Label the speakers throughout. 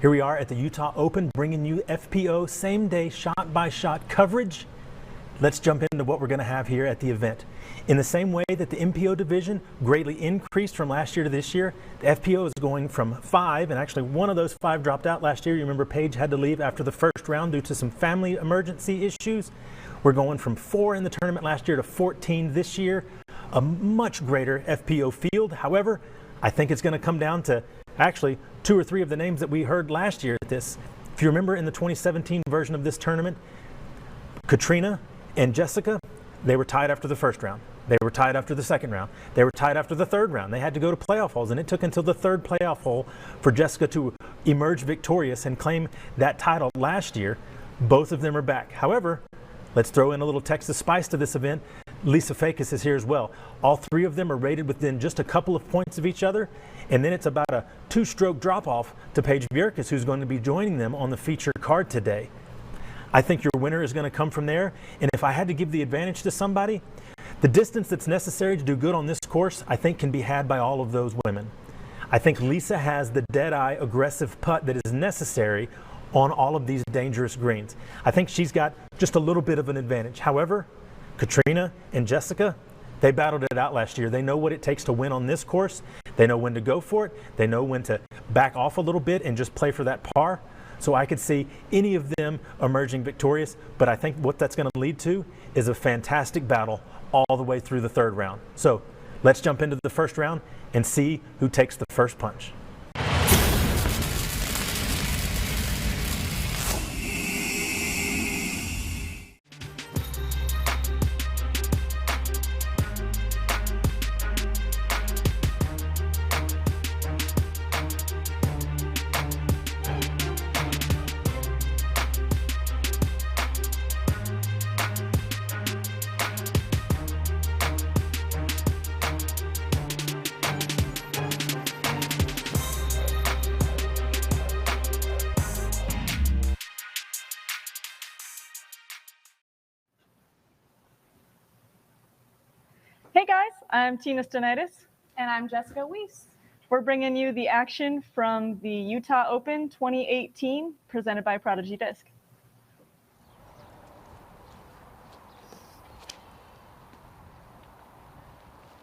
Speaker 1: Here we are at the Utah Open, bringing you FPO same-day shot-by-shot coverage. Let's jump into what we're going to have here at the event. In the same way that the MPO division greatly increased from last year to this year, the FPO is going from 5, and actually one of those 5 dropped out last year. You remember Paige had to leave after the first round due to some family emergency issues. We're going from 4 in the tournament last year to 14 this year, a much greater FPO field. However, I think it's going to come down to actually 2 or 3 of the names that we heard last year at this. If you remember in the 2017 version of this tournament, Catrina and Jessica, they were tied after the first round. They were tied after the second round. They were tied after the third round. They had to go to playoff holes, and it took until the third playoff hole for Jessica to emerge victorious and claim that title last year. Both of them are back. However, let's throw in a little Texas spice to this event. Fajkus is here as well. All 3 of them are rated within just a couple of points of each other, and then it's about a 2-stroke drop-off to Paige Bjerkaas, who's going to be joining them on the feature card today. I think your winner is going to come from there, and if I had to give the advantage to somebody, the distance that's necessary to do good on this course, I think, can be had by all of those women. I think Lisa has the dead-eye aggressive putt that is necessary on all of these dangerous greens. I think she's got just a little bit of an advantage. However, Catrina and Jessica, they battled it out last year. They know what it takes to win on this course. They know when to go for it. They know when to back off a little bit and just play for that par. So I could see any of them emerging victorious, but I think what that's going to lead to is a fantastic battle all the way through the third round. So let's jump into the first round and see who takes the first punch.
Speaker 2: Hey guys, I'm Tina Stenitis.
Speaker 3: And I'm Jessica Weese.
Speaker 2: We're bringing you the action from the Utah Open 2018 presented by Prodigy Disc.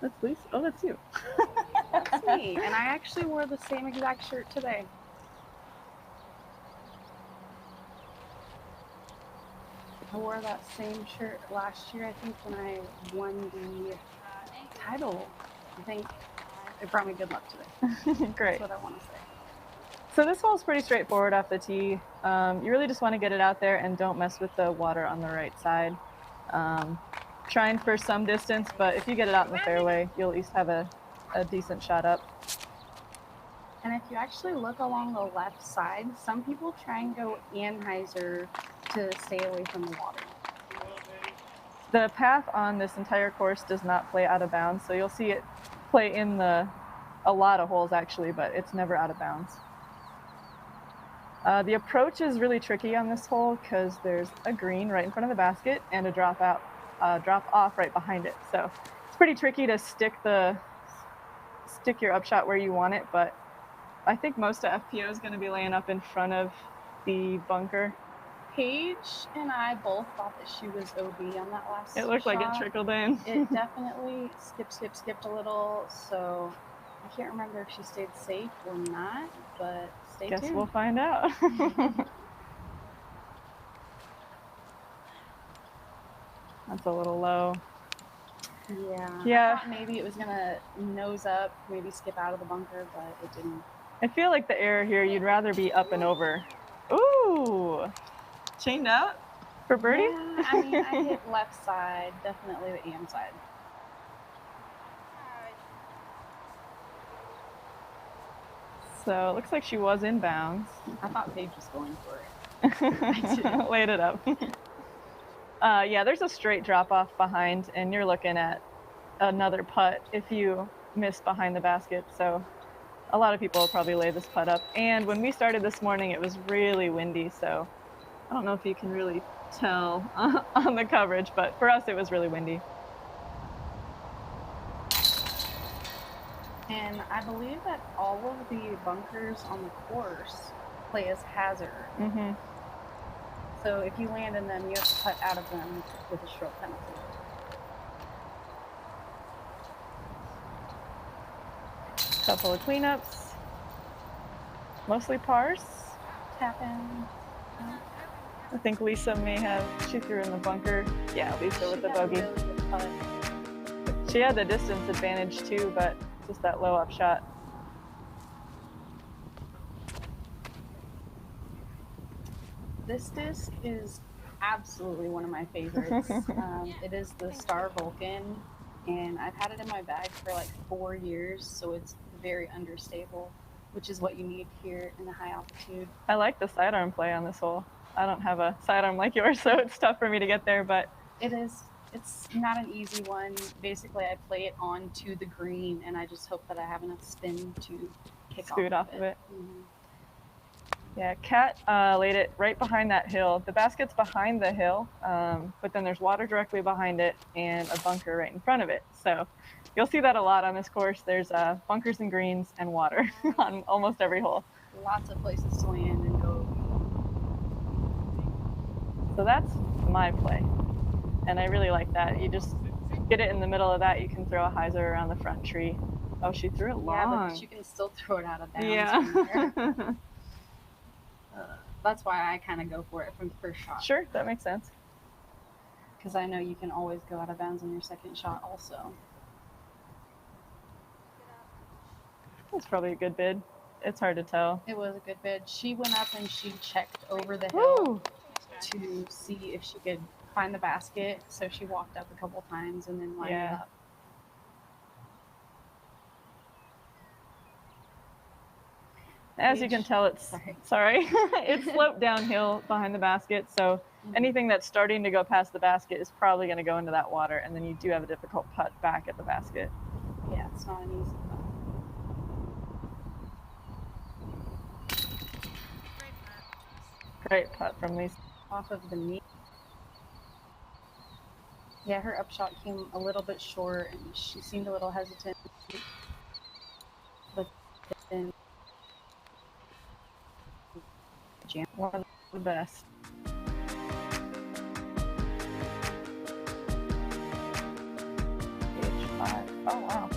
Speaker 2: That's Weese? Oh, that's you.
Speaker 3: That's me. And I actually wore the same exact shirt today. I wore that same shirt last year, I think, when I won the title. I think it brought me good luck today.
Speaker 2: Great.
Speaker 3: That's what I want to say.
Speaker 2: So this hole is pretty straightforward off the tee. You really just want to get it out there and don't mess with the water on the right side. Trying for some distance, but if you get it out in the fairway, you'll at least have a decent shot up.
Speaker 3: And if you actually look along the left side, some people try and go Anheuser to stay away from the water.
Speaker 2: The path on this entire course does not play out of bounds, so you'll see it play in a lot of holes actually, but it's never out of bounds. The approach is really tricky on this hole because there's a green right in front of the basket and a drop off right behind it. So it's pretty tricky to stick your upshot where you want it, but I think most of FPO is going to be laying up in front of the bunker.
Speaker 3: Paige and I both thought that she was OB on that last
Speaker 2: It looked
Speaker 3: shot.
Speaker 2: like it trickled in.
Speaker 3: It definitely skipped a little, so I can't remember if she stayed safe or not, but stay tuned.
Speaker 2: Guess we'll find out. That's a little low.
Speaker 3: Yeah. I thought maybe it was gonna nose up, maybe skip out of the bunker, but it didn't.
Speaker 2: I feel like the error here, you'd rather be up and over. Ooh, chained out for birdie?
Speaker 3: Yeah, I mean, I hit left side, definitely the AM side.
Speaker 2: So it looks like she was in bounds.
Speaker 3: I thought Paige was going for it.
Speaker 2: I did. Laid it up. Yeah, there's a straight drop off behind, and you're looking at another putt if you miss behind the basket. So a lot of people will probably lay this putt up. And when we started this morning, it was really windy, so I don't know if you can really tell on the coverage, but for us, it was really windy.
Speaker 3: And I believe that all of the bunkers on the course play as hazard.
Speaker 2: Mm-hmm.
Speaker 3: So if you land in them, you have to putt out of them with a stroke penalty.
Speaker 2: Couple of cleanups. Mostly pars.
Speaker 3: Tap in.
Speaker 2: I think Lisa may have, she threw in the bunker. Yeah, Lisa with the bogey.
Speaker 3: Really good putt.
Speaker 2: She had the distance advantage too, but just that low up shot.
Speaker 3: This disc is absolutely one of my favorites. It is the Star Vulcan, and I've had it in my bag for like 4 years, so it's very understable, which is what you need here in the high altitude.
Speaker 2: I like the sidearm play on this hole. I don't have a sidearm like yours, so it's tough for me to get there, but
Speaker 3: It's not an easy one. Basically, I play it onto the green, and I just hope that I have enough spin to kick
Speaker 2: scoot off of it.
Speaker 3: Mm-hmm.
Speaker 2: Yeah, Kat laid it right behind that hill. The basket's behind the hill, but then there's water directly behind it and a bunker right in front of it. So you'll see that a lot on this course. There's bunkers and greens and water on almost every hole.
Speaker 3: Lots of places to land and go.
Speaker 2: So that's my play. And I really like that. You just get it in the middle of that. You can throw a hyzer around the front tree. Oh, she threw it long.
Speaker 3: Yeah, but you can still throw it out of bounds.
Speaker 2: Yeah.
Speaker 3: That's why I kind of go for it from the first shot.
Speaker 2: Sure, that makes sense.
Speaker 3: Because I know you can always go out of bounds on your second shot also.
Speaker 2: That's probably a good bid. It's hard to tell.
Speaker 3: It was a good bid. She went up and she checked over the hill
Speaker 2: Woo!
Speaker 3: to see if she could find the basket. So she walked up a couple times and then lined it up.
Speaker 2: As you can tell, it's sorry, it's sloped downhill behind the basket. So anything that's starting to go past the basket is probably going to go into that water, and then you do have a difficult putt back at the basket.
Speaker 3: Yeah, it's not an easy putt.
Speaker 2: Great putt from Lisa.
Speaker 3: Off of the knee. Yeah, her upshot came a little bit short, and she seemed a little hesitant. But then
Speaker 2: One of the best. Page 5. Oh, wow.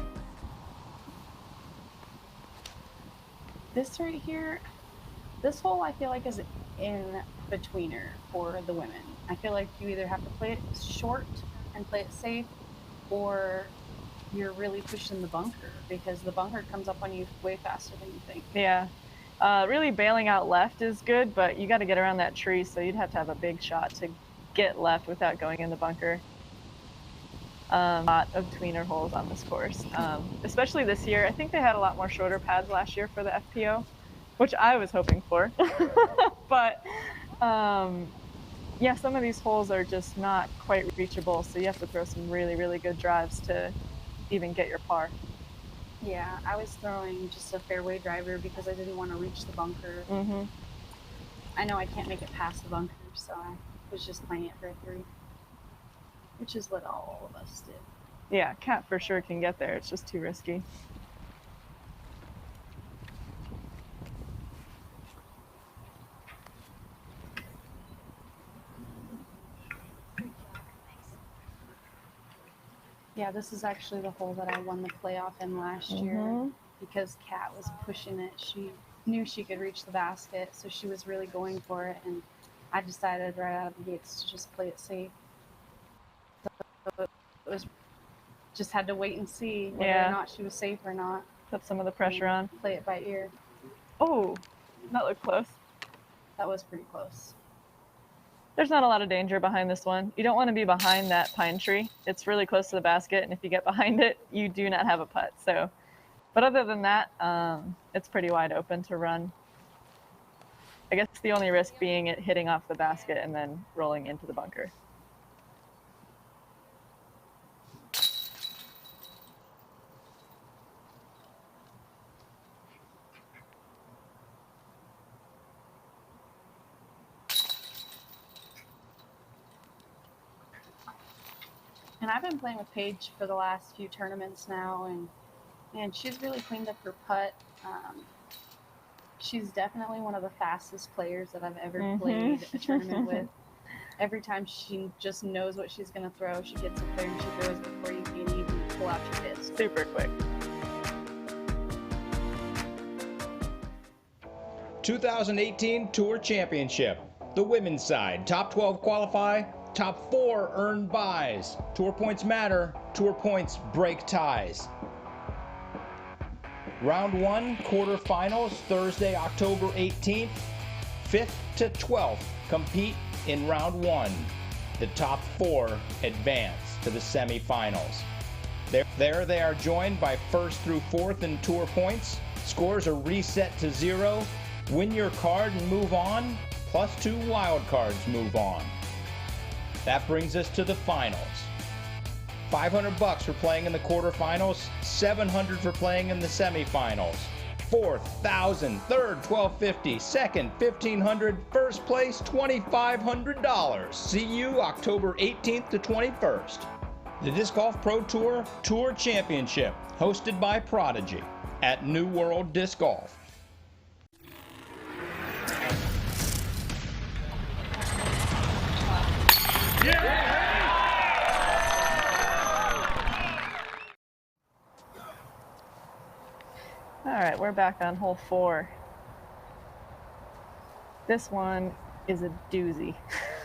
Speaker 3: this right here, this hole I feel like is in betweener for the women. I feel like you either have to play it short and play it safe, or you're really pushing the bunker, because the bunker comes up on you way faster than you think.
Speaker 2: Yeah. Really bailing out left is good, but you got to get around that tree, so you'd have to have a big shot to get left without going in the bunker. A lot of tweener holes on this course, especially this year. I think they had a lot more shorter pads last year for the FPO, which I was hoping for. But yeah, some of these holes are just not quite reachable, so you have to throw some really, really good drives to even get your par.
Speaker 3: Yeah, I was throwing just a fairway driver because I didn't want to reach the bunker.
Speaker 2: Mm-hmm.
Speaker 3: I know I can't make it past the bunker, so I was just playing it for a 3, which is what all of us did.
Speaker 2: Yeah, Cat for sure can get there. It's just too risky.
Speaker 3: Yeah, this is actually the hole that I won the playoff in last year, because Kat was pushing it. She knew she could reach the basket, so she was really going for it, and I decided right out of the gates to just play it safe. So it was just had to wait and see whether or not she was safe or not.
Speaker 2: Put some of the pressure on.
Speaker 3: Play it by ear.
Speaker 2: Oh, that looked close.
Speaker 3: That was pretty close.
Speaker 2: There's not a lot of danger behind this one. You don't want to be behind that pine tree. It's really close to the basket, and if you get behind it, you do not have a putt. So, but other than that, it's pretty wide open to run. I guess the only risk being it hitting off the basket and then rolling into the bunker.
Speaker 3: And I've been playing with Paige for the last few tournaments now, and she's really cleaned up her putt. She's definitely one of the fastest players that I've ever played a tournament with. Every time she just knows what she's going to throw, she gets up there and she throws before you can even pull out your disc.
Speaker 2: Super quick.
Speaker 4: 2018 Tour Championship. The women's side, top 12 qualify, top 4 earn buys. Tour points matter, tour points break ties. Round 1, quarterfinals, Thursday, October 18th. 5th to 12th compete in round 1. The top 4 advance to the semifinals. There they are joined by 1st through 4th in tour points. Scores are reset to 0. Win your card and move on, plus 2 wild cards move on. That brings us to the finals. $500 for playing in the quarterfinals, $700 for playing in the semifinals. 4th, $1,000, 3rd, $1,250, 2nd, $1,500, first place, $2,500. See you October 18th to 21st. The Disc Golf Pro Tour Tour Championship, hosted by Prodigy at New World Disc Golf.
Speaker 2: All right, we're back on hole 4. This one is a doozy,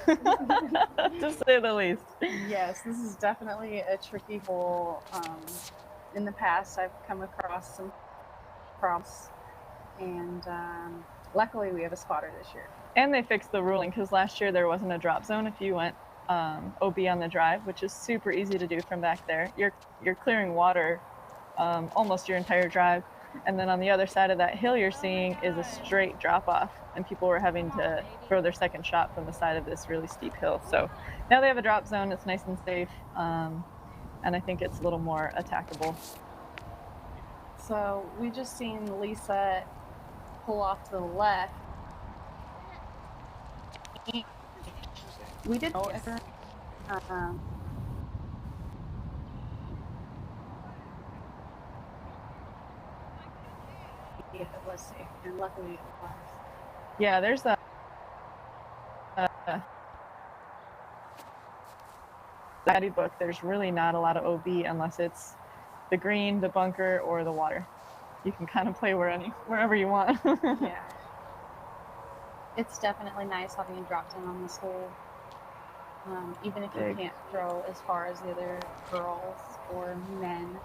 Speaker 2: to say the least.
Speaker 3: Yes, this is definitely a tricky hole. In the past, I've come across some problems, and luckily we have a spotter this year.
Speaker 2: And they fixed the ruling because last year there wasn't a drop zone if you went OB on the drive, which is super easy to do from back there. You're clearing water almost your entire drive. And then on the other side of that hill you're seeing is a straight drop off, and people were having to throw their second shot from the side of this really steep hill. So now they have a drop zone, it's nice and safe, and I think it's a little more attackable.
Speaker 3: So we just seen Lisa pull off to the left. We did know if it was safe, and luckily it was.
Speaker 2: Yeah, there's a caddy book. There's really not a lot of OB unless it's the green, the bunker, or the water. You can kind of play wherever you want.
Speaker 3: Yeah. It's definitely nice having a drop down on this hole. Even if you can't throw as far as the other girls or men,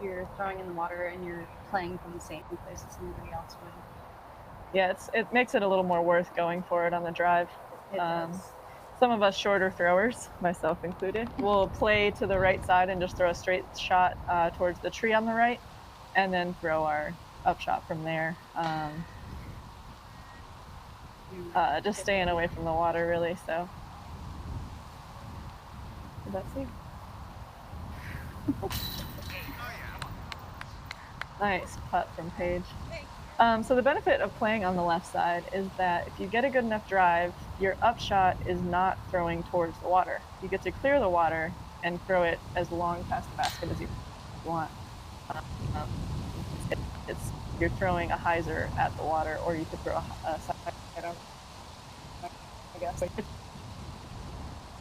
Speaker 3: you're throwing in the water and you're playing from the same place as somebody else would.
Speaker 2: Yeah, it makes it a little more worth going for it on the drive.
Speaker 3: It does.
Speaker 2: Some of us shorter throwers, myself included, will play to the right side and just throw a straight shot towards the tree on the right, and then throw our upshot from there. Just staying away from the water, really. So, did that see? Nice putt from Paige. So the benefit of playing on the left side is that if you get a good enough drive, your upshot is not throwing towards the water. You get to clear the water and throw it as long past the basket as you want. You're throwing a hyzer at the water, or you could throw a side. I guess.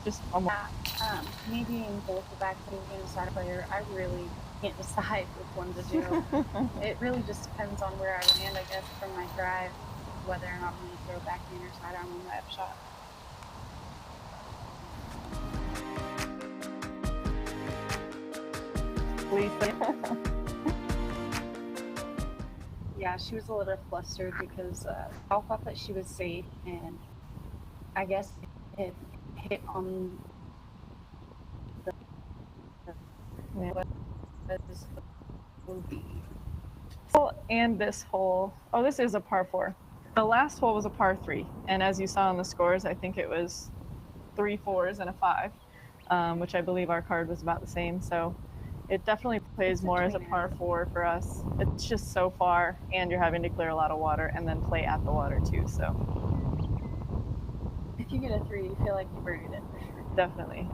Speaker 2: Just almost.
Speaker 3: Me being both the backseat and a side player, I really can't decide which one to do. It really just depends on where I land, I guess, from my drive, whether or not I'm going to throw backhand or sidearm on my upshot. Yeah, she was a little flustered because I thought that she was safe, and I guess it hit on the
Speaker 2: and this hole. Oh, this is a par 4. The last hole was a par 3, and as you saw in the scores, I think it was 3 4s and a 5, which I believe our card was about the same. So it definitely plays more as a par 4 for us. It's just so far, and you're having to clear a lot of water and then play at the water too. So
Speaker 3: if you get a 3, you feel like you birdied it for sure.
Speaker 2: Definitely.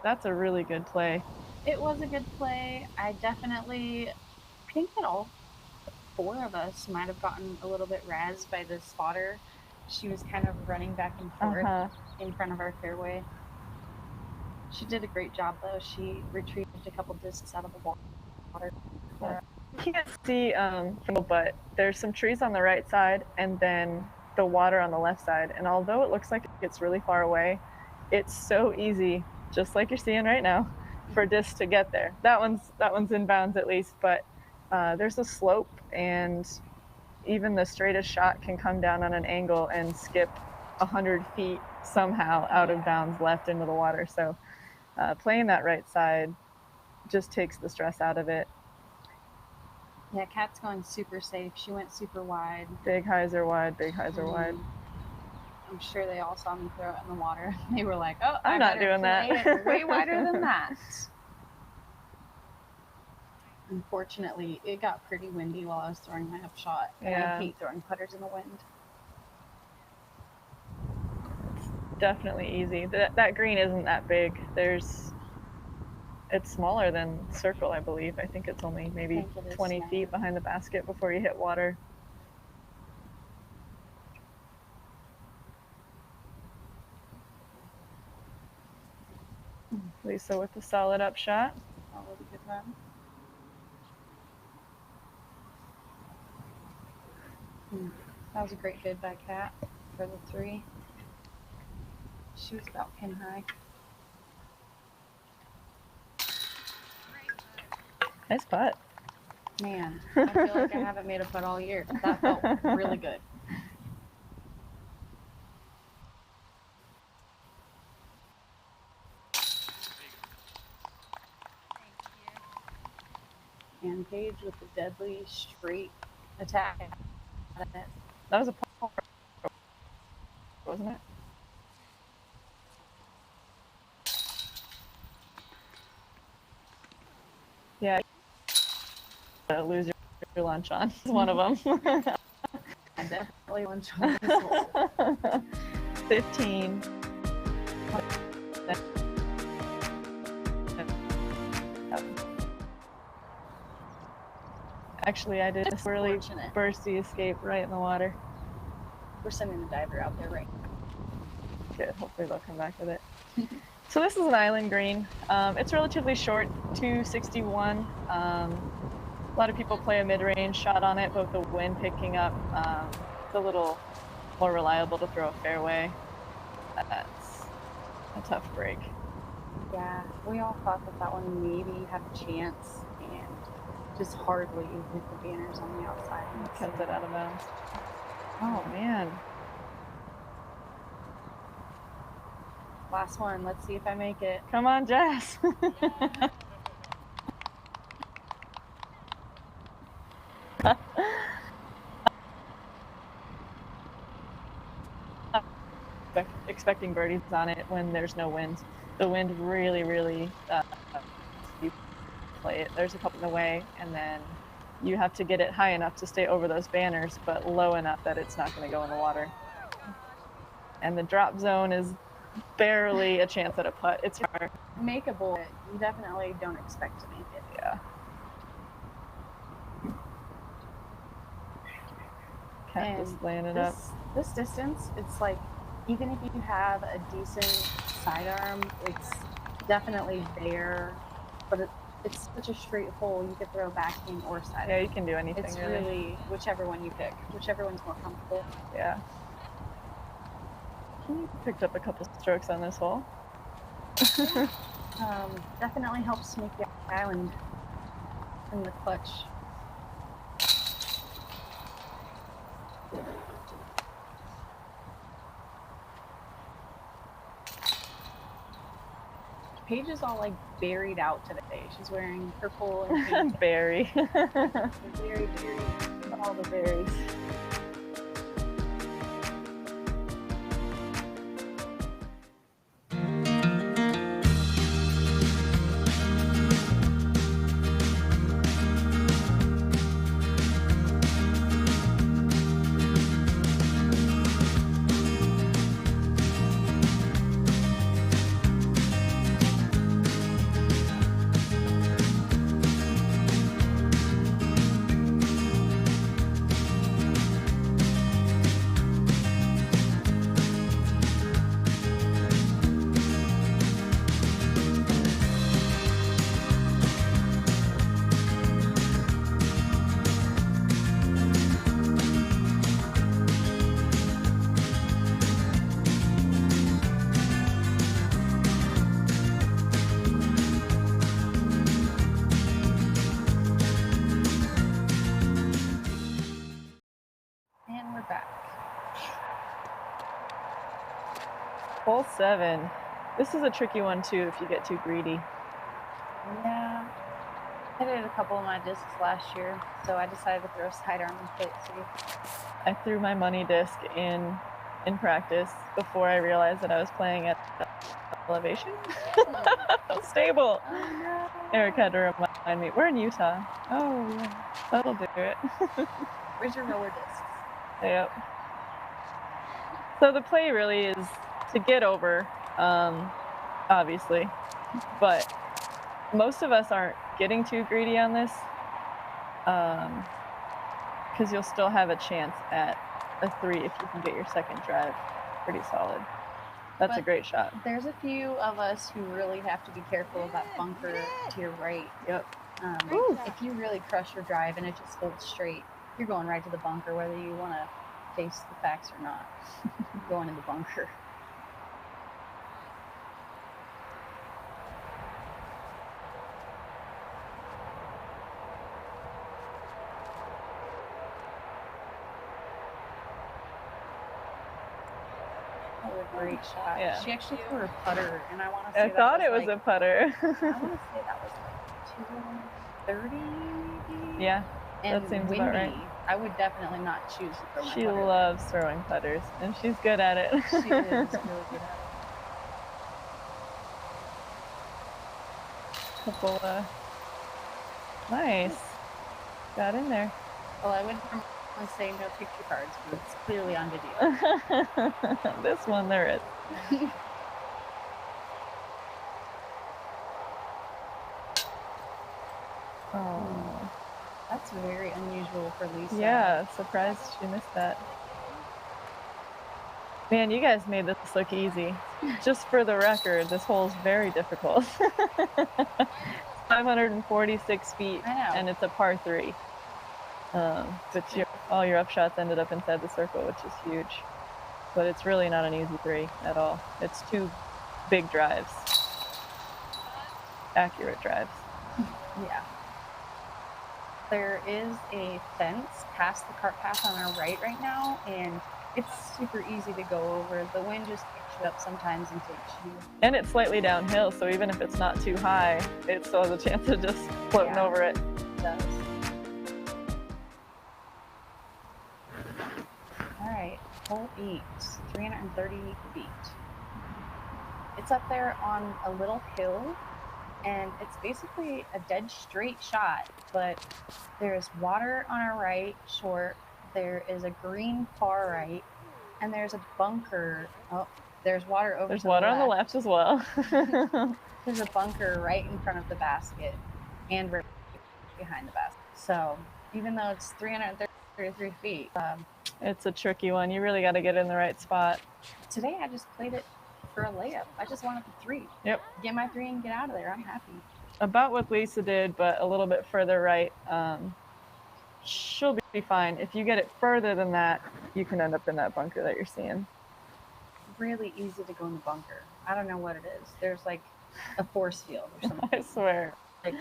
Speaker 2: That's a really good play.
Speaker 3: It was a good play. I definitely think that all 4 of us might have gotten a little bit razzed by the spotter. She was kind of running back and forth in front of our fairway. She did a great job, though. She retrieved a couple discs out of the water.
Speaker 2: You can't see from the but there's some trees on the right side and then the water on the left side. And although it looks like it's really far away, it's so easy, just like you're seeing right now, for discs to get there. That one's in bounds at least, but there's a slope, and even the straightest shot can come down on an angle and skip 100 feet somehow out of bounds left into the water. So playing that right side just takes the stress out of it.
Speaker 3: Yeah, Kat's going super safe. She went super wide.
Speaker 2: Big highs are wide, big highs are wide.
Speaker 3: I'm sure they all saw me throw it in the water. They were like, oh,
Speaker 2: I'm not doing that.
Speaker 3: It way wider than that. Unfortunately, it got pretty windy while I was throwing my upshot. And I hate throwing putters in the wind.
Speaker 2: It's definitely easy. That green isn't that big. It's smaller than circle, I believe. I think it's only maybe 20 feet behind the basket before you hit water. Lisa with the solid upshot.
Speaker 3: That was a good run. That was a great bid by Kat for the 3. She was about pin high.
Speaker 2: Nice putt.
Speaker 3: Man, I feel like I haven't made a putt all year. That felt really good. And Paige with the deadly straight attack.
Speaker 2: That was a par, wasn't it? Yeah. Lose your lunch on is one of them.
Speaker 3: I definitely lunch on this hole.
Speaker 2: 15. Actually, I did this really bursty escape right in the water.
Speaker 3: We're sending the diver out there right now.
Speaker 2: Good. Hopefully they'll come back with it. So this is an island green. It's relatively short, 261. A lot of people play a mid-range shot on it, but with the wind picking up, it's a little more reliable to throw a fairway. That's a tough break.
Speaker 3: Yeah, we all thought that one maybe had a chance, and just hardly hit the banners on the outside.
Speaker 2: Kept it out of bounds. Oh man.
Speaker 3: Last one. Let's see if I make it.
Speaker 2: Come on, Jess. Expecting birdies on it when there's no wind. The wind really, you play it. There's a couple in the way, and then you have to get it high enough to stay over those banners, but low enough that it's not going to go in the water. And the drop zone is barely a chance at a putt. It's hard.
Speaker 3: Makeable. You definitely don't expect to make it.
Speaker 2: Yeah. Cat just laying it up.
Speaker 3: This distance, it's like, even if you have a decent sidearm, it's definitely there, but it's such a straight hole. You could throw backhand or sidearm.
Speaker 2: Yeah, you can do anything.
Speaker 3: It's really whichever one you pick, whichever one's more comfortable.
Speaker 2: Yeah. You picked up a couple strokes on this hole.
Speaker 3: Definitely helps make the island in the clutch. Paige is all like buried out today. She's wearing purple and pink.
Speaker 2: Berry.
Speaker 3: Very berry.
Speaker 2: All the berries.
Speaker 3: we're back.
Speaker 2: Hole 7. This is a tricky one too if you get too greedy.
Speaker 3: Yeah. I did a couple of my discs last year, so I decided to throw a sidearm and play it safe.
Speaker 2: I threw my money disc in practice before I realized that I was playing at elevation. Stable.
Speaker 3: Oh no.
Speaker 2: Eric had to remind me. We're in Utah. Oh yeah, that'll do it.
Speaker 3: Where's your roller discs?
Speaker 2: Yep. So the play really is to get over, obviously, but most of us aren't getting too greedy on this, because you'll still have a chance at a 3 if you can get your second drive pretty solid. That's a great shot.
Speaker 3: There's a few of us who really have to be careful of that bunker to your right.
Speaker 2: Yep.
Speaker 3: If you really crush your drive and it just holds straight, you're going right to the bunker, whether you want to face the facts or not. You're going in the bunker. That was a great shot.
Speaker 2: Yeah.
Speaker 3: She actually threw her putter, and I want to say
Speaker 2: I thought it was
Speaker 3: like,
Speaker 2: a putter.
Speaker 3: I want to say that was like 230 maybe?
Speaker 2: Yeah,
Speaker 3: And
Speaker 2: that seems
Speaker 3: windy.
Speaker 2: about right.
Speaker 3: I would definitely not choose to throw my
Speaker 2: She
Speaker 3: putter.
Speaker 2: loves throwing putters, and she's good at it.
Speaker 3: She is really good at it.
Speaker 2: Couple, nice. Got in there.
Speaker 3: Well, I wouldn't normally say no picture cards, but it's clearly on video.
Speaker 2: This one there is. Oh.
Speaker 3: That's very unusual for Lisa.
Speaker 2: Yeah, surprised she missed that. Man, you guys made this look easy. Just for the record, this hole's very difficult. 546 feet,
Speaker 3: I know.
Speaker 2: and it's a par 3. But all your upshots ended up inside the circle, which is huge. But it's really not an easy 3 at all. It's 2 big drives. Accurate drives.
Speaker 3: Yeah. There is a fence past the cart path on our right now, and it's super easy to go over. The wind just picks you up sometimes and takes you.
Speaker 2: And it's slightly downhill, so even if it's not too high, it still has a chance of just floating over it.
Speaker 3: It does. All right, hole 8, 330 feet. It's up there on a little hill, and it's basically a dead straight shot, but there's water on our right, short. There is a green far right, and there's a bunker. Oh, there's water over
Speaker 2: There's
Speaker 3: to
Speaker 2: water
Speaker 3: the
Speaker 2: on the left as well.
Speaker 3: There's a bunker right in front of the basket and right behind the basket. So even though it's 333 feet,
Speaker 2: It's a tricky one. You really got to get in the right spot.
Speaker 3: today I just played it for a layup. I just wanted the 3.
Speaker 2: Yep.
Speaker 3: Get my 3 and get out of there. I'm happy.
Speaker 2: About what Lisa did, but a little bit further right. She'll be fine. If you get it further than that, you can end up in that bunker that you're seeing.
Speaker 3: Really easy to go in the bunker. I don't know what it is. There's like a force field or something.
Speaker 2: I swear.
Speaker 3: Like,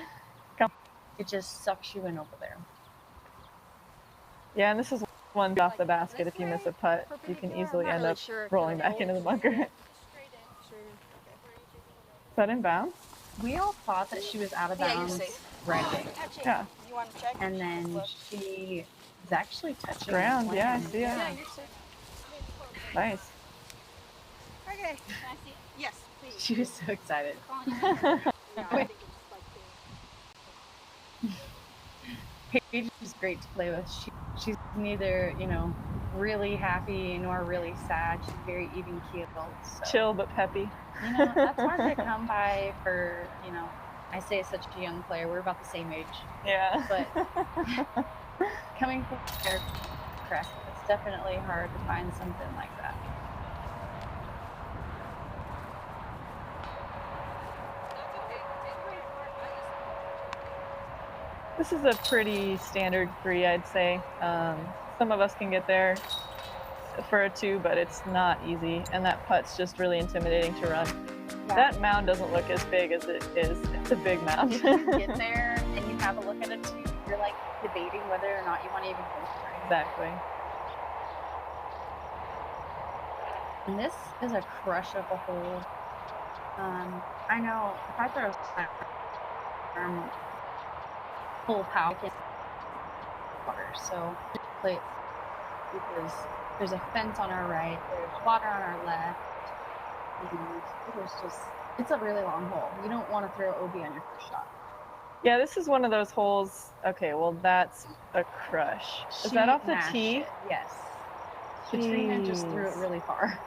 Speaker 3: it just sucks you in over there.
Speaker 2: Yeah, and this is one off the basket. If you miss a putt, you can easily end up rolling back into the bunker. Is that in bounds?
Speaker 3: We all thought that she was out of bounds right away.
Speaker 2: Yeah.
Speaker 5: You want to check?
Speaker 3: And then she is actually touching
Speaker 2: Ground,
Speaker 3: the
Speaker 2: yeah, I
Speaker 3: land.
Speaker 2: see it.
Speaker 5: Yeah, you're safe.
Speaker 2: Nice.
Speaker 5: Okay. Yes, please.
Speaker 3: She was so excited. Paige is great to play with. She's neither, really happy nor really sad. She's very even keeled. So,
Speaker 2: Chill but peppy.
Speaker 3: that's hard to come by for, I say such a young player. We're about the same age.
Speaker 2: Yeah.
Speaker 3: But coming from Bjerkaas, it's definitely hard to find something like that.
Speaker 2: This is a pretty standard 3, I'd say. Some of us can get there for a 2, but it's not easy, and that putt's just really intimidating to run.
Speaker 3: Yeah.
Speaker 2: That mound doesn't look as big as it is. It's a big mound.
Speaker 3: If you get there and you have a look at it too, you're like debating whether or not you want to even go for it.
Speaker 2: Exactly.
Speaker 3: And this is a crush of a hole. I know if I throw full power in water, so play because there's a fence on our right, there's water on our left, and it's a really long hole. You don't want to throw OB on your first shot.
Speaker 2: Yeah, this is one of those holes. Okay, well that's a crush. Is that off the tee?
Speaker 3: It. Yes. Catrina just threw it really far.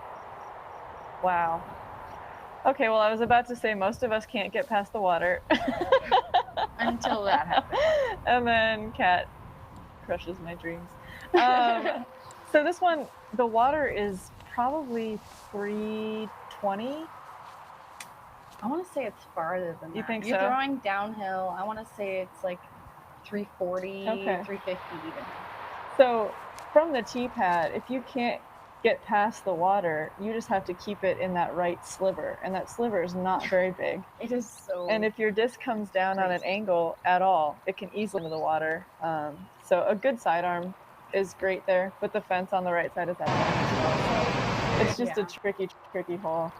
Speaker 2: Wow. Okay, well I was about to say most of us can't get past the water.
Speaker 3: Until that happens.
Speaker 2: And then Kat crushes my dreams. So this one, the water is probably 320.
Speaker 3: I want to say it's farther than that.
Speaker 2: You think
Speaker 3: You're
Speaker 2: so?
Speaker 3: throwing downhill. I want to say it's like 340,
Speaker 2: Okay.
Speaker 3: 350 even.
Speaker 2: So from the tee pad, if you can't get past the water, you just have to keep it in that right sliver. And that sliver is not very big.
Speaker 3: It is so...
Speaker 2: And if your disc comes down on an angle at all, it can easily into the water. So a good sidearm is great there, but the fence on the right side is that one. So it's just a tricky hole.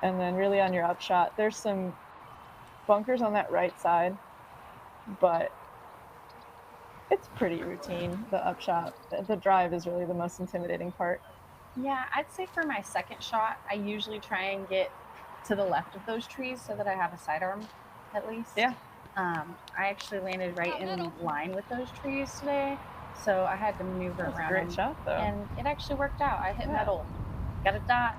Speaker 2: And then really on your upshot, there's some bunkers on that right side, but it's pretty routine, the upshot. The drive is really the most intimidating part.
Speaker 3: Yeah, I'd say for my second shot, I usually try and get to the left of those trees so that I have a sidearm at least.
Speaker 2: Yeah.
Speaker 3: I actually landed right in line with those trees today, so I had to maneuver
Speaker 2: That's
Speaker 3: around.
Speaker 2: a great shot, though.
Speaker 3: And it actually worked out. I hit metal. Got a dot.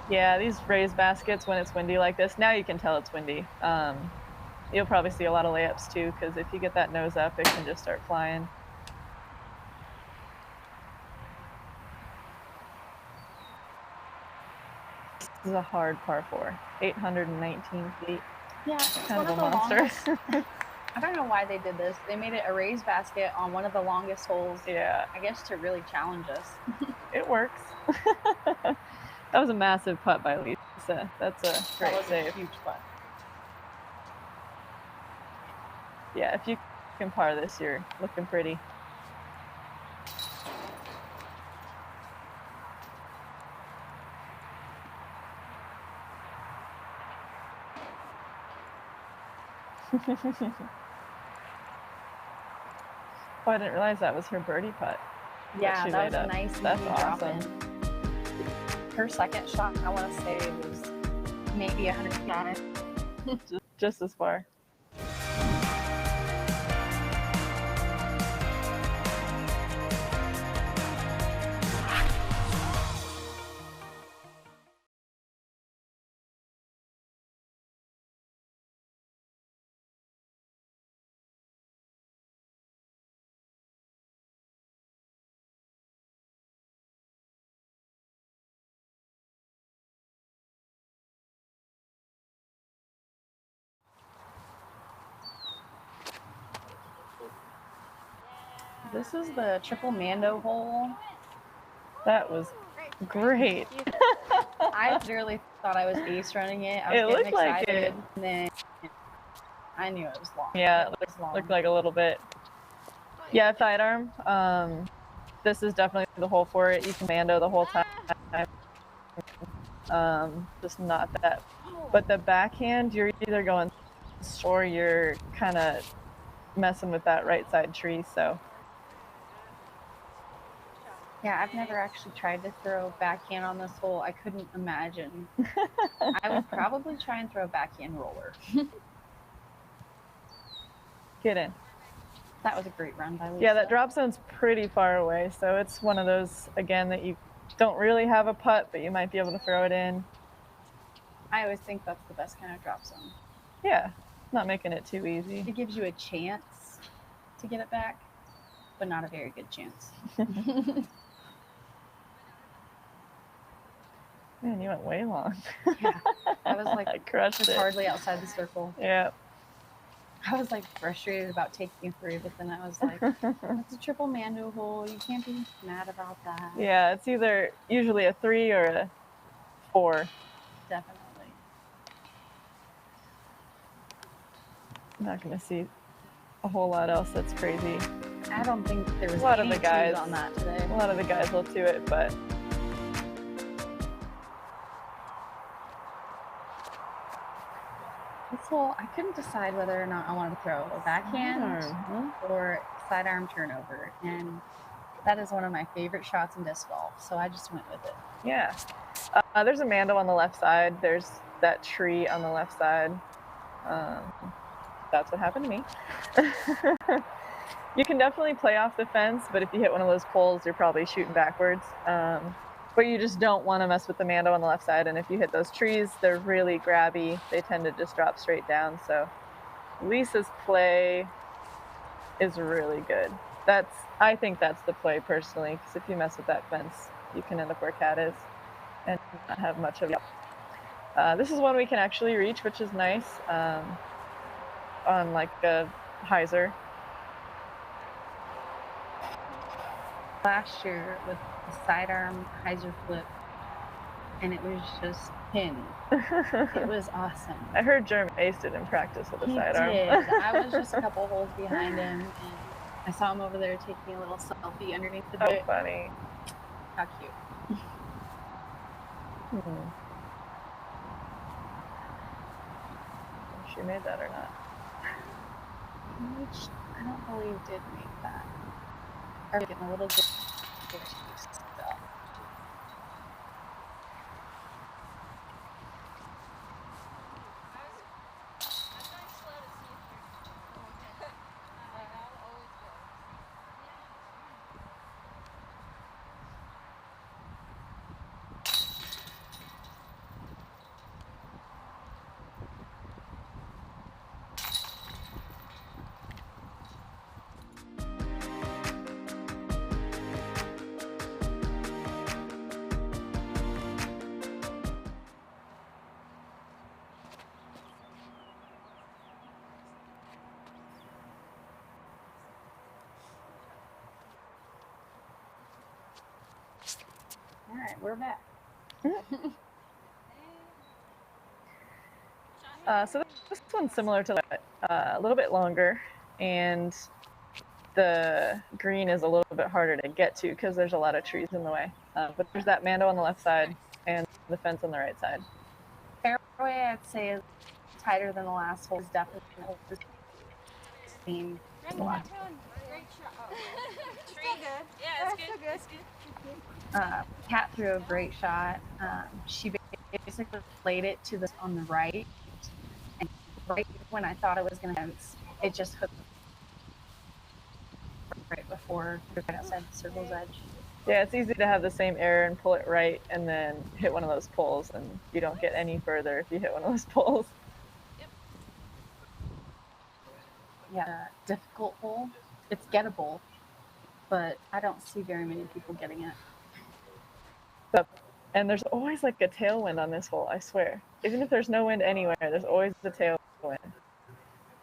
Speaker 2: Yeah, these raised baskets, when it's windy like this, now you can tell it's windy. You'll probably see a lot of layups too, because if you get that nose up, it can just start flying. This is a hard par 4, 819 feet.
Speaker 3: Yeah, it's
Speaker 2: Kind
Speaker 3: one
Speaker 2: of
Speaker 3: of
Speaker 2: a
Speaker 3: the
Speaker 2: monster.
Speaker 3: longest. I don't know why they did this. They made it a raised basket on one of the longest holes.
Speaker 2: Yeah,
Speaker 3: I guess to really challenge us.
Speaker 2: it works. That was a massive putt by Lisa. That's a great
Speaker 3: That was
Speaker 2: save.
Speaker 3: a huge putt.
Speaker 2: Yeah, if you can par this, you're looking pretty. Oh, I didn't realize that was her birdie putt.
Speaker 3: Yeah,
Speaker 2: she
Speaker 3: that
Speaker 2: laid
Speaker 3: was a
Speaker 2: up.
Speaker 3: nice
Speaker 2: That's
Speaker 3: easy drop
Speaker 2: awesome.
Speaker 3: in. Her second shot, I want to say, was maybe 109.
Speaker 2: Just as far.
Speaker 3: This is the triple Mando hole.
Speaker 2: That was great.
Speaker 3: I literally thought I was ace running it. I was
Speaker 2: It
Speaker 3: getting
Speaker 2: looked like
Speaker 3: excited,
Speaker 2: it.
Speaker 3: and then I knew it was long.
Speaker 2: Yeah,
Speaker 3: it was long.
Speaker 2: looked like a little bit. Yeah, sidearm. This is definitely the hole for it. You can Mando the whole time. Just not that. But the backhand, you're either going or you're kind of messing with that right side tree. So
Speaker 3: Yeah, I've never actually tried to throw backhand on this hole. I couldn't imagine. I would probably try and throw a backhand roller.
Speaker 2: get in.
Speaker 3: That was a great run by Lisa.
Speaker 2: Yeah, that drop zone's pretty far away. So it's one of those, again, that you don't really have a putt, but you might be able to throw it in.
Speaker 3: I always think that's the best kind of drop zone.
Speaker 2: Yeah, not making it too easy.
Speaker 3: It gives you a chance to get it back, but not a very good chance.
Speaker 2: Man, you went way long.
Speaker 3: Yeah, I was like,
Speaker 2: I crushed
Speaker 3: just
Speaker 2: it.
Speaker 3: hardly outside the circle.
Speaker 2: Yeah.
Speaker 3: I was like frustrated about taking it through, but then I was like, it's a triple Mando hole. You can't be mad about that.
Speaker 2: Yeah, it's either usually a 3 or a 4.
Speaker 3: Definitely.
Speaker 2: I'm not going to see a whole lot else that's crazy.
Speaker 3: I don't think there was
Speaker 2: A lot of
Speaker 3: any
Speaker 2: the guys
Speaker 3: twos on that today.
Speaker 2: A lot of the guys will do it, but
Speaker 3: This hole, I couldn't decide whether or not I wanted to throw a backhand or sidearm turnover, and that is one of my favorite shots in disc golf, so I just went with it.
Speaker 2: yeah. There's a Mando on the left side. There's that tree on the left side. That's what happened to me. You can definitely play off the fence, but if you hit one of those poles, you're probably shooting backwards. But you just don't want to mess with the Mando on the left side. And if you hit those trees, they're really grabby. They tend to just drop straight down. So Lisa's play is really good. I think that's the play personally, because if you mess with that fence, you can end up where Cat is and not have much of it. This is one we can actually reach, which is nice, on like a hyzer.
Speaker 3: Last year with the sidearm hyzer flip, and it was just pinned. It was awesome.
Speaker 2: I heard Jerm aced it in practice with a
Speaker 3: He
Speaker 2: sidearm.
Speaker 3: did. I was just a couple holes behind him, and I saw him over there taking a little selfie underneath the
Speaker 2: Oh,
Speaker 3: bit.
Speaker 2: funny.
Speaker 3: How cute.
Speaker 2: If she made that or not.
Speaker 3: Which I don't believe did make that. Are getting a little bit still. All right, we're back.
Speaker 2: So this one's similar to that, a little bit longer, and the green is a little bit harder to get to because there's a lot of trees in the way. But there's that Mando on the left side and the fence on the right side.
Speaker 3: Fairway, I'd say, is tighter than the last hole. Is definitely seen a lot.
Speaker 5: Great shot. Oh. Still good. Yeah, it's good. It's good.
Speaker 3: Kat threw a great shot. She basically played it to the on the right, and right when I thought it was going to bounce, it just hooked right before, right outside the circle's edge.
Speaker 2: Yeah, it's easy to have the same error and pull it right and then hit one of those poles, and you don't get any further if you hit one of those poles.
Speaker 3: Yeah, difficult hole. It's gettable, but I don't see very many people getting it.
Speaker 2: And there's always like a tailwind on this hole, I swear. Even if there's no wind anywhere, there's always a tailwind.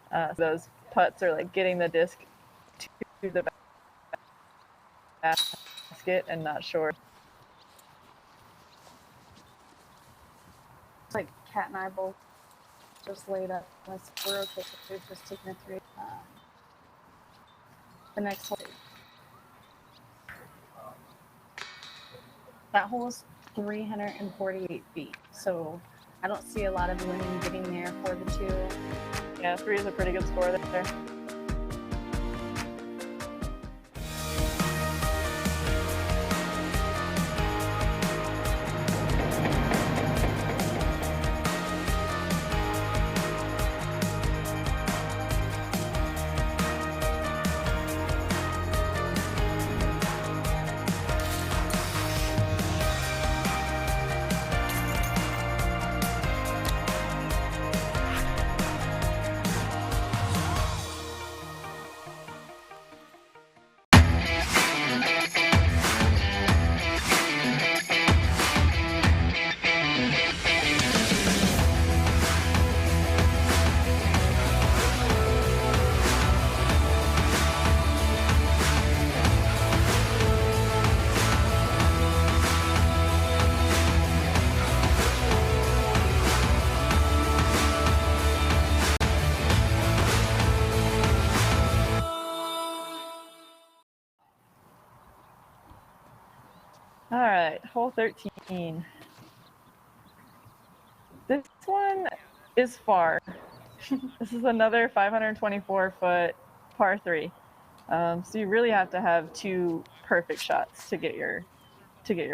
Speaker 2: So those putts are like getting the disc to the basket and not short.
Speaker 3: It's like Kat and I both just laid up. We're okay with just taking a three. The next hole. That hole is 348 feet, so I don't see a lot of women getting there for the two.
Speaker 2: Yeah, 3 is a pretty good score there. All right, hole 13. This one is far. This is another 524-foot par 3. So you really have to have 2 perfect shots to get your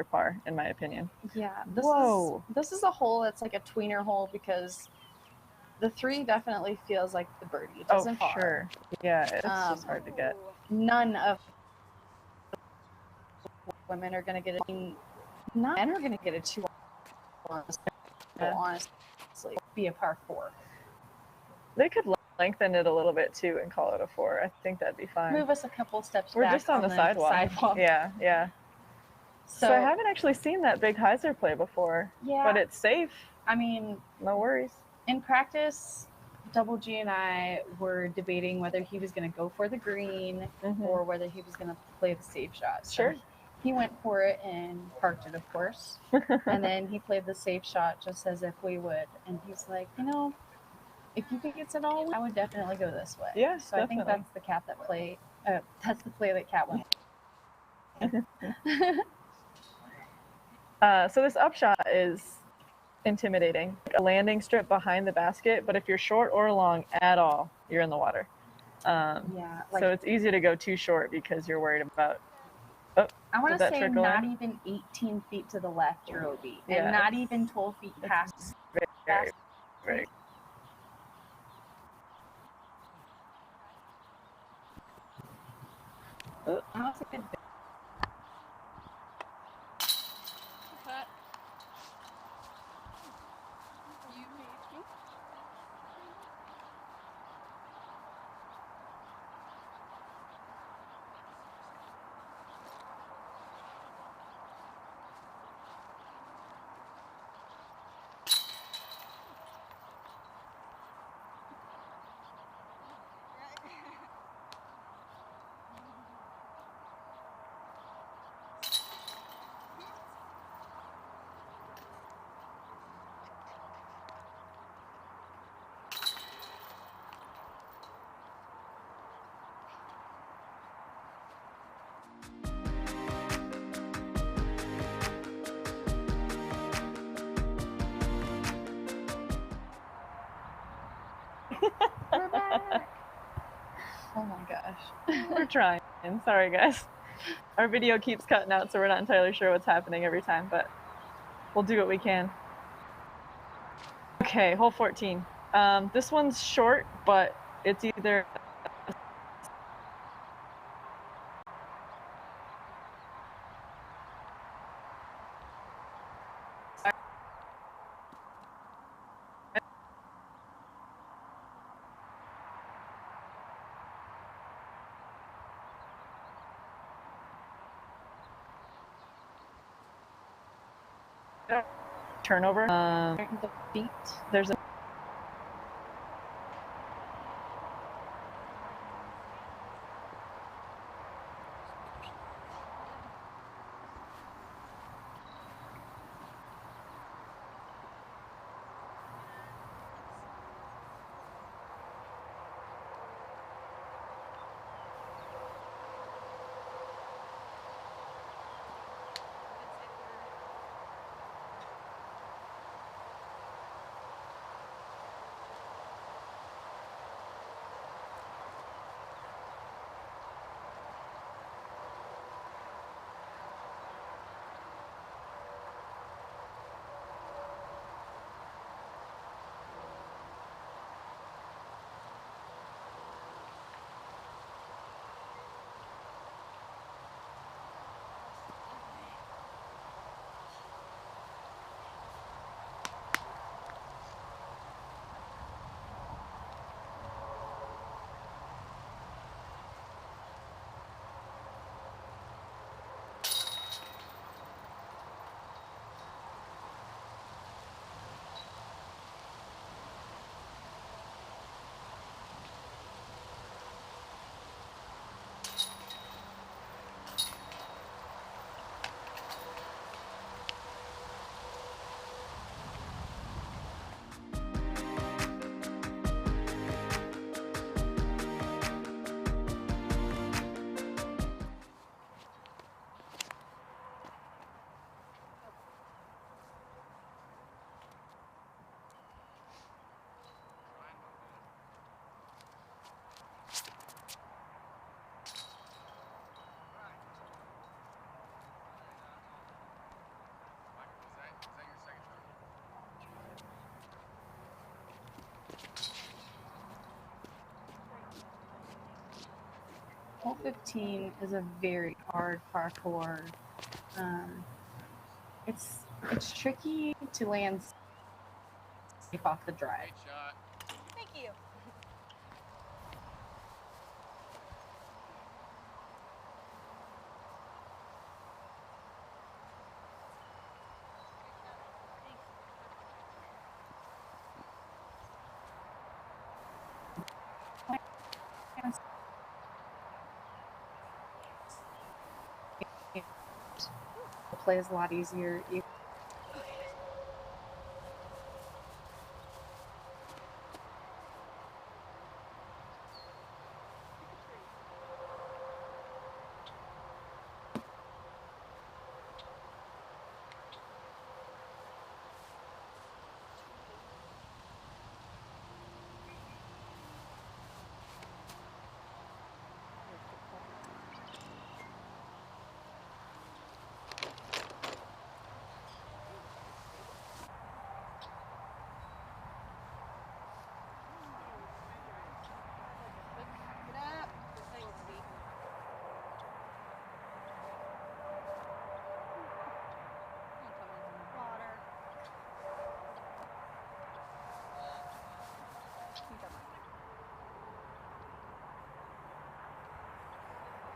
Speaker 2: par, in my opinion.
Speaker 3: Yeah,
Speaker 2: Whoa.
Speaker 3: this is a hole that's like a tweener hole because the 3 definitely feels like the birdie. It doesn't fall.
Speaker 2: Sure. Yeah, it's just hard to get.
Speaker 3: None of women are going to get none men are going to get a 2 honestly, be a par 4.
Speaker 2: They could lengthen it a little bit too and call it a 4. I think that'd be fine.
Speaker 3: Move us a couple steps
Speaker 2: We're
Speaker 3: back
Speaker 2: just on the sidewalk. Yeah, yeah. So I haven't actually seen that big hyzer play before.
Speaker 3: Yeah.
Speaker 2: But it's safe.
Speaker 3: I mean,
Speaker 2: no worries.
Speaker 3: In practice, Double G and I were debating whether he was going to go for the green or whether he was going to play the safe shot. So
Speaker 2: Sure.
Speaker 3: He went for it and parked it, of course. And then he played the safe shot just as if we would. And he's like, you know, if you think it's at all, I would definitely go this way.
Speaker 2: Yeah,
Speaker 3: so definitely. I think that's the cat that play. That's the play that Cat went.
Speaker 2: So this upshot is intimidating. A landing strip behind the basket, but if you're short or long at all, you're in the water.
Speaker 3: Yeah. Like,
Speaker 2: so it's easy to go too short because you're worried about.
Speaker 3: I want to say not even 18 feet to the left, you're OB, and not even 12 feet past.
Speaker 2: Very.
Speaker 3: That's a good. We're back.
Speaker 2: Oh my gosh. We're trying. Sorry, guys. Our video keeps cutting out, so we're not entirely sure what's happening every time, but we'll do what we can. Okay, hole 14. This one's short, but it's either... turnover.
Speaker 3: The feet.
Speaker 2: There's a
Speaker 3: Hole 15 is a very hard parkour. It's tricky to land safe off the drive.
Speaker 5: Great shot.
Speaker 6: Thank you.
Speaker 3: Play is a lot easier.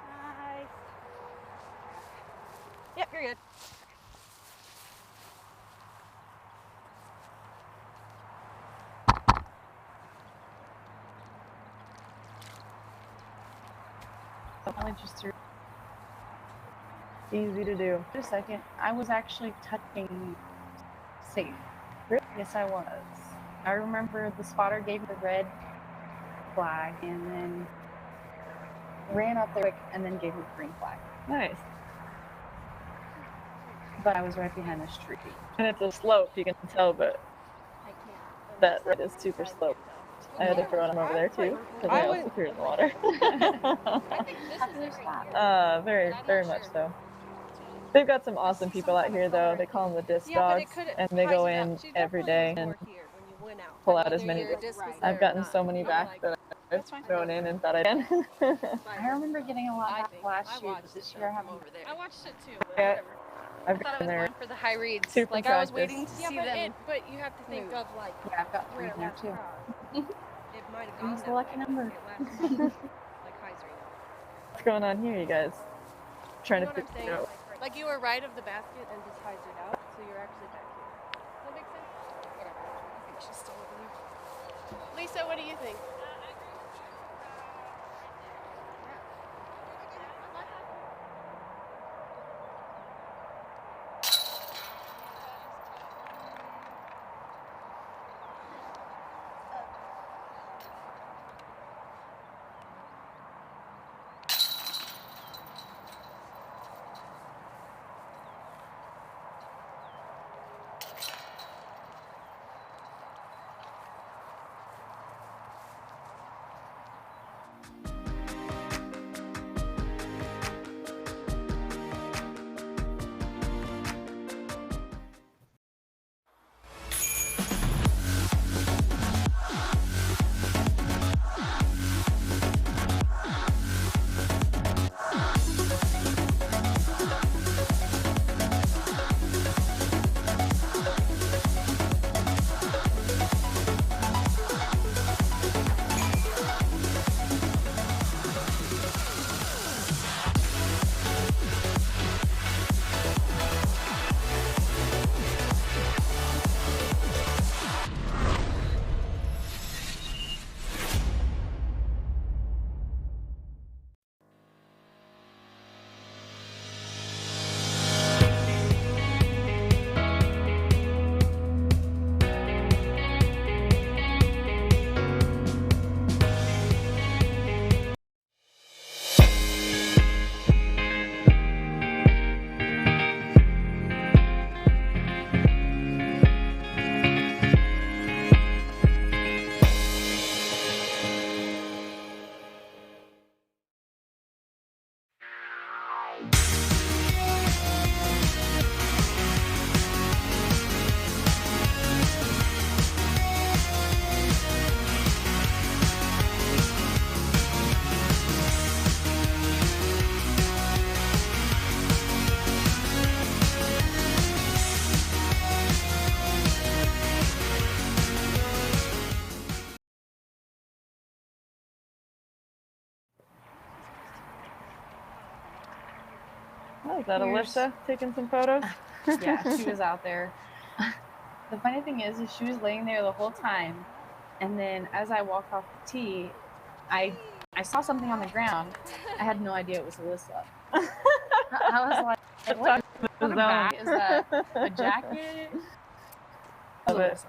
Speaker 6: Nice. Yep, you're good.
Speaker 2: I just threw. Easy to do.
Speaker 3: Just a second. I was actually touching safe.
Speaker 2: Really?
Speaker 3: Yes, I was. I remember the spotter gave me the red flag and then ran up there quick and then gave me the green flag.
Speaker 2: Nice.
Speaker 3: But I was right behind this tree.
Speaker 2: And it's a slope, you can tell, but that red is super slope. I had to throw them over there too, because I also threw it in the water. Very, very much so. They've got some awesome people out here, though. They call them the disc dogs, and they go in every day and pull out as many discs. I've gotten so many back that I've thrown in and thought I can.
Speaker 3: I remember getting a lot back last year, but this year I haven't.
Speaker 6: I watched it too.
Speaker 2: Yeah, I've
Speaker 6: I thought I
Speaker 2: gotten
Speaker 6: was
Speaker 2: there.
Speaker 6: going for the high reads.
Speaker 2: Super
Speaker 6: Like I was
Speaker 2: practice.
Speaker 6: waiting to see them. But you have to think of like
Speaker 3: Yeah, I've got 3
Speaker 6: where it
Speaker 3: now
Speaker 6: last
Speaker 3: too.
Speaker 6: crossed. It might have gone
Speaker 3: Who's the
Speaker 6: that
Speaker 3: lucky
Speaker 6: way.
Speaker 3: number?
Speaker 6: It last like highs right now.
Speaker 2: What's going on here, you guys? Trying
Speaker 6: You know
Speaker 2: to
Speaker 6: what I'm
Speaker 2: figure
Speaker 6: saying?
Speaker 2: out.
Speaker 6: Like you were right of the basket and just hyzered out, so you're actually back here. Does that make sense? Whatever. I think she's still over there. Lisa, what do you think?
Speaker 2: Oh, is that
Speaker 3: Here's-
Speaker 2: Alyssa taking some photos?
Speaker 3: Yeah, she was out there. The funny thing is she was laying there the whole time, and then as I walked off the tee, I saw something on the ground. I had no idea it was Alyssa. I was like, what
Speaker 2: Zone.
Speaker 3: bag is that? A jacket?
Speaker 2: Love it.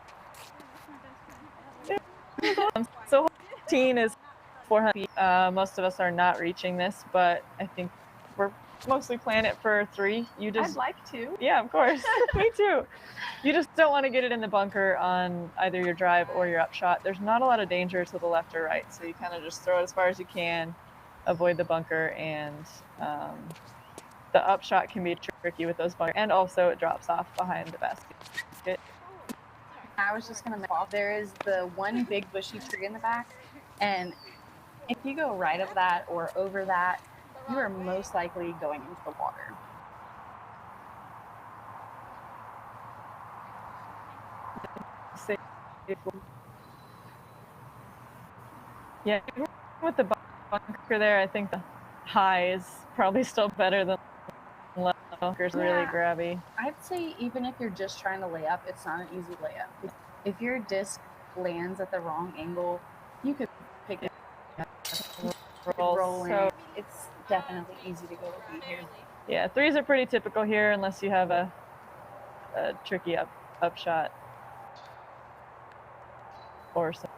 Speaker 2: So 14 is 400 feet. Most of us are not reaching this, but I think we're mostly playing it for 3. You
Speaker 3: I'd
Speaker 2: just,
Speaker 3: like to.
Speaker 2: yeah, of course. Me too. You just don't want to get it in the bunker on either your drive or your upshot. There's not a lot of danger to the left or right, so you kind of just throw it as far as you can, avoid the bunker, and the upshot can be tricky with those bunkers, and also it drops off behind the basket.
Speaker 3: I was just gonna off. There is the one big bushy tree in the back, and if you go right of that or over that, you are most likely going into the water.
Speaker 2: Yeah, with the bunker there, I think the high is probably still better than low. Bunker's really
Speaker 3: Yeah.
Speaker 2: grabby.
Speaker 3: I'd say even if you're just trying to lay up, it's not an easy layup. If your disc lands at the wrong angle, you could pick it up, roll in.
Speaker 2: So
Speaker 3: It's definitely easy to go with here.
Speaker 2: yeah, 3s are pretty typical here unless you have a tricky upshot or something.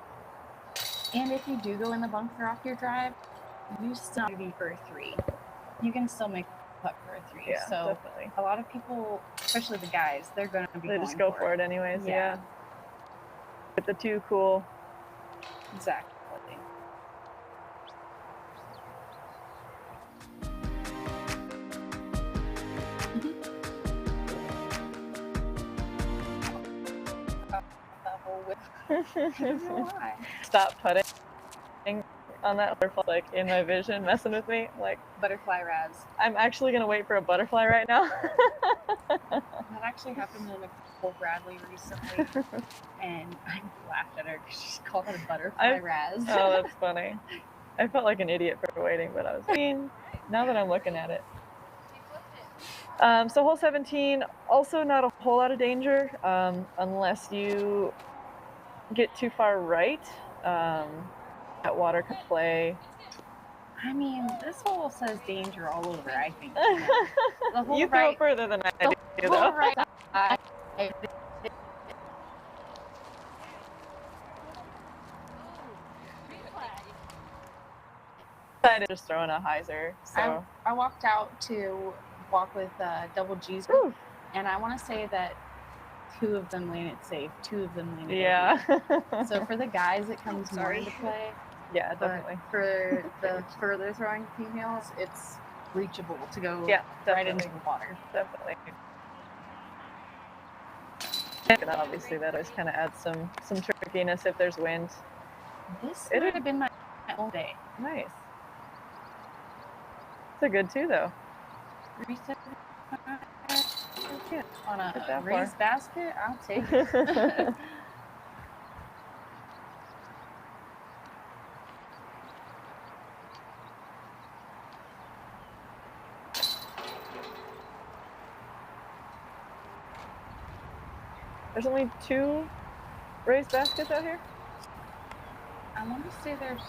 Speaker 3: And if you do go in the bunker off your drive, you still have to be for a 3. You can still make a putt for a 3.
Speaker 2: Yeah,
Speaker 3: so
Speaker 2: definitely.
Speaker 3: a lot of people, especially the guys, they're going to be
Speaker 2: They
Speaker 3: going
Speaker 2: just go for it anyways. Yeah. With the 2 cool.
Speaker 3: Exactly. Why?
Speaker 2: Stop putting on that butterfly, like in my vision, messing with me. Like,
Speaker 3: Butterfly Raz.
Speaker 2: I'm actually gonna wait for a butterfly right now.
Speaker 3: That actually happened to Nicole Bradley recently, and I laughed at her because she called it a butterfly Raz.
Speaker 2: Oh, that's funny. I felt like an idiot for waiting, but I was mean. Now that I'm looking at it. So hole 17, also not a whole lot of danger unless you get too far right. That water could play.
Speaker 3: I mean, this hole says danger all over, I think. The whole
Speaker 2: You throw
Speaker 3: right,
Speaker 2: it further than I do,
Speaker 3: the
Speaker 2: though.
Speaker 3: whole right
Speaker 2: I just throwing a hyzer. So
Speaker 3: I walked out to walk with Double G's,
Speaker 2: Whew.
Speaker 3: and I want to say that 2 of them landed safe, 2 of them landed
Speaker 2: yeah.
Speaker 3: okay. So for the guys, it comes more into play.
Speaker 2: Yeah,
Speaker 3: But
Speaker 2: definitely.
Speaker 3: for the further throwing females, it's reachable to go
Speaker 2: Yeah,
Speaker 3: right
Speaker 2: definitely.
Speaker 3: into the water.
Speaker 2: Definitely. And obviously that always kind of adds some trickiness if there's wind.
Speaker 3: This
Speaker 2: It
Speaker 3: would
Speaker 2: is-
Speaker 3: have been my own day.
Speaker 2: Nice. It's a good 2 though.
Speaker 3: Yeah, on
Speaker 2: Get
Speaker 3: a
Speaker 2: that
Speaker 3: raised
Speaker 2: far.
Speaker 3: basket, I'll take it.
Speaker 2: There's only 2 raised baskets out here?
Speaker 3: I want to say there's.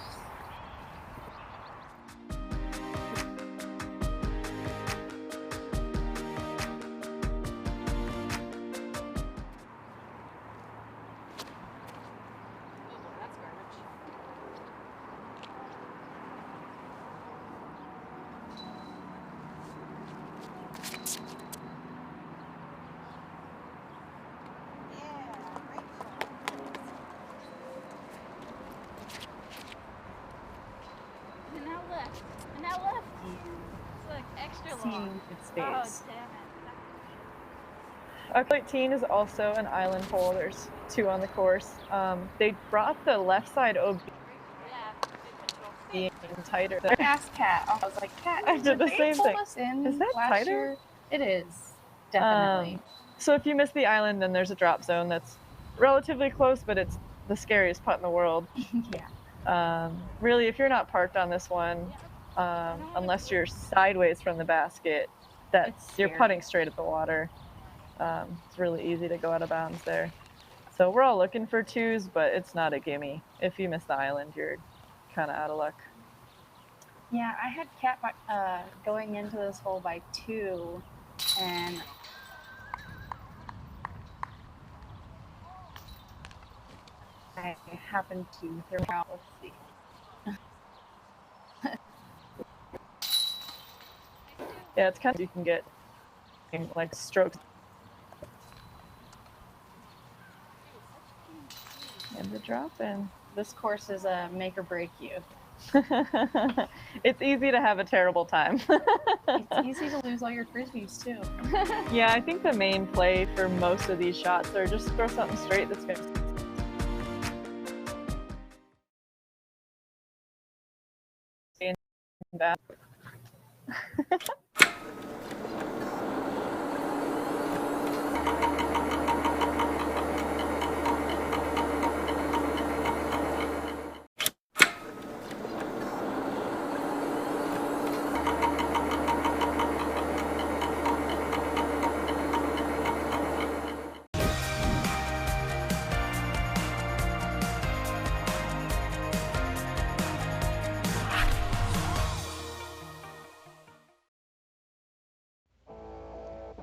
Speaker 6: That's garbage.
Speaker 5: And now left. And now left. It's like extra long.
Speaker 3: Seen good
Speaker 5: Oh,
Speaker 3: space.
Speaker 5: damn it.
Speaker 2: Hole 18 is also an island hole. There's 2 on the course. They brought the left side OB
Speaker 5: Yeah, good control.
Speaker 2: being tighter.
Speaker 3: I asked Kat. I was like, Kat,
Speaker 2: I did the
Speaker 3: they
Speaker 2: same
Speaker 3: pull
Speaker 2: thing.
Speaker 3: us in
Speaker 2: Is that
Speaker 3: last
Speaker 2: tighter?
Speaker 3: year? It is definitely.
Speaker 2: So if you miss the island, then there's a drop zone that's relatively close, but it's the scariest putt in the world.
Speaker 3: Yeah.
Speaker 2: Really, if you're not parked on this one, unless you're sideways from the basket, you're putting straight at the water. It's really easy to go out of bounds there. So we're all looking for 2s, but it's not a gimme. If you miss the island, you're kind of out of luck.
Speaker 3: Yeah, I had Cat going into this hole by 2, and I happened to throw out. Let's see.
Speaker 2: Yeah, it's kind of, you can get like strokes. And the drop in.
Speaker 3: This course is a make or break you.
Speaker 2: It's easy to have a terrible time.
Speaker 3: It's easy to lose all your frisbees too.
Speaker 2: Yeah, I think the main play for most of these shots are just throw something straight that's going to stay in back.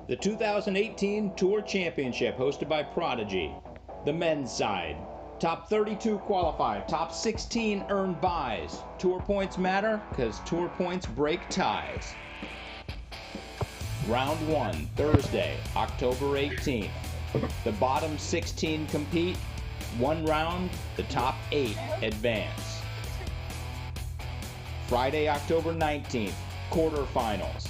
Speaker 4: The 2018 Tour Championship hosted by Prodigy. The men's side. Top 32 qualify. Top 16 earn buys. Tour points matter because tour points break ties. Round 1, Thursday, October 18th. The bottom 16 compete. 1 round, the top 8 advance. Friday, October 19th, quarterfinals.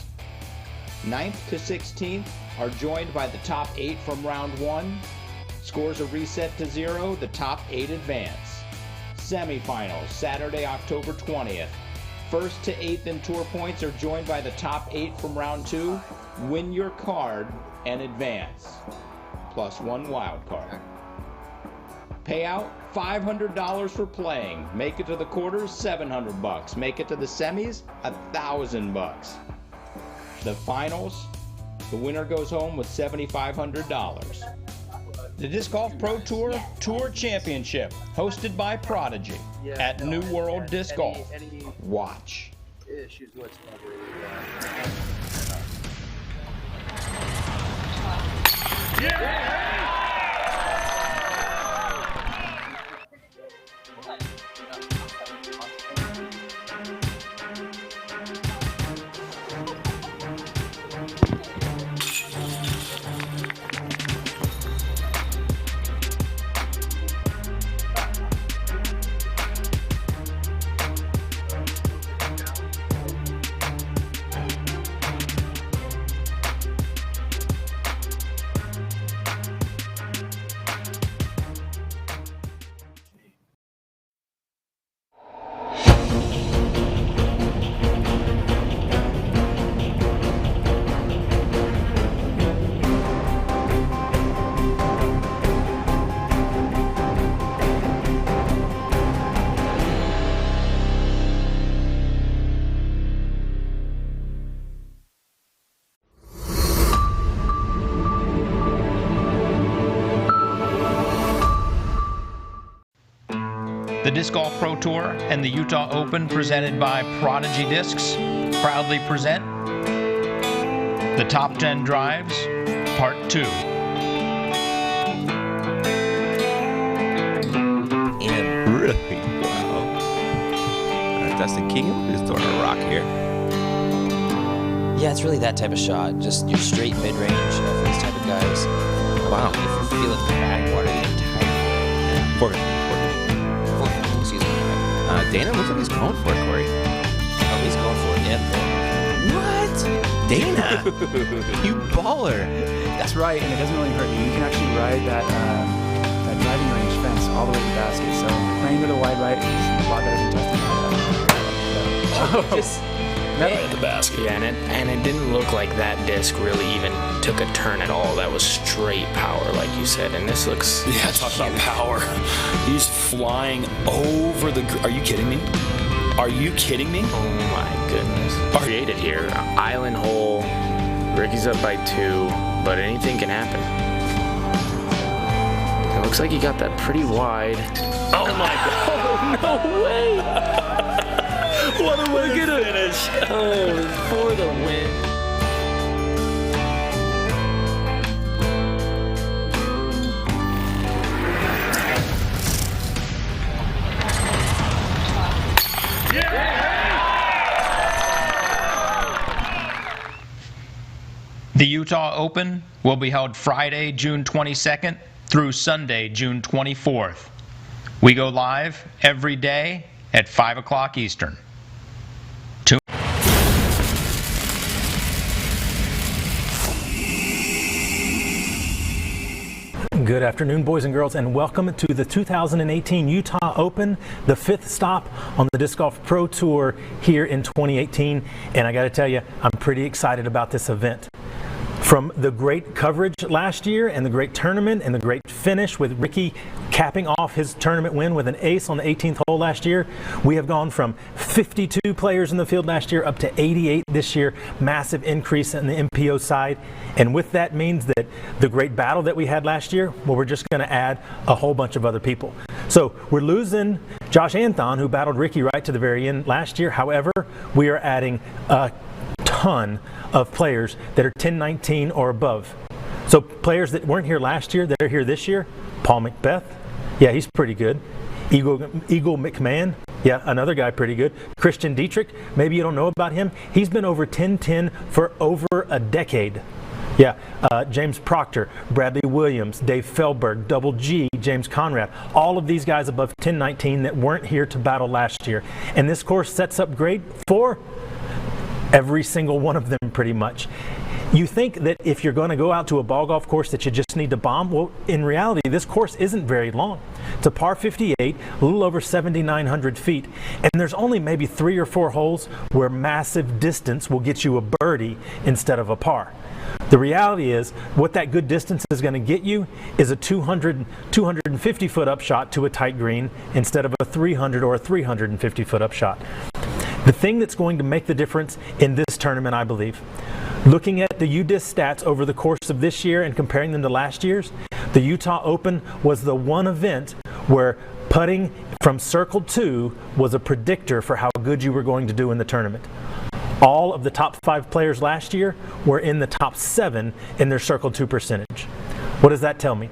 Speaker 4: 9th to 16th are joined by the top 8 from round 1. Scores are reset to 0, the top 8 advance. Semifinals, Saturday, October 20th. 1st to 8th in tour points are joined by the top 8 from round 2. Win your card and advance. Plus 1 wild card. Payout, $500 for playing. Make it to the quarters, $700. Make it to the semis, $1,000. The finals, the winner goes home with $7,500. The Disc Golf Pro Tour Tour Championship, hosted by Prodigy at New World Disc Golf. Watch.
Speaker 7: Issues whatsoever.
Speaker 4: The Disc Golf Pro Tour and the Utah Open, presented by Prodigy Discs, proudly present the Top 10 Drives, Part 2.
Speaker 8: Yeah, really? Wow. Dustin King is throwing a rock here.
Speaker 9: Yeah, it's really that type of shot. Just your straight mid-range for these type of guys.
Speaker 8: Wow.
Speaker 9: If you're feeling the backwater the entire
Speaker 8: Forward.
Speaker 9: excuse me.
Speaker 8: Dana looks like he's going for it, Corey.
Speaker 9: Oh, he's going for it.
Speaker 8: What? Dana! You baller.
Speaker 10: That's right, and it doesn't really hurt you. You can actually ride that driving range fence all the way to the basket. So playing with a wide right is a lot better than testing that.
Speaker 9: Just
Speaker 11: Right at the basket. Yeah, and it didn't look like that disc really even took a turn at all. That was straight power, like you said. And this looks...
Speaker 7: Yeah, talk about power. He's flying over the... Are you kidding me? Are you kidding me?
Speaker 11: Oh my goodness. Created here. Island hole, Ricky's up by 2, but anything can happen. It looks like he got that pretty wide. Oh my God! Oh, no way! What a way to finish! Oh, for the win.
Speaker 4: The Utah Open will be held Friday, June 22nd through Sunday, June 24th. We go live every day at 5 o'clock Eastern.
Speaker 1: Good afternoon, boys and girls, and welcome to the 2018 Utah Open, the 5th stop on the Disc Golf Pro Tour here in 2018. And I got to tell you, I'm pretty excited about this event. From the great coverage last year and the great tournament and the great finish with Ricky capping off his tournament win with an ace on the 18th hole last year, we have gone from 52 players in the field last year up to 88 this year. Massive increase in the MPO side. And with that means that the great battle that we had last year, well, we're just going to add a whole bunch of other people. So we're losing Josh Anthon, who battled Ricky right to the very end last year. However, we are adding a ton of players that are 1019 or above. So players that weren't here last year that are here this year. Paul McBeth, yeah, he's pretty good. Eagle McMahon, yeah, another guy pretty good. Christian Dietrich, maybe you don't know about him. He's been over 1010 for over a decade. Yeah, James Proctor, Bradley Williams, Dave Feldberg, Double G, James Conrad, all of these guys above 1019 that weren't here to battle last year. And this course sets up great for every single one of them pretty much. You think that if you're going to go out to a ball golf course that you just need to bomb? Well, in reality, this course isn't very long. It's a par 58, a little over 7,900 feet, and there's only maybe 3 or 4 holes where massive distance will get you a birdie instead of a par. The reality is, what that good distance is going to get you is a 250 foot upshot to a tight green instead of a 300 or a 350 foot upshot. The thing that's going to make the difference in this tournament, I believe, looking at the UDisc stats over the course of this year and comparing them to last year's, the Utah Open was the one event where putting from Circle 2 was a predictor for how good you were going to do in the tournament. All of the top 5 players last year were in the top 7 in their Circle 2 percentage. What does that tell me?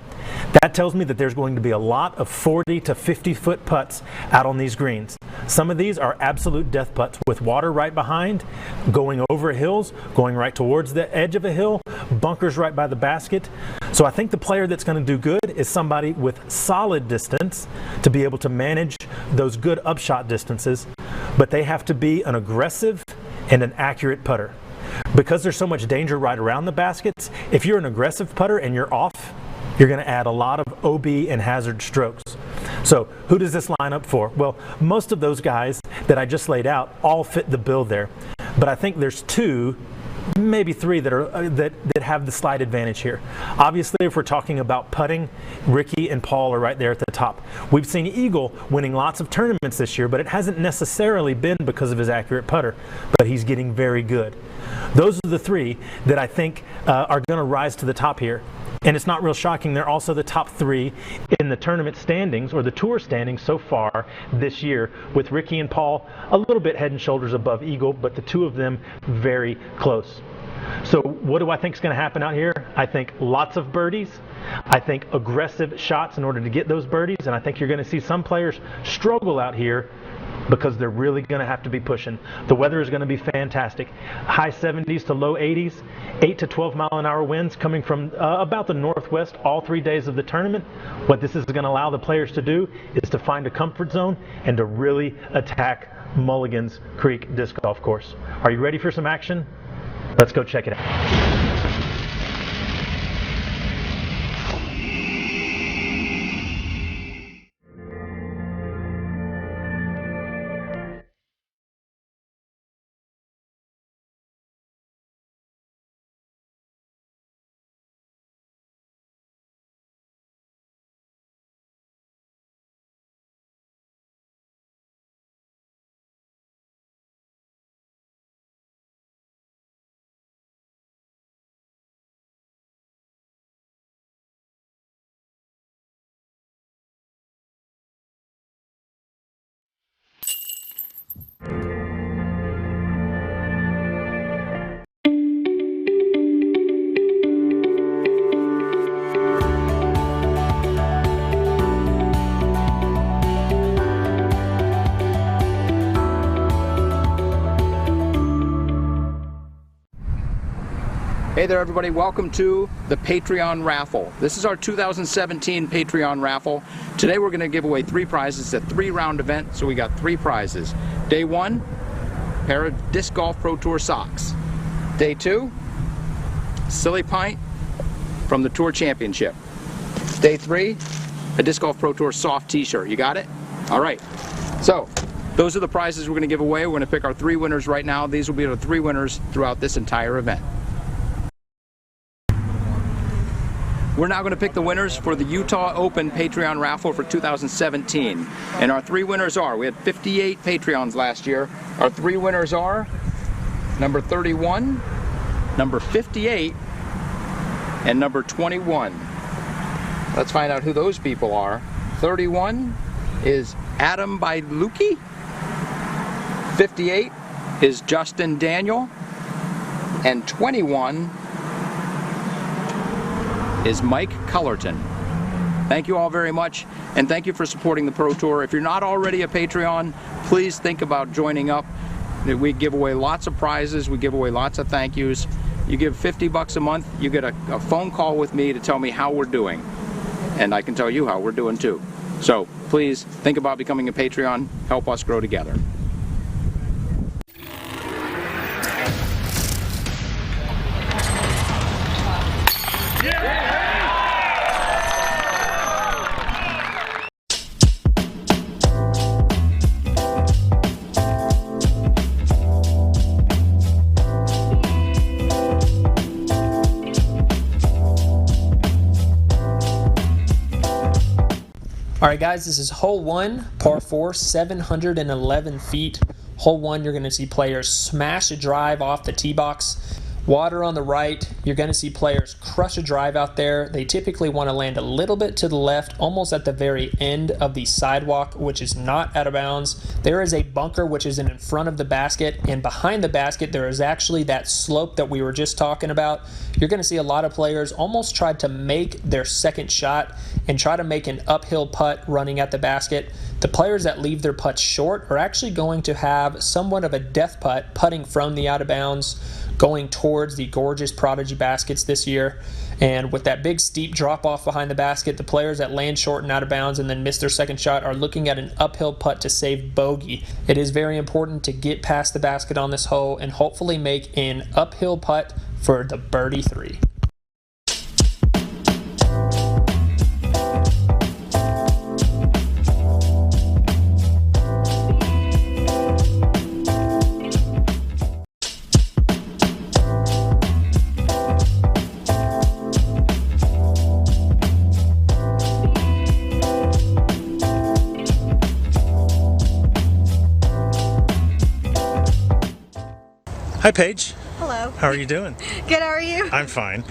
Speaker 1: That tells me that there's going to be a lot of 40 to 50 foot putts out on these greens. Some of these are absolute death putts with water right behind, going over hills, going right towards the edge of a hill, bunkers right by the basket. So I think the player that's going to do good is somebody with solid distance to be able to manage those good upshot distances, but they have to be an aggressive and an accurate putter. Because there's so much danger right around the baskets, if you're an aggressive putter and you're off, you're going to add a lot of OB and hazard strokes. So who does this line up for? Well, most of those guys that I just laid out all fit the bill there. But I think there's 2, maybe 3 that are that have the slight advantage here. Obviously, if we're talking about putting, Ricky and Paul are right there at the top. We've seen Eagle winning lots of tournaments this year, but it hasn't necessarily been because of his accurate putter, but he's getting very good. Those are the 3 that I think are going to rise to the top here. And it's not real shocking, they're also the top 3 in the tournament standings, or the tour standings so far this year, with Ricky and Paul a little bit head and shoulders above Eagle, but the 2 of them very close. So what do I think is going to happen out here? I think lots of birdies. I think aggressive shots in order to get those birdies, and I think you're going to see some players struggle out here because they're really going to have to be pushing. The weather is going to be fantastic. High 70s to low 80s, 8 to 12 mile an hour winds coming from about the northwest all 3 days of the tournament. What this is going to allow the players to do is to find a comfort zone and to really attack Mulligan's Creek Disc Golf Course. Are you ready for some action? Let's go check it out.
Speaker 4: Hey there everybody, welcome to the Patreon raffle. This is our 2017 Patreon raffle. Today we're going to give away 3 prizes. It's a 3-round event, so we got 3 prizes. Day 1, pair of Disc Golf Pro Tour socks. Day 2, Silly Pint from the Tour Championship. Day 3, a Disc Golf Pro Tour soft t-shirt. You got it? All right. So, those are the prizes we're going to give away. We're going to pick our 3 winners right now. These will be the 3 winners throughout this entire event. We're now going to pick the winners for the Utah Open Patreon raffle for 2017. And our 3 winners are, we had 58 Patreons last year. Our 3 winners are number 31, number 58, and number 21. Let's find out who those people are. 31 is Adam Bailuki. 58 is Justin Daniel. And 21 is Mike Cullerton. Thank you all very much, and thank you for supporting the Pro Tour. If you're not already a Patreon, please think about joining up. We give away lots of prizes, we give away lots of thank yous. You give $50 a month, you get a phone call with me to tell me how we're doing. And I can tell you how we're doing too. So please think about becoming a Patreon, help us grow together.
Speaker 12: Alright guys, this is hole 1, par 4, 711 feet. Hole 1, you're going to see players smash a drive off the tee box. Water on the right, you're going to see players crush a drive out there. They typically want to land a little bit to the left, almost at the very end of the sidewalk, which is not out of bounds. There is a bunker which is in front of the basket, and behind the basket there is actually that slope that we were just talking about. You're going to see a lot of players almost try to make their second shot and try to make an uphill putt running at the basket. The players that leave their putts short are actually going to have somewhat of a death putt, putting from the out of bounds, going towards the gorgeous Prodigy baskets this year. And with that big steep drop off behind the basket, the players that land short and out of bounds and then miss their second shot are looking at an uphill putt to save bogey. It is very important to get past the basket on this hole and hopefully make an uphill putt for the birdie 3.
Speaker 1: Hi, Paige.
Speaker 13: Hello.
Speaker 1: How are you doing?
Speaker 13: Good, how are you?
Speaker 1: I'm fine.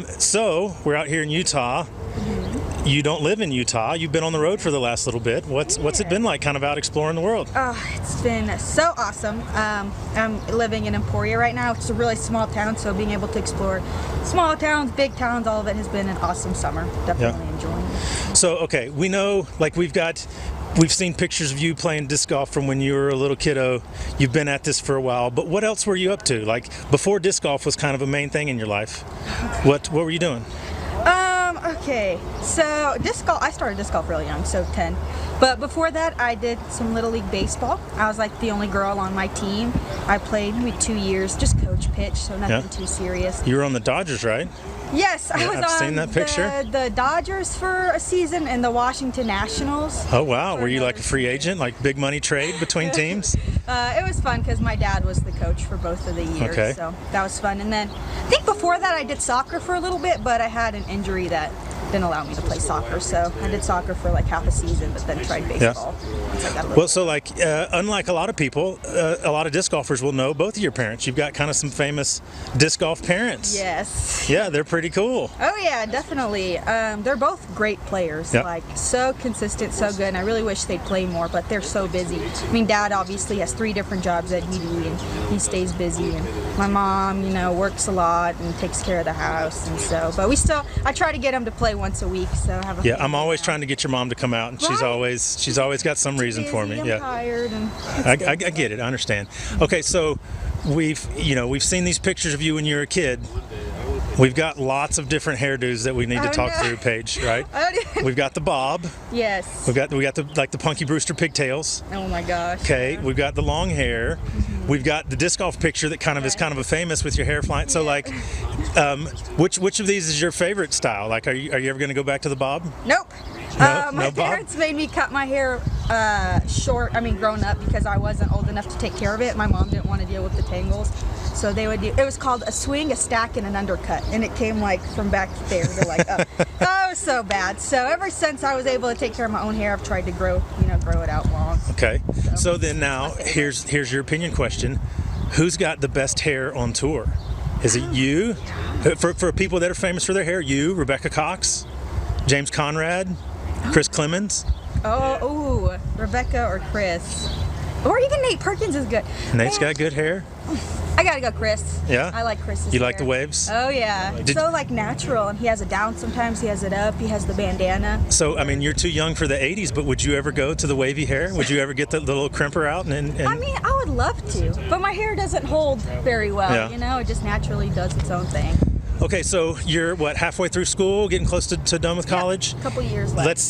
Speaker 1: So, we're out here in Utah. Mm-hmm. You don't live in Utah. You've been on the road for the last little bit. What's it been like, kind of out exploring the world?
Speaker 13: Oh, it's been so awesome. I'm living in Emporia right now, which is a really small town, so being able to explore small towns, big towns, all of it has been an awesome summer. Definitely enjoying it.
Speaker 1: So, okay, we know, like, we've seen pictures of you playing disc golf from when you were a little kiddo. You've been at this for a while, but what else were you up to? Like, before disc golf was kind of a main thing in your life, what were you doing?
Speaker 13: Okay, so disc golf, I started disc golf really young, so 10. But before that, I did some Little League baseball. I was like the only girl on my team. I played maybe 2 years, just coach pitch, so nothing too serious.
Speaker 1: You were on the Dodgers, right?
Speaker 13: Yes, I was
Speaker 1: I've seen that picture.
Speaker 13: The Dodgers for a season and the Washington Nationals.
Speaker 1: Oh wow, were you like a free agent, like big money trade between teams?
Speaker 13: It was fun because my dad was the coach for both of the years, so that was fun. And then I think before that I did soccer for a little bit, but I had an injury that didn't allow me to play soccer, so I did soccer for like half a season, but then tried baseball. Once I got a little
Speaker 1: so like unlike a lot of people, a lot of disc golfers will know both of your parents. You've got kind of some famous disc golf parents.
Speaker 13: Yes.
Speaker 1: Yeah, they're pretty cool.
Speaker 13: Oh yeah, definitely. They're both great players. Like so consistent, so good. And I really wish they'd play more, but they're so busy. I mean, Dad obviously has 3 different jobs that he do, and he stays busy. And my mom, you know, works a lot and takes care of the house, and so. But I try to get him to play once a week. So I have a
Speaker 1: I'm always trying to get your mom to come out, and she's always got some reason for me.
Speaker 13: I'm tired, and
Speaker 1: I get it. I understand. Okay, so we've seen these pictures of you when you were a kid. We've got lots of different hairdos that we need to talk through, Paige, right? We've got the bob.
Speaker 13: Yes.
Speaker 1: We got the Punky Brewster pigtails.
Speaker 13: Oh my gosh.
Speaker 1: Okay, we've got the long hair. We've got the disc golf picture that kind of is kind of a famous with your hair flying. So like, which of these is your favorite style? Like, are you ever going to go back to the bob?
Speaker 13: Nope.
Speaker 1: No,
Speaker 13: my parents made me cut my hair short. I mean, grown up, because I wasn't old enough to take care of it. My mom didn't want to deal with the tangles, so they would do. It was called a swing, a stack, and an undercut, and it came like from back there to like up. Oh, it was so bad. So ever since I was able to take care of my own hair, I've tried to grow it out long.
Speaker 1: Okay. So then now here's your opinion question: who's got the best hair on tour? Is it you? For people that are famous for their hair, you, Rebecca Cox, James Conrad, Chris Clemens.
Speaker 13: Oh, Rebecca or Chris. Or even Nate Perkins is good.
Speaker 1: Nate's got good hair.
Speaker 13: I gotta go Chris.
Speaker 1: Yeah?
Speaker 13: I like Chris's
Speaker 1: You like
Speaker 13: hair.
Speaker 1: the waves?
Speaker 13: Oh yeah. So like natural, and he has it down sometimes, he has it up, he has the bandana.
Speaker 1: So, I mean, you're too young for the 80s, but would you ever go to the wavy hair? Would you ever get the little crimper out? And
Speaker 13: I mean, I would love to, but my hair doesn't hold very well,
Speaker 1: Yeah.
Speaker 13: you know? It just naturally does its own thing.
Speaker 1: Okay, so you're what, halfway through school, getting close to done with college?
Speaker 13: A couple years left.
Speaker 1: Let's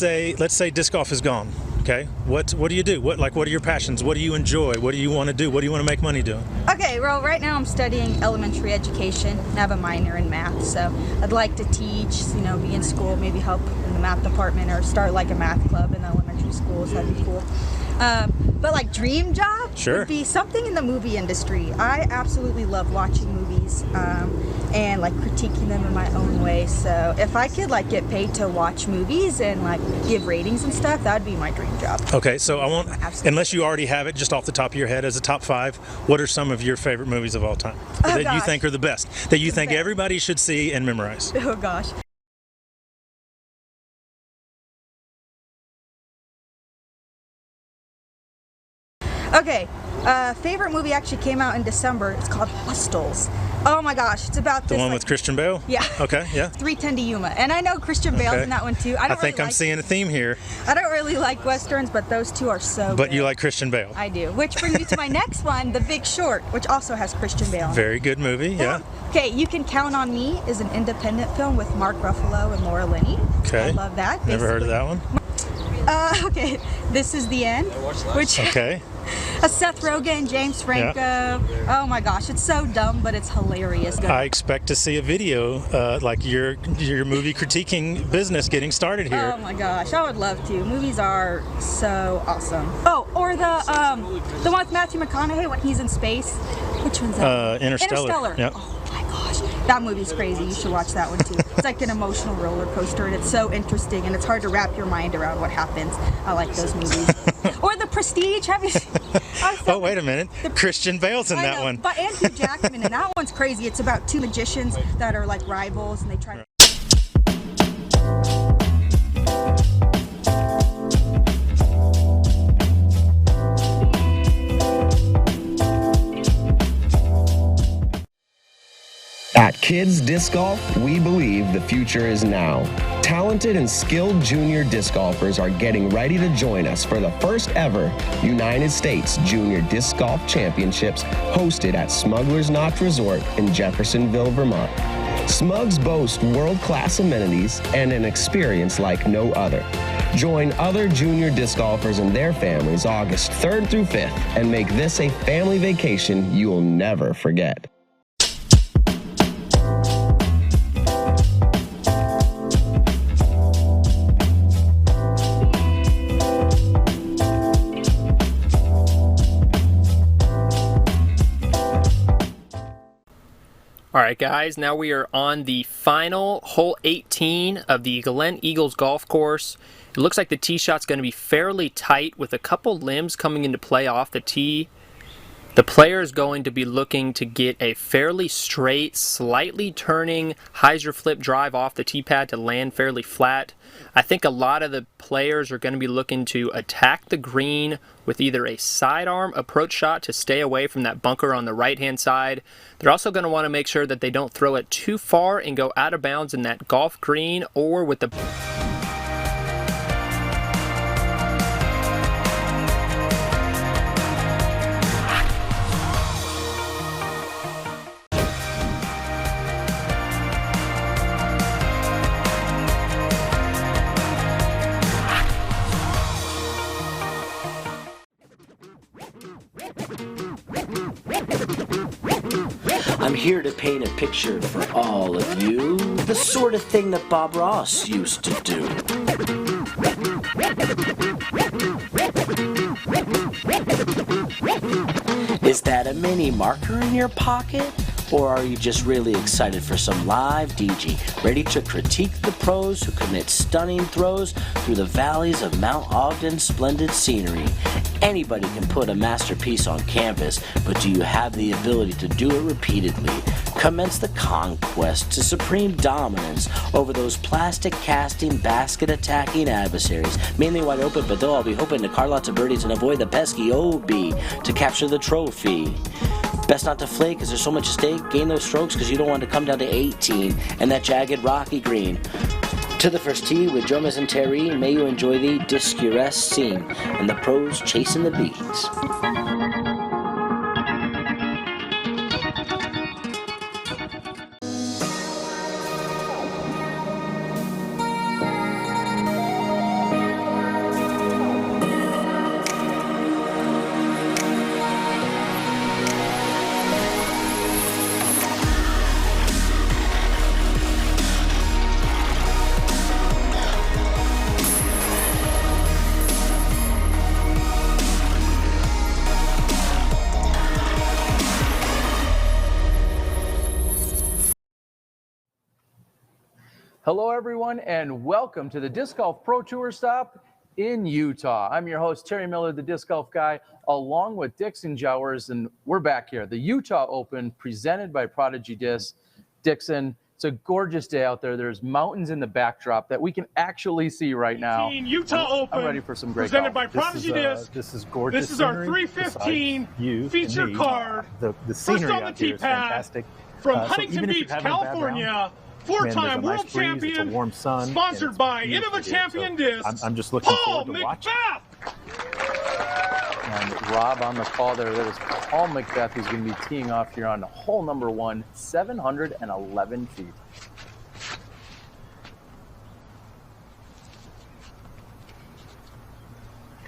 Speaker 1: say disc golf is gone. Okay, what do you do? What are your passions? What do you enjoy? What do you want to do? What do you want to make money doing?
Speaker 13: Okay, well, right now I'm studying elementary education. I have a minor in math, so I'd like to teach, be in school, maybe help in the math department, or start like a math club in elementary schools. That'd be cool. But like dream job would be something in the movie industry. I absolutely love watching movies and like critiquing them in my own way. So if I could like get paid to watch movies and like give ratings and stuff, that'd be my dream job.
Speaker 1: Okay, so I won't, unless you already have it just off the top of your head as a top 5, what are some of your favorite movies of all time that you think are the best, that you think everybody should see and memorize?
Speaker 13: Oh gosh. Okay, favorite movie actually came out in December. It's called Hostels. Oh my gosh, it's about
Speaker 1: The
Speaker 13: this,
Speaker 1: one with Christian Bale?
Speaker 13: Yeah.
Speaker 1: Okay, yeah.
Speaker 13: 3:10 to Yuma. And I know Christian Bale's in that one too.
Speaker 1: I think I'm seeing a theme here.
Speaker 13: I don't really like Westerns, but those two are so
Speaker 1: But
Speaker 13: good.
Speaker 1: you like Christian Bale?
Speaker 13: I do. Which brings me to my next one, The Big Short, which also has Christian Bale in it.
Speaker 1: Very good movie, yeah.
Speaker 13: Okay, You Can Count on Me is an independent film with Mark Ruffalo and Laura Linney.
Speaker 1: Okay.
Speaker 13: I love that.
Speaker 1: Never heard of that one.
Speaker 13: Okay, This Is the End, which
Speaker 1: Okay.
Speaker 13: Seth Rogen, James Franco. Oh my gosh, it's so dumb, but it's hilarious.
Speaker 1: I expect to see a video like your movie critiquing business getting started here.
Speaker 13: Oh my gosh, I would love to. Movies are so awesome. Oh, or the one with Matthew McConaughey when he's in space. Which one's that?
Speaker 1: Interstellar. Yep.
Speaker 13: Oh my gosh, that movie's crazy. You should watch that one too. It's like an emotional roller coaster, and it's so interesting, and it's hard to wrap your mind around what happens. I like those movies. Or The Prestige. Have you seen?
Speaker 1: Oh, wait a minute. Christian Bale's in that one.
Speaker 13: But and Hugh Jackman, and that one's crazy. It's about two magicians that are like rivals, and they try to...
Speaker 14: At Kids Disc Golf, we believe the future is now. Talented and skilled junior disc golfers are getting ready to join us for the first ever United States Junior Disc Golf Championships hosted at Smuggler's Notch Resort in Jeffersonville, Vermont. Smugs boast world-class amenities and an experience like no other. Join other junior disc golfers and their families August 3rd through 5th and make this a family vacation you will never forget.
Speaker 12: Alright guys, now we are on the final hole 18 of the Glen Eagles golf course. It looks like the tee shot's going to be fairly tight with a couple limbs coming into play off the tee. The player is going to be looking to get a fairly straight, slightly turning hyzer flip drive off the tee pad to land fairly flat. I think a lot of the players are going to be looking to attack the green with either a sidearm approach shot to stay away from that bunker on the right-hand side. They're also going to want to make sure that they don't throw it too far and go out of bounds in that golf green or with the...
Speaker 15: here to paint a picture for all of you, the sort of thing that Bob Ross used to do. Is that a mini marker in your pocket? Or are you just really excited for some live DG, ready to critique the pros who commit stunning throws through the valleys of Mount Ogden's splendid scenery? Anybody can put a masterpiece on canvas, but do you have the ability to do it repeatedly? Commence the conquest to supreme dominance over those plastic casting, basket attacking adversaries, mainly wide open, but they'll all be hoping to car lots of birdies and avoid the pesky OB to capture the trophy. Best not to flake because there's so much at stake. Gain those strokes because you don't want to come down to 18 and that jagged rocky green. To the first tee with drummers and Terry, may you enjoy the discuress scene and the pros chasing the beats.
Speaker 16: Hello, everyone, and welcome to the Disc Golf Pro Tour stop in Utah. I'm your host, Terry Miller, the Disc Golf Guy, along with Dixon Jowers, and we're back here. The Utah Open, presented by Prodigy Disc. Dixon, it's a gorgeous day out there. There's mountains in the backdrop that we can actually see right now.
Speaker 17: Utah Open,
Speaker 16: I'm ready for some great
Speaker 17: presented
Speaker 16: golf.
Speaker 17: by Prodigy Disc.
Speaker 1: This is gorgeous.
Speaker 17: This is our
Speaker 1: scenery
Speaker 17: 315 feature card.
Speaker 1: The scenery
Speaker 17: First on the
Speaker 1: out here
Speaker 17: tee
Speaker 1: is
Speaker 17: pad
Speaker 1: fantastic.
Speaker 17: from
Speaker 1: So
Speaker 17: Huntington
Speaker 1: even if
Speaker 17: Beach,
Speaker 1: you're having a bad
Speaker 17: California.
Speaker 1: round,
Speaker 17: Four-time
Speaker 1: man, there's a nice
Speaker 17: world
Speaker 1: breeze,
Speaker 17: champion,
Speaker 1: it's a warm sun,
Speaker 17: sponsored by
Speaker 1: and it's
Speaker 17: Innova
Speaker 1: beautiful here.
Speaker 17: Champion
Speaker 1: So
Speaker 17: Discs.
Speaker 1: I'm just looking
Speaker 17: Paul
Speaker 1: forward to watching.
Speaker 16: And Rob on the call there. That is Paul McBeth, who's going to be teeing off here on hole number 1, 711 feet.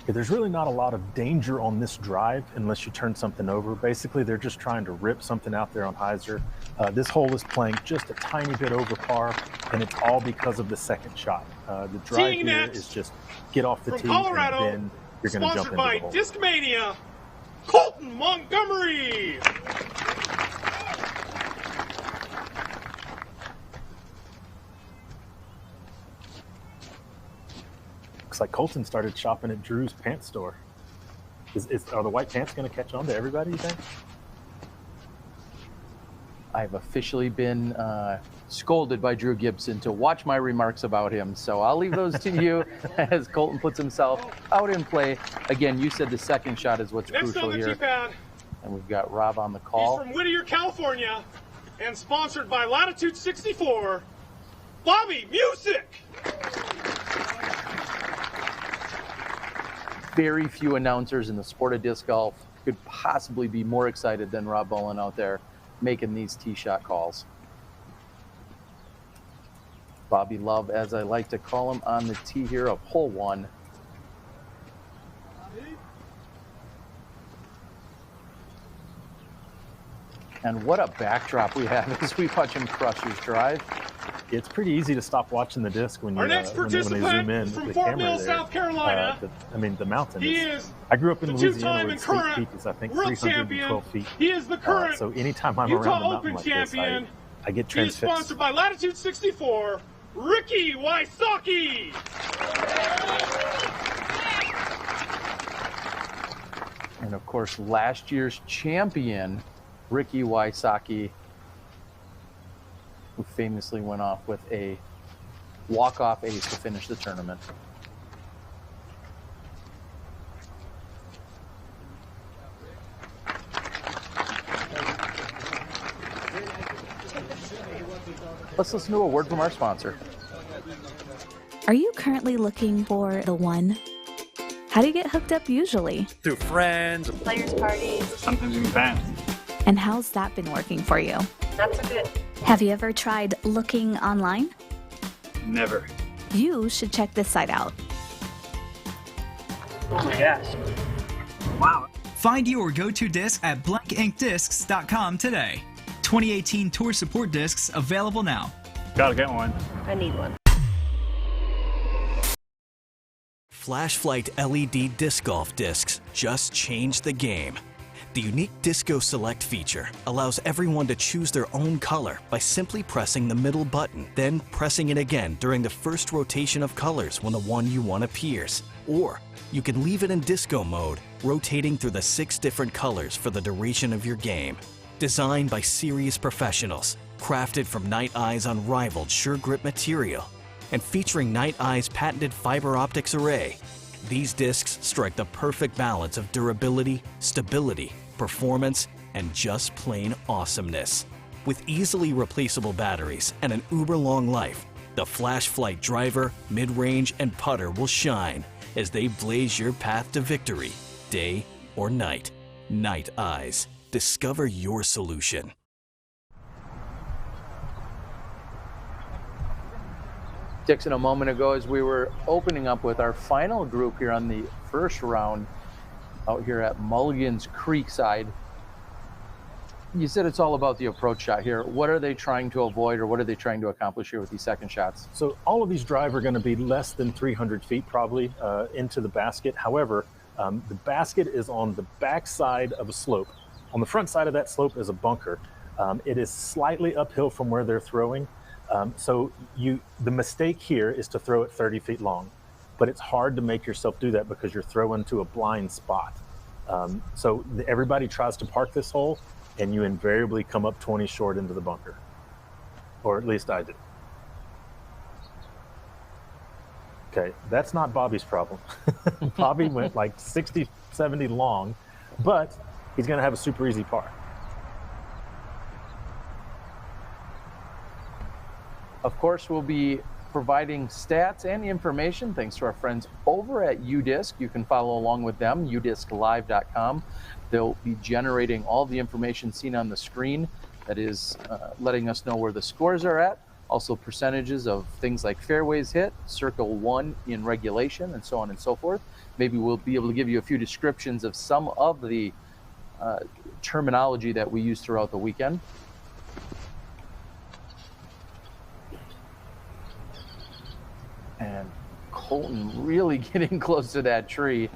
Speaker 1: There's really not a lot of danger on this drive unless you turn something over. Basically, they're just trying to rip something out there on hyzer. This hole is playing just a tiny bit over par, and it's all because of the second shot. The drive here is just get off the tee,
Speaker 17: Colorado,
Speaker 1: and then you're going to jump into the hole.
Speaker 17: Sponsored by Discmania, Colten Montgomery.
Speaker 1: Looks like Colton started shopping at Drew's pants store. Are the white pants going to catch on to everybody, you think?
Speaker 16: I've officially been scolded by Drew Gibson to watch my remarks about him. So I'll leave those to you as Colton puts himself out in play. Again, you said the second shot is what's
Speaker 17: Next
Speaker 16: crucial
Speaker 17: on the
Speaker 16: here.
Speaker 17: tee pad,
Speaker 16: and we've got Rob on the call.
Speaker 17: he's from Whittier, California, and sponsored by Latitude 64, Bobby Musick.
Speaker 16: Very few announcers in the sport of disc golf could possibly be more excited than Rob Bolin out there making these tee shot calls. Bobby Love, as I like to call him, on the tee here of hole 1. And what a backdrop we have as we watch him crush his drive.
Speaker 1: It's pretty easy to stop watching the disc when you
Speaker 17: Our next
Speaker 1: when they zoom in
Speaker 17: is from
Speaker 1: with the
Speaker 17: Fort
Speaker 1: camera
Speaker 17: Mill,
Speaker 1: there.
Speaker 17: South Carolina.
Speaker 1: The mountain.
Speaker 17: He is
Speaker 1: I grew up in
Speaker 17: the
Speaker 1: Louisiana
Speaker 17: two-time
Speaker 1: where
Speaker 17: and
Speaker 1: the steep
Speaker 17: current
Speaker 1: peak is, I think,
Speaker 17: world
Speaker 1: 312 feet.
Speaker 17: He is the current
Speaker 1: So anytime I'm
Speaker 17: Utah
Speaker 1: around a mountain
Speaker 17: Open
Speaker 1: like
Speaker 17: champion.
Speaker 1: this, I get
Speaker 17: He is
Speaker 1: transfixed.
Speaker 17: sponsored by Latitude 64, Ricky Wysocki.
Speaker 16: And of course, last year's champion, Ricky Wysocki, who famously went off with a walk-off ace to finish the tournament. Let's listen to a word from our sponsor.
Speaker 18: Are you currently looking for the one? How do you get hooked up usually?
Speaker 19: Through friends,
Speaker 20: players' parties,
Speaker 19: sometimes even fans.
Speaker 18: And how's that been working for you?
Speaker 20: Not so good.
Speaker 18: Have you ever tried looking online?
Speaker 19: Never.
Speaker 18: You should check this site out.
Speaker 19: Oh my gosh. Wow.
Speaker 21: Find your go-to disc at blankinkdiscs.com today.
Speaker 20: 2018 Tour Support Discs available now.
Speaker 19: Gotta get one.
Speaker 6: I need one.
Speaker 21: Flashlight LED Disc Golf Discs just changed the game. The unique Disco Select feature allows everyone to choose their own color by simply pressing the middle button, then pressing it again during the first rotation of colors when the one you want appears. Or you can leave it in disco mode, rotating through the 6 different colors for the duration of your game. Designed by serious professionals, crafted from Night Eye's unrivaled sure grip material, and featuring Night Eye's patented fiber optics array, these discs strike the perfect balance of durability, stability, performance, and just plain awesomeness. With easily replaceable batteries and an uber-long life, the Flash Flight driver, mid-range, and putter will shine as they blaze your path to victory, day or night. Night Eyes. Discover your solution.
Speaker 16: Dixon, a moment ago, as we were opening up with our final group here on the first round out here at Mulligan's Creekside, you said it's all about the approach shot here. What are they trying to avoid, or what are they trying to accomplish here with these second shots?
Speaker 1: So all of these drive are going to be less than 300 feet probably into the basket. However, the basket is on the back side of a slope. On the front side of that slope is a bunker. It is slightly uphill from where they're throwing. So the mistake here is to throw it 30 feet long, but it's hard to make yourself do that because you're throwing to a blind spot. So everybody tries to park this hole, and you invariably come up 20 short into the bunker, or at least I do. Okay, that's not Bobby's problem. Bobby went like 60, 70 long, but he's going to have a super easy par.
Speaker 16: Of course, we'll be providing stats and information thanks to our friends over at UDisc. You can follow along with them, udisclive.com. They'll be generating all the information seen on the screen that is letting us know where the scores are at. Also percentages of things like fairways hit, circle 1 in regulation, and so on and so forth. Maybe we'll be able to give you a few descriptions of some of the terminology that we use throughout the weekend. And Colten really getting close to that tree.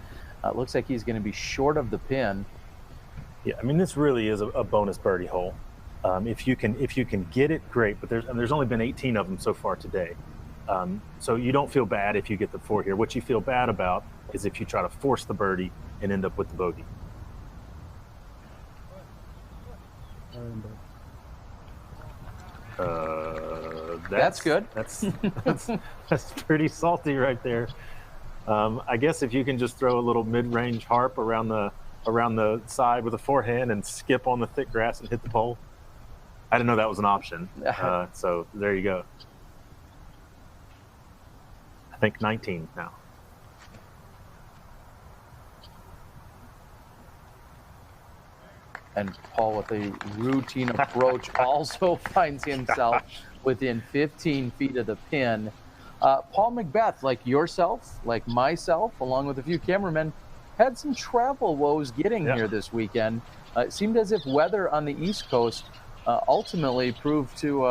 Speaker 16: Looks like he's going to be short of the pin.
Speaker 1: Yeah, I mean, this really is a bonus birdie hole. If you can get it, great. But there's only been 18 of them so far today. So you don't feel bad if you get the 4 here. What you feel bad about is if you try to force the birdie and end up with the bogey.
Speaker 16: That's good.
Speaker 1: That's pretty salty right there. I guess if you can just throw a little mid-range harp around the side with a forehand and skip on the thick grass and hit the pole. I didn't know that was an option. So there you go. I think 19 now.
Speaker 16: And Paul, with a routine approach, also finds himself within 15 feet of the pin. Paul McBeth, like yourself, like myself, along with a few cameramen, had some travel woes getting here this weekend. It seemed as if weather on the East Coast ultimately proved to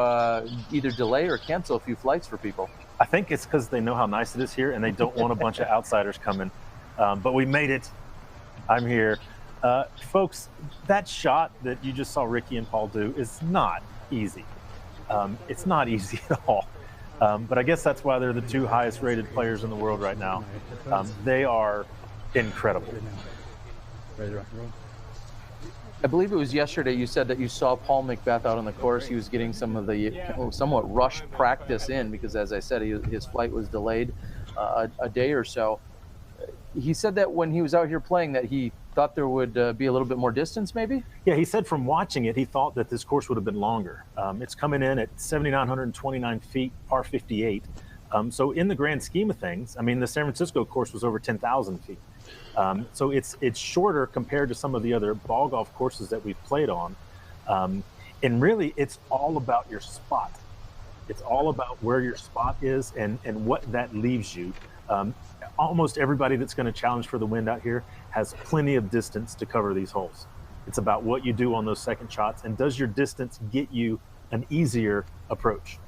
Speaker 16: either delay or cancel a few flights for people.
Speaker 1: I think it's because they know how nice it is here and they don't want a bunch of outsiders coming. But we made it. I'm here. Folks, that shot that you just saw Ricky and Paul do is not easy. It's not easy at all. But I guess that's why they're the 2 highest rated players in the world right now. They are incredible.
Speaker 16: I believe it was yesterday you said that you saw Paul McBeth out on the course. He was getting some of the somewhat rushed practice in because, as I said, his flight was delayed a day or so. He said that when he was out here playing that he thought there would be a little bit more distance maybe?
Speaker 1: Yeah, he said from watching it, he thought that this course would have been longer. It's coming in at 7,929 feet, par 58. So in the grand scheme of things, I mean, the San Francisco course was over 10,000 feet. So it's shorter compared to some of the other ball golf courses that we've played on. And really, it's all about your spot. It's all about where your spot is and what that leaves you. Almost everybody that's going to challenge for the wind out here has plenty of distance to cover these holes. It's about what you do on those second shots, and does your distance get you an easier approach?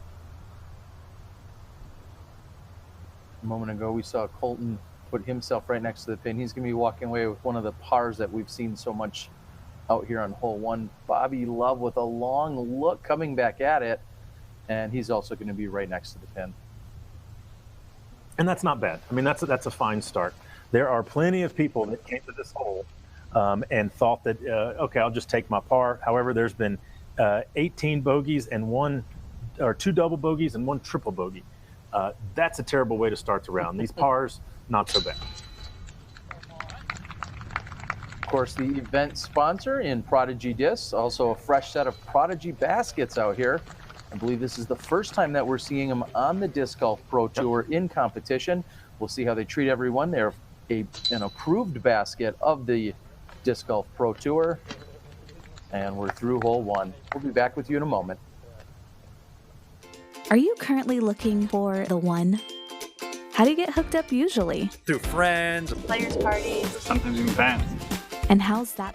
Speaker 16: A moment ago, we saw Colten put himself right next to the pin. He's going to be walking away with one of the pars that we've seen so much out here on hole 1. Bobby Love with a long look coming back at it, and he's also going to be right next to the pin.
Speaker 1: And that's not bad. I mean, that's a fine start. There are plenty of people that came to this hole and thought that, okay, I'll just take my par. However, there's been 18 bogeys and 2 double bogeys and 1 triple bogey. That's a terrible way to start the round. These pars, not so bad.
Speaker 16: Of course, the event sponsor in Prodigy Disc, also a fresh set of Prodigy baskets out here. I believe this is the first time that we're seeing them on the Disc Golf Pro Tour in competition. We'll see how they treat everyone. They're an approved basket of the Disc Golf Pro Tour. And we're through hole 1. We'll be back with you in a moment.
Speaker 18: Are you currently looking for the one? How do you get hooked up usually?
Speaker 19: Through friends,
Speaker 6: Players' parties.
Speaker 19: sometimes even fans.
Speaker 18: And how's that?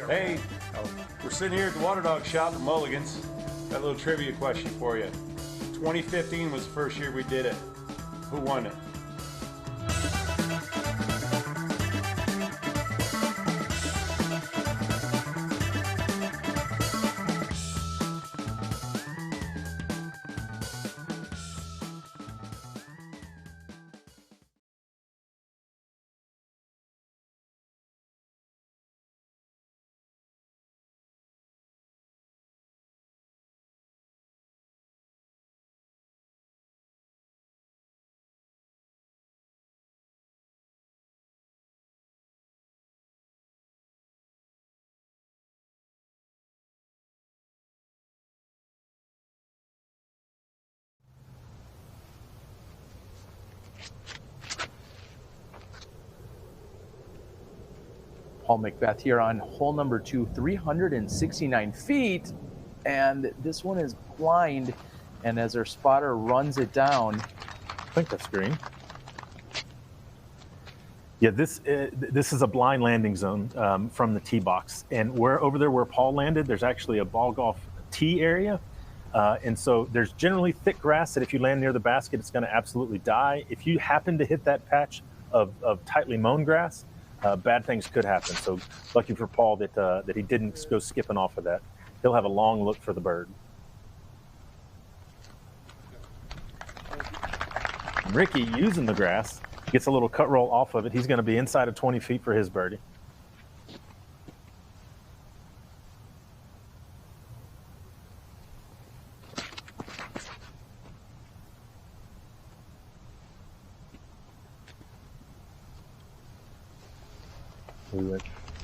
Speaker 5: Hey, we're sitting here at the Water Dog Shop at Mulligan's. Got a little trivia question for you. 2015 was the first year we did it. Who won it?
Speaker 16: Paul McBeth here on hole number 2, 369 feet. And this one is blind. And as our spotter runs it down,
Speaker 1: I think that's green. Yeah, this is a blind landing zone from the tee box. And over there where Paul landed, there's actually a ball golf tee area. And so there's generally thick grass that if you land near the basket, it's going to absolutely die. If you happen to hit that patch of tightly mown grass, bad things could happen. So lucky for Paul that he didn't go skipping off of that. He'll have a long look for the bird. Ricky using the grass, gets a little cut roll off of it. He's going to be inside of 20 feet for his birdie.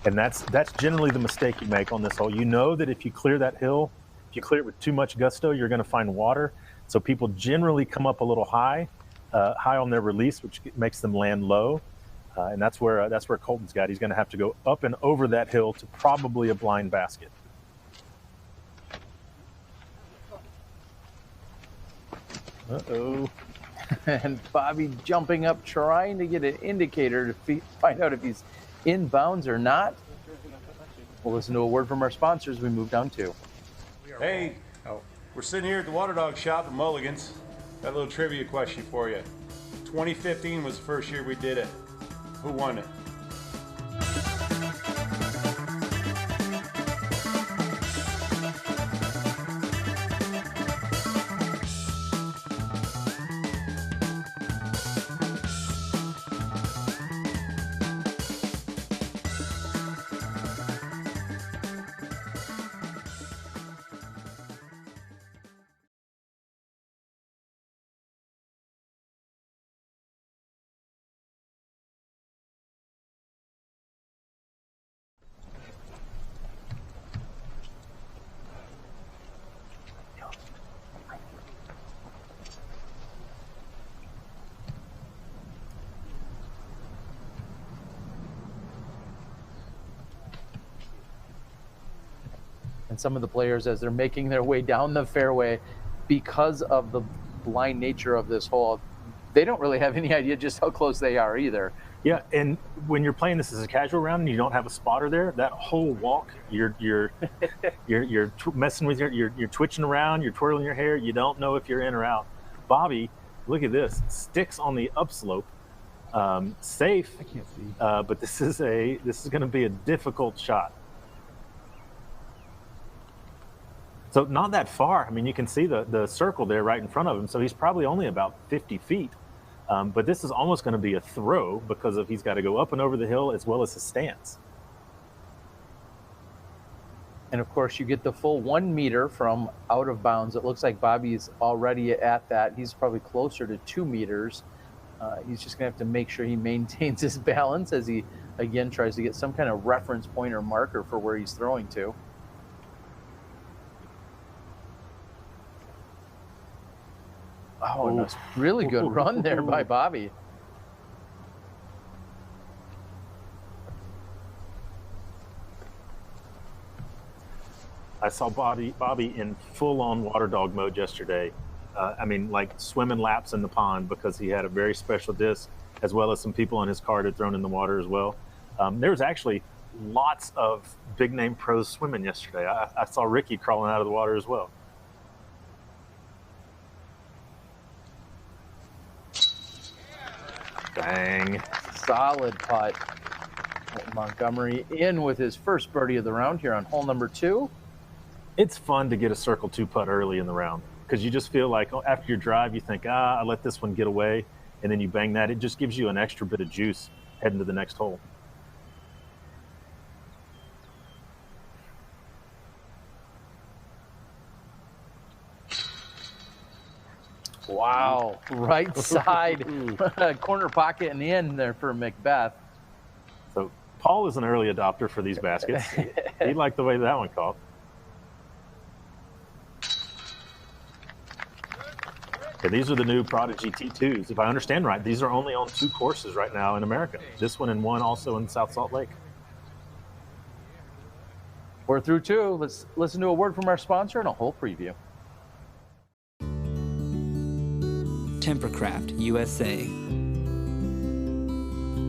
Speaker 1: And that's generally the mistake you make on this hole. You know that if you clear that hill, if you clear it with too much gusto, you're going to find water. So people generally come up a little high on their release, which makes them land low. And that's where Colten's got. He's going to have to go up and over that hill to probably a blind basket. Uh-oh.
Speaker 16: And Bobby jumping up, trying to get an indicator to find out if he's in bounds or not. We'll listen to a word from our sponsors as we move down 2.
Speaker 5: Hey, we're sitting here at the Water Dog Shop at Mulligan's. Got a little trivia question for you. 2015 was the first year we did it. Who won it?
Speaker 16: And some of the players, as they're making their way down the fairway, because of the blind nature of this hole, they don't really have any idea just how close they are either.
Speaker 1: Yeah, and when you're playing this as a casual round and you don't have a spotter there, that whole walk, you're messing with you're twitching around, you're twirling your hair, you don't know if you're in or out. Bobby, look at this, sticks on the upslope, safe.
Speaker 16: I can't see.
Speaker 1: But this is going to be a difficult shot. So not that far. I mean, you can see the circle there right in front of him. So he's probably only about 50 feet. But this is almost going to be a throw because he's got to go up and over the hill as well as his stance.
Speaker 16: And of course, you get the full 1 meter from out of bounds. It looks like Bobby's already at that. He's probably closer to 2 meters. He's just going to have to make sure he maintains his balance as he, again, tries to get some kind of reference point or marker for where he's throwing to. Oh, and a really good run there by Bobby.
Speaker 1: I saw Bobby in full-on water dog mode yesterday. I mean, like swimming laps in the pond because he had a very special disc, as well as some people on his cart had thrown in the water as well. There was actually lots of big-name pros swimming yesterday. I saw Ricky crawling out of the water as well. Dang.
Speaker 16: Solid putt. Montgomery in with his first birdie of the round here on hole number 2.
Speaker 1: It's fun to get a circle 2 putt early in the round because you just feel like after your drive, you think, I let this one get away, and then you bang that. It just gives you an extra bit of juice heading to the next hole.
Speaker 16: Wow, right side corner pocket and in there for McBeth.
Speaker 1: So Paul is an early adopter for these baskets. He liked the way that one caught. Okay, these are the new Prodigy T2s. If I understand right, these are only on 2 courses right now in America. This one and one also in South Salt Lake.
Speaker 16: We're through 2. Let's listen to a word from our sponsor and a hole preview.
Speaker 3: Tempercraft USA.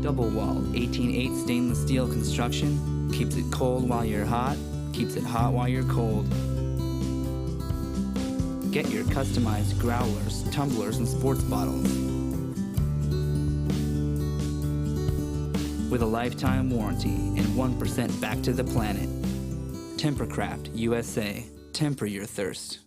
Speaker 3: Double walled 18/8 stainless steel construction keeps it cold while you're hot, keeps it hot while you're cold. Get your customized growlers, tumblers, and sports bottles. With a lifetime warranty and 1% back to the planet. Tempercraft USA. Temper your thirst.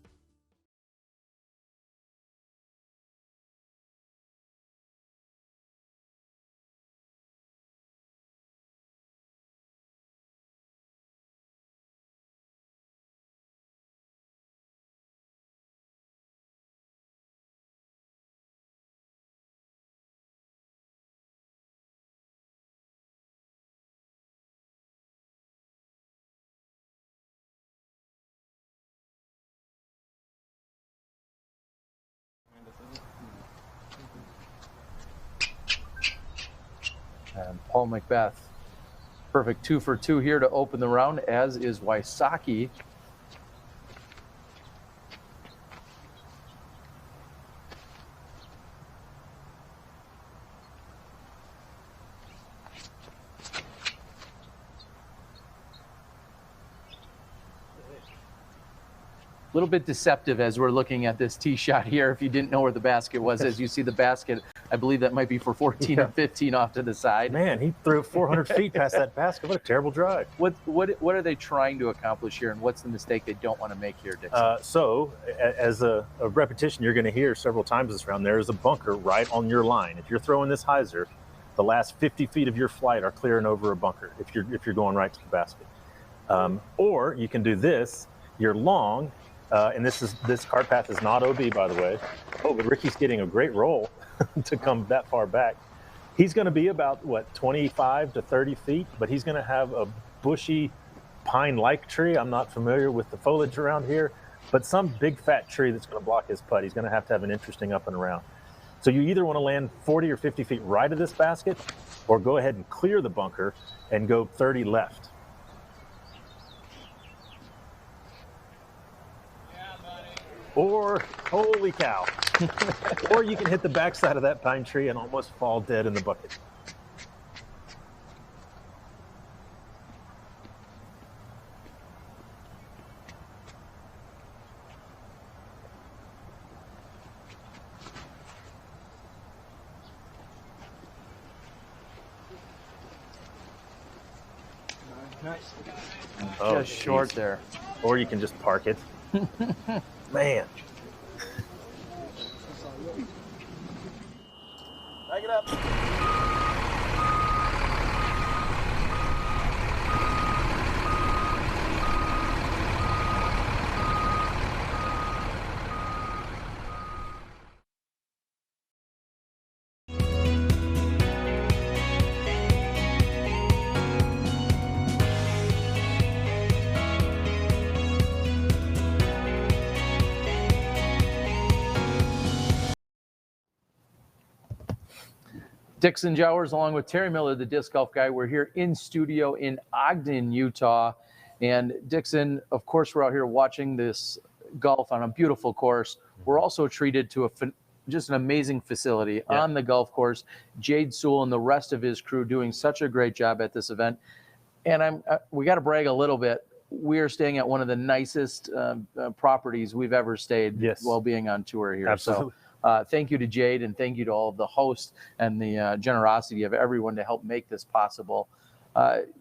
Speaker 16: And Paul McBeth, perfect 2 for 2 here to open the round, as is Wysocki. A little bit deceptive as we're looking at this tee shot here. If you didn't know where the basket was, as you see the basket, I believe that might be for 14 or 15 off to the side.
Speaker 1: Man, he threw 400 feet past that basket. What a terrible drive.
Speaker 16: What are they trying to accomplish here, and what's the mistake they don't want to make here, Dixon?
Speaker 1: So, as a repetition, you're going to hear several times this round, there is a bunker right on your line. If you're throwing this hyzer, the last 50 feet of your flight are clearing over a bunker if you're going right to the basket. Or you can do this. You're long. And this cart path is not OB, by the way. Oh, but Ricky's getting a great roll to come that far back. He's going to be about, 25 to 30 feet, but he's going to have a bushy pine-like tree. I'm not familiar with the foliage around here, but some big fat tree that's going to block his putt. He's going to have an interesting up and around. So you either want to land 40 or 50 feet right of this basket, or go ahead and clear the bunker and go 30 left. Or, holy cow, Or you can hit the backside of that pine tree and almost fall dead in the bucket.
Speaker 16: Oh, just short there.
Speaker 1: Or you can just park it. Man. Back it up.
Speaker 16: Dixon Jowers, along with Terry Miller, the disc golf guy. We're here in studio in Ogden, Utah. And Dixon, of course, we're out here watching this golf on a beautiful course. We're also treated to just an amazing facility on the golf course. Jade Sewell and the rest of his crew doing such a great job at this event. And we got to brag a little bit. We are staying at one of the nicest properties we've ever stayed while being on tour here.
Speaker 1: Absolutely.
Speaker 16: So thank you to Jade, and thank you to all of the hosts and the generosity of everyone to help make this possible.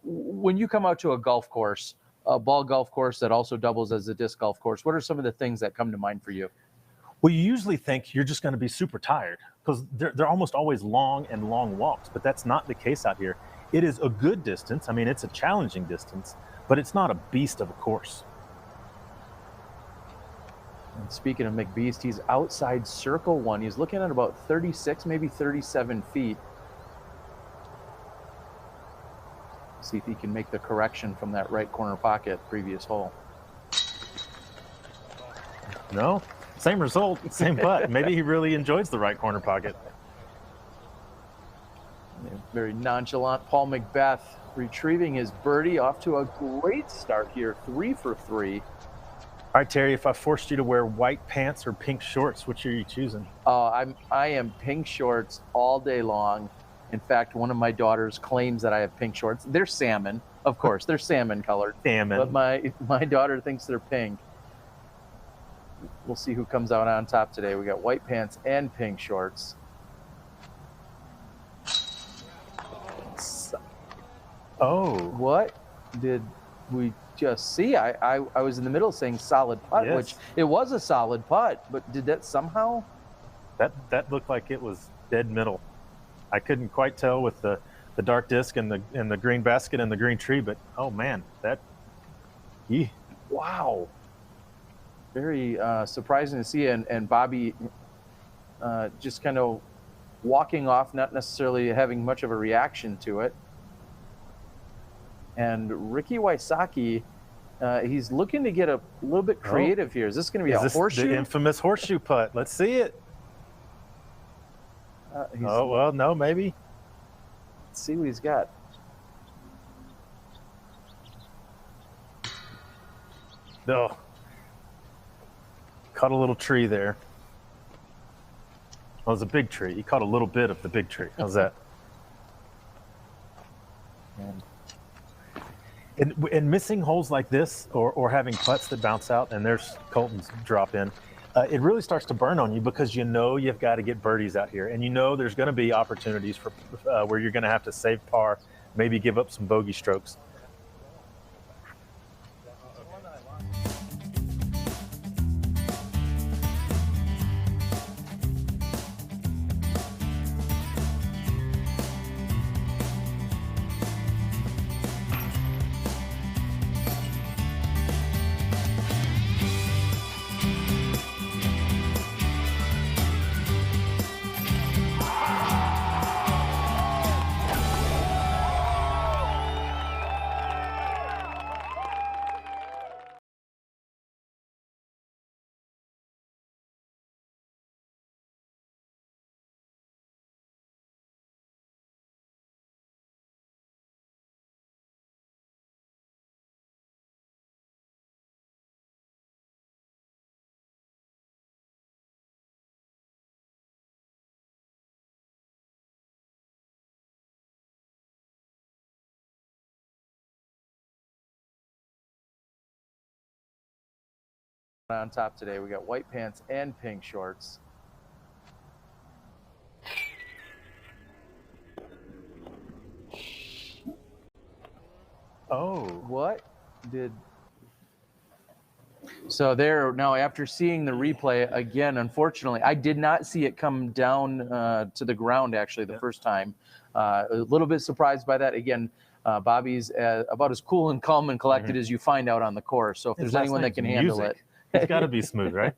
Speaker 16: When you come out to a golf course, a ball golf course that also doubles as a disc golf course, what are some of the things that come to mind for you?
Speaker 1: Well, you usually think you're just going to be super tired because they're almost always long walks, but that's not the case out here. It is a good distance. I mean, it's a challenging distance, but it's not a beast of a course.
Speaker 16: And speaking of McBeast, he's outside circle one. He's looking at about 36, maybe 37 feet. See if he can make the correction from that right corner pocket previous hole.
Speaker 1: No, same result, same putt. Maybe he really enjoys the right corner pocket.
Speaker 16: Very nonchalant Paul McBeth retrieving his birdie, off to a great start here, 3 for 3.
Speaker 1: All right, Terry, if I forced you to wear white pants or pink shorts, which are you choosing?
Speaker 16: I am pink shorts all day long. In fact, one of my daughters claims that I have pink shorts. They're salmon, of course. They're salmon colored.
Speaker 1: Salmon.
Speaker 16: But my daughter thinks they're pink. We'll see who comes out on top today. We got white pants and pink shorts.
Speaker 1: Oh.
Speaker 16: What did we just see? I was in the middle saying solid putt, which it was a solid putt, but did that somehow?
Speaker 1: That looked like it was dead middle. I couldn't quite tell with the dark disc and the green basket and the green tree, but oh man,
Speaker 16: wow. Very surprising to see, and Bobby just kind of walking off, not necessarily having much of a reaction to it. And Ricky Wysocki, he's looking to get a little bit creative here. Is this going to be a horseshoe?
Speaker 1: The infamous horseshoe putt. Let's see it. Oh, well, no, maybe.
Speaker 16: Let's see what he's got.
Speaker 1: No. Caught a little tree there. Well, it was a big tree. He caught a little bit of the big tree. How's that? And missing holes like this, or having putts that bounce out, and there's Colten's drop in, it really starts to burn on you because you know you've got to get birdies out here, and you know there's going to be opportunities for where you're going to have to save par, maybe give up some bogey strokes.
Speaker 16: on top today. We got white pants and pink shorts.
Speaker 1: Oh.
Speaker 16: What did... So there, now after seeing the replay, again, unfortunately, I did not see it come down to the ground, actually, the first time. A little bit surprised by that. Again, Bobby's about as cool and calm and collected as you find out on the course. So if there's anyone that can handle it.
Speaker 1: He's got to be smooth, right?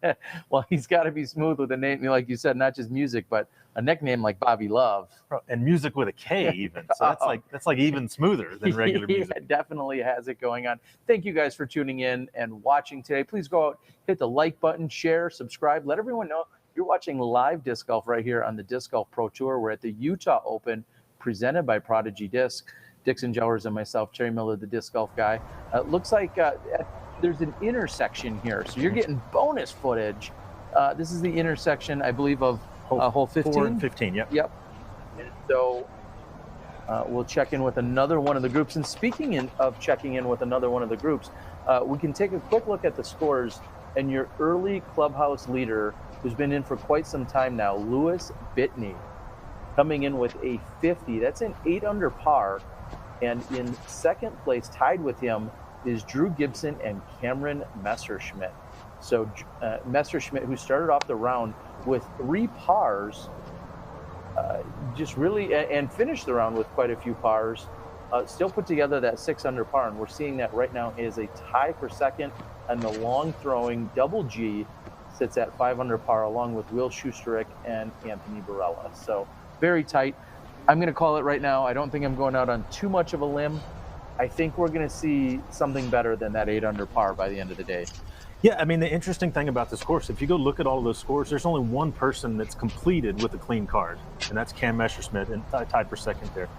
Speaker 16: Well, he's got to be smooth with a name, like you said, not just Musick, but a nickname like Bobby Love.
Speaker 1: And Musick with a K even. So that's like even smoother than regular Musick.
Speaker 16: He definitely has it going on. Thank you guys for tuning in and watching today. Please go out, hit the like button, share, subscribe. Let everyone know you're watching live disc golf right here on the Disc Golf Pro Tour. We're at the Utah Open presented by Prodigy Disc. Dixon Jowers and myself, Terry Miller, the disc golf guy. Looks like there's an intersection here, so you're getting bonus footage. This is the intersection, I believe, of hole 15.
Speaker 1: 4 and 15, yep.
Speaker 16: Yep. And so we'll check in with another one of the groups. And speaking of checking in with another one of the groups, we can take a quick look at the scores. And your early clubhouse leader, who's been in for quite some time now, Lewis Bitney, coming in with a 50. That's an 8 under par. And in second place, tied with him, is Drew Gibson and Cameron Messerschmidt. So Messerschmidt, who started off the round with 3 pars, just really, and finished the round with quite a few pars, still put together that 6 under par. And we're seeing that right now is a tie for second, and the long throwing Double G sits at 5 under par, along with Will Schusterick and Anthony Barella. So very tight. I'm going to call it right now. I don't think I'm going out on too much of a limb. I think we're going to see something better than that 8 under par by the end of the day.
Speaker 1: Yeah, I mean, the interesting thing about this course, if you go look at all of those scores, there's only one person that's completed with a clean card, and that's Cam Messerschmidt, and tied for second there.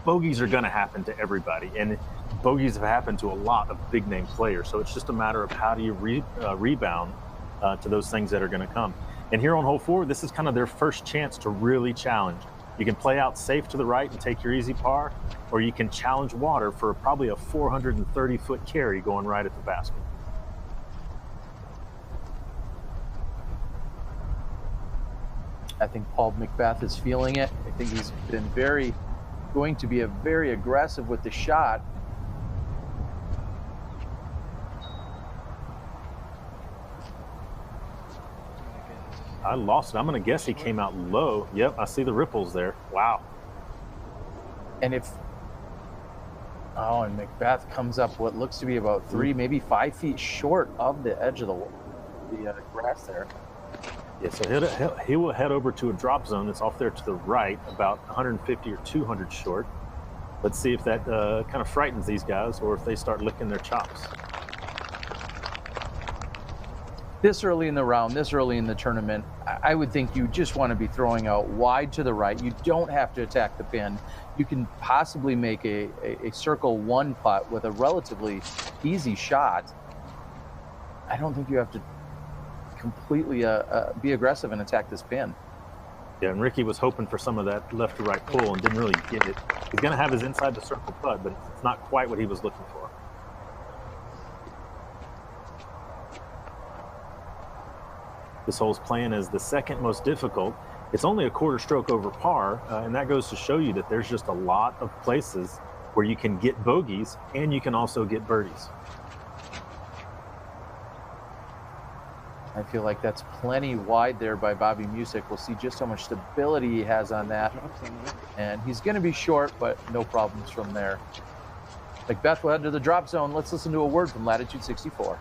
Speaker 1: Bogeys are going to happen to everybody, and bogeys have happened to a lot of big-name players, so it's just a matter of how do you rebound to those things that are going to come. And here on hole 4, this is kind of their first chance to really challenge. You can play out safe to the right and take your easy par, or you can challenge water for probably a 430-foot carry going right at the basket.
Speaker 16: I think Paul McBeth is feeling it. I think he's been going to be very aggressive with the shot.
Speaker 1: I lost it. I'm going to guess he came out low. Yep, I see the ripples there. Wow.
Speaker 16: And and McBeth comes up what looks to be about 3, maybe 5 feet short of the edge of the grass there.
Speaker 1: Yeah, so he will head over to a drop zone that's off there to the right, about 150 or 200 short. Let's see if that kind of frightens these guys, or if they start licking their chops.
Speaker 16: This early in the round, this early in the tournament, I would think you just want to be throwing out wide to the right. You don't have to attack the pin. You can possibly make a circle 1 putt with a relatively easy shot. I don't think you have to completely be aggressive and attack this pin.
Speaker 1: Yeah, and Ricky was hoping for some of that left to right pull and didn't really get it. He's going to have his inside the circle putt, but it's not quite what he was looking for. This hole's playing as the second most difficult. It's only a quarter stroke over par, and that goes to show you that there's just a lot of places where you can get bogeys and you can also get birdies.
Speaker 16: I feel like that's plenty wide there by Bobby Musick. We'll see just how much stability he has on that. And he's going to be short, but no problems from there. McBeth will head to the drop zone. Let's listen to a word from Latitude 64.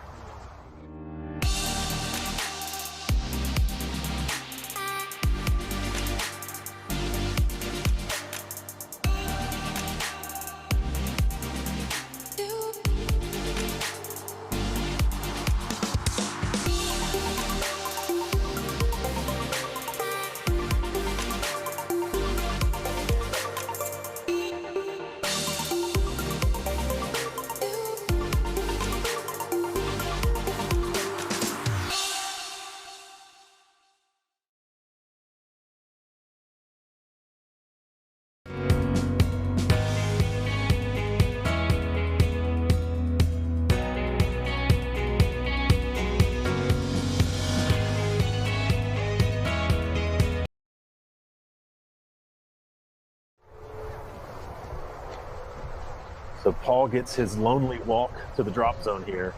Speaker 1: So Paul gets his lonely walk to the drop zone here,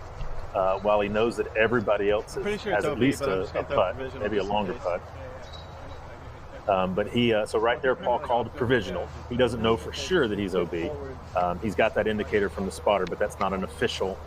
Speaker 1: while he knows that everybody else has at least a putt, maybe a longer putt. But so right there, Paul called provisional. He doesn't know for sure that he's OB. He's got that indicator from the spotter, but that's not an official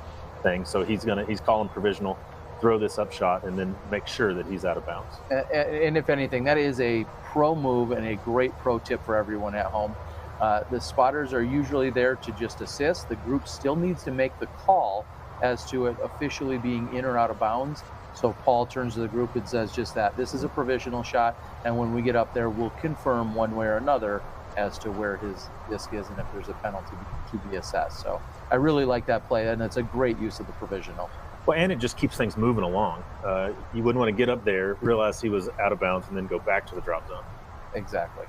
Speaker 1: thing. So he's calling provisional, throw this up shot, and then make sure that he's out of bounds.
Speaker 16: And if anything, that is a pro move and a great pro tip for everyone at home. The spotters are usually there to just assist. The group still needs to make the call as to it officially being in or out of bounds. So Paul turns to the group and says just that. This is a provisional shot, and when we get up there, we'll confirm one way or another as to where his disc is and if there's a penalty to be assessed. So I really like that play, and it's a great use of the provisional.
Speaker 1: Well, and it just keeps things moving along. You wouldn't want to get up there, realize he was out of bounds, and then go back to the drop zone.
Speaker 16: Exactly.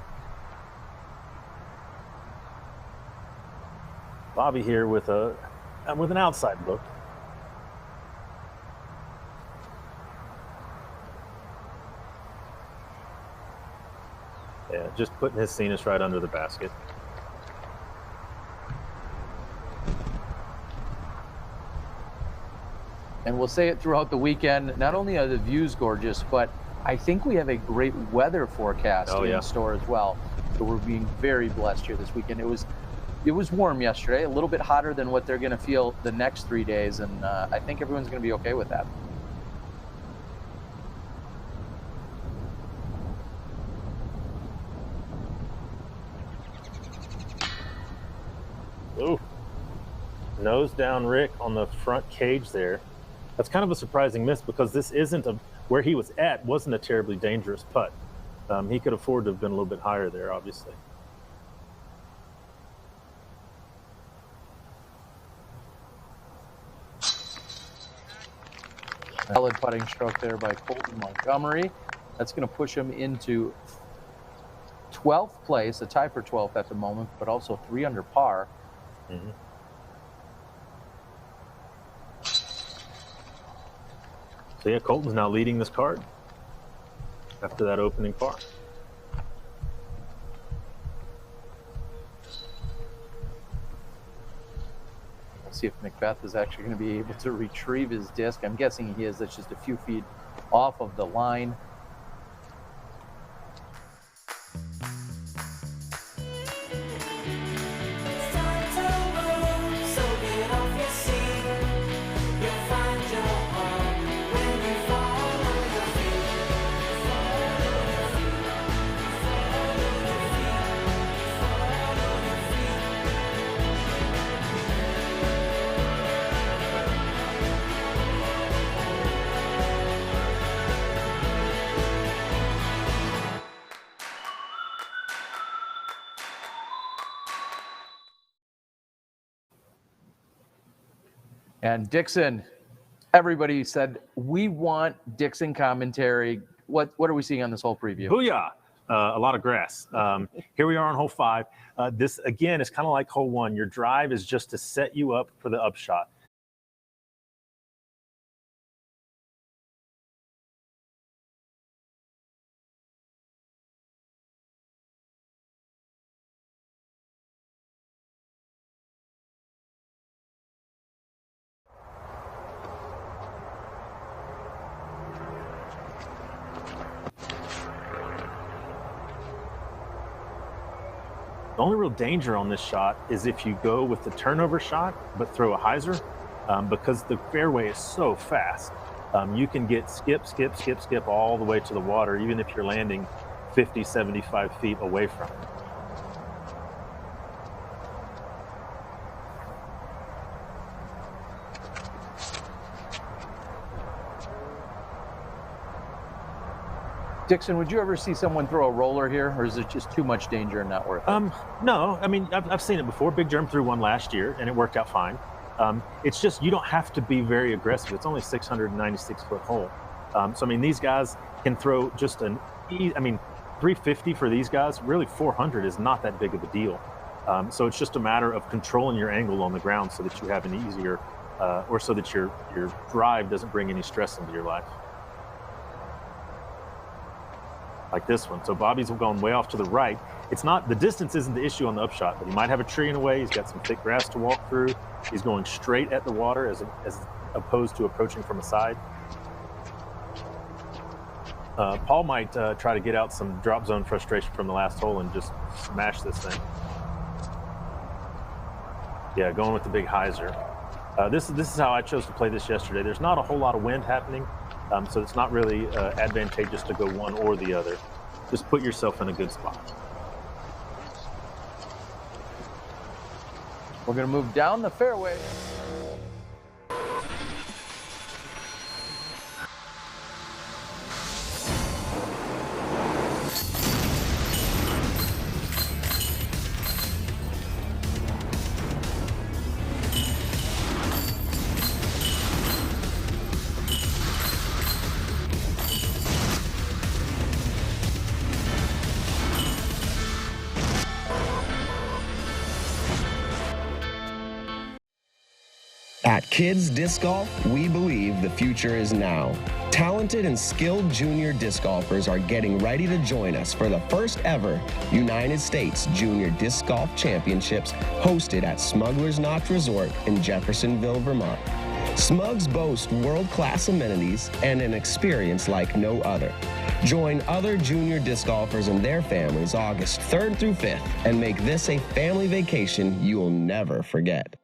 Speaker 1: Bobby here with an outside look. Yeah, just putting his Cenas right under the basket.
Speaker 16: And we'll say it throughout the weekend, not only are the views gorgeous, but I think we have a great weather forecast in store as well. So we're being very blessed here this weekend. It was warm yesterday, a little bit hotter than what they're going to feel the next 3 days, and I think everyone's going to be okay with that.
Speaker 1: Ooh, nose down Rick on the front cage there. That's kind of a surprising miss because this isn't where he was at wasn't a terribly dangerous putt. He could afford to have been a little bit higher there, obviously.
Speaker 16: Solid putting stroke there by Colten Montgomery. That's going to push him into 12th place, a tie for 12th at the moment, but also 3 under par.
Speaker 1: Mm-hmm. So yeah, Colton's now leading this card after that opening par.
Speaker 16: Let's see if McBeth is actually going to be able to retrieve his disc. I'm guessing he is. That's just a few feet off of the line. And Dixon, everybody said, we want Dixon commentary. What are we seeing on this whole preview?
Speaker 1: Booyah! A lot of grass. Here we are on hole 5. This, again, is kind of like hole 1. Your drive is just to set you up for the upshot. The only real danger on this shot is if you go with the turnover shot but throw a hyzer, because the fairway is so fast. You can get skip all the way to the water, even if you're landing 50, 75 feet away from it.
Speaker 16: Dixon, would you ever see someone throw a roller here, or is it just too much danger and not worth it?
Speaker 1: No, I mean, I've seen it before. Big Germ threw one last year, and it worked out fine. It's just you don't have to be very aggressive. It's only 696-foot hole. So, I mean, these guys can throw just 350 for these guys, really 400 is not that big of a deal. So it's just a matter of controlling your angle on the ground so that you have an easier, or so that your drive doesn't bring any stress into your life.
Speaker 2: like this one. So Bobby's going way off to the right. It's not, the distance isn't the issue on the upshot, but he might have a tree in the way. He's got some thick grass to walk through. He's going straight at the water as opposed to approaching from a side. Paul might try to get out some drop zone frustration from the last hole and just smash this thing. Yeah, going with the big hyzer. This is how I chose to play this yesterday. There's not a whole lot of wind happening, so it's not really advantageous to go one or the other. Just put yourself in a good spot.
Speaker 16: We're going to move down the fairway.
Speaker 14: At Kids Disc Golf, we believe the future is now. Talented and skilled junior disc golfers are getting ready to join us for the first ever United States Junior Disc Golf Championships hosted at Smuggler's Notch Resort in Jeffersonville, Vermont. Smugs boast world-class amenities and an experience like no other. Join other junior disc golfers and their families August 3rd through 5th and make this a family vacation you'll never forget.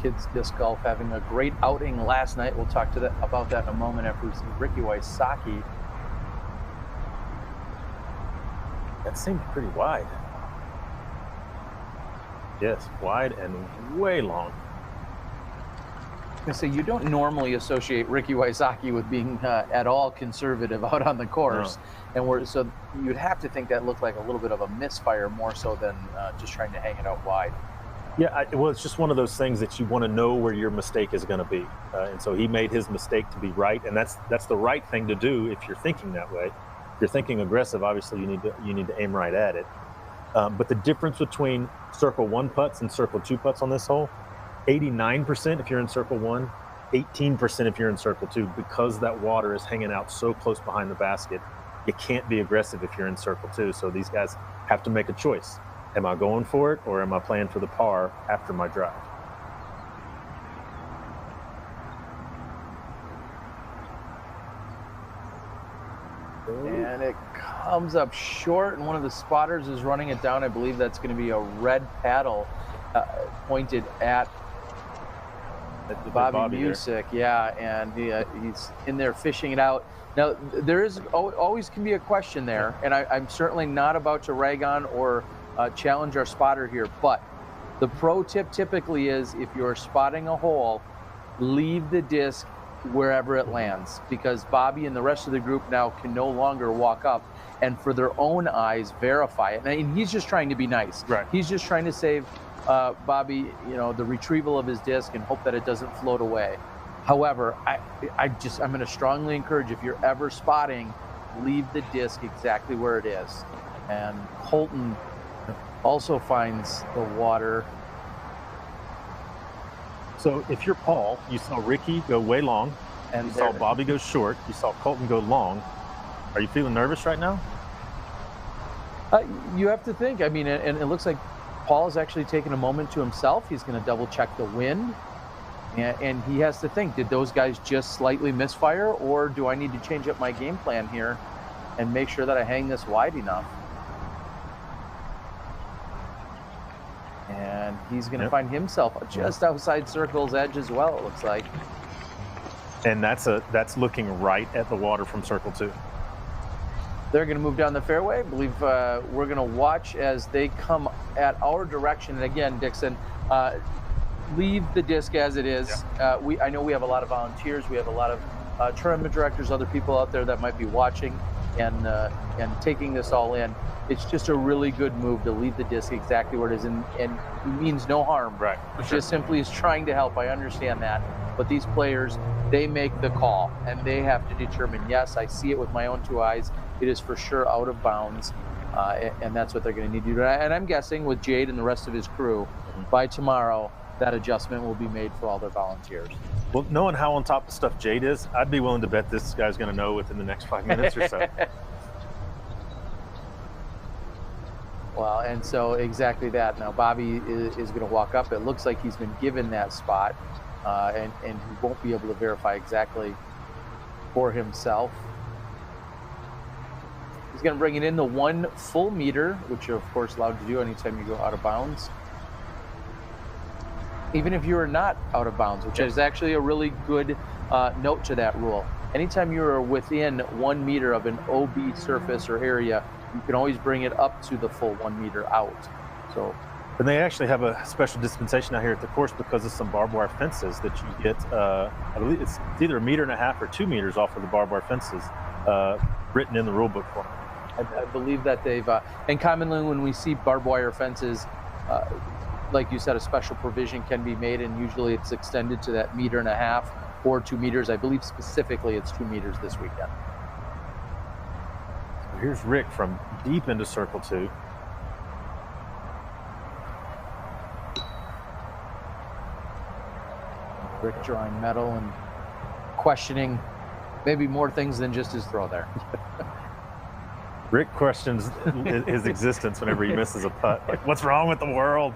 Speaker 16: Kids Disc Golf having a great outing last night. We'll talk about that in a moment after we see Ricky Wysocki.
Speaker 2: That seemed pretty wide. Yes, wide and way long.
Speaker 16: I was gonna say, you don't normally associate Ricky Wysocki with being at all conservative out on the course. No. And so you'd have to think that looked like a little bit of a misfire more so than just trying to hang it out wide.
Speaker 2: Yeah, well, it's just one of those things that you want to know where your mistake is going to be. And so he made his mistake to be right, and that's the right thing to do if you're thinking that way. If you're thinking aggressive, obviously you need to aim right at it. But the difference between circle 1 putts and circle 2 putts on this hole, 89% if you're in circle 1, 18% if you're in circle 2, because that water is hanging out so close behind the basket. You can't be aggressive if you're in circle 2. So these guys have to make a choice. Am I going for it, or am I playing for the par after my drive?
Speaker 16: And it comes up short, and one of the spotters is running it down. I believe that's going to be a red paddle pointed at Bobby Musick. Yeah, and he's in there fishing it out. Now, there is always can be a question there, and I'm certainly not about to rag on or challenge our spotter here, but the pro tip typically is if you're spotting a hole, leave the disc wherever it lands, because Bobby and the rest of the group now can no longer walk up and for their own eyes verify it. And he's just trying to be nice.
Speaker 2: Right.
Speaker 16: He's just trying to save Bobby, the retrieval of his disc and hope that it doesn't float away. However, I'm going to strongly encourage, if you're ever spotting, leave the disc exactly where it is. And Colten also finds the water.
Speaker 2: So if you're Paul, you saw Ricky go way long, and you saw Bobby go short, you saw Colten go long. Are you feeling nervous right now?
Speaker 16: You have to think. I mean, and it looks like Paul is actually taking a moment to himself. He's going to double check the wind, and he has to think, did those guys just slightly misfire, or do I need to change up my game plan here and make sure that I hang this wide enough? And he's going to find himself just outside circle's edge as well, it looks like.
Speaker 2: And that's looking right at the water from circle 2.
Speaker 16: They're going to move down the fairway. I believe we're going to watch as they come at our direction. And again, Dixon, leave the disc as it is. Yeah. I know we have a lot of volunteers. We have a lot of tournament directors, other people out there that might be watching and taking this all in. It's just a really good move to leave the disc exactly where it is, and he means no harm.
Speaker 2: Right.
Speaker 16: Just simply is trying to help. I understand that. But these players, they make the call, and they have to determine, yes, I see it with my own 2 eyes. It is for sure out of bounds, and that's what they're going to need to do. And I'm guessing with Jade and the rest of his crew, by tomorrow, that adjustment will be made for all their volunteers.
Speaker 2: Well, knowing how on top of stuff Jade is, I'd be willing to bet this guy's going to know within the next 5 minutes or so.
Speaker 16: Well, and so exactly that. Now Bobby is going to walk up. It looks like he's been given that spot, and he won't be able to verify exactly for himself. He's going to bring it in the 1 full meter, which you're of course allowed to do anytime you go out of bounds. Even if you are not out of bounds, which is actually a really good note to that rule. Anytime you are within 1 meter of an OB surface or area, you can always bring it up to the full 1 meter out. So,
Speaker 2: and they actually have a special dispensation out here at the course because of some barbed wire fences that you get. I believe it's either 1.5 meters or 2 meters off of the barbed wire fences, written in the rule book for them.
Speaker 16: I believe that they've, and commonly when we see barbed wire fences, like you said, a special provision can be made, and usually it's extended to that 1.5 meters or 2 meters. I believe specifically it's 2 meters this weekend.
Speaker 2: So here's Rick from deep into circle 2.
Speaker 16: Rick drawing metal and questioning maybe more things than just his throw there.
Speaker 2: Rick questions his existence whenever he misses a putt. Like, what's wrong with the world?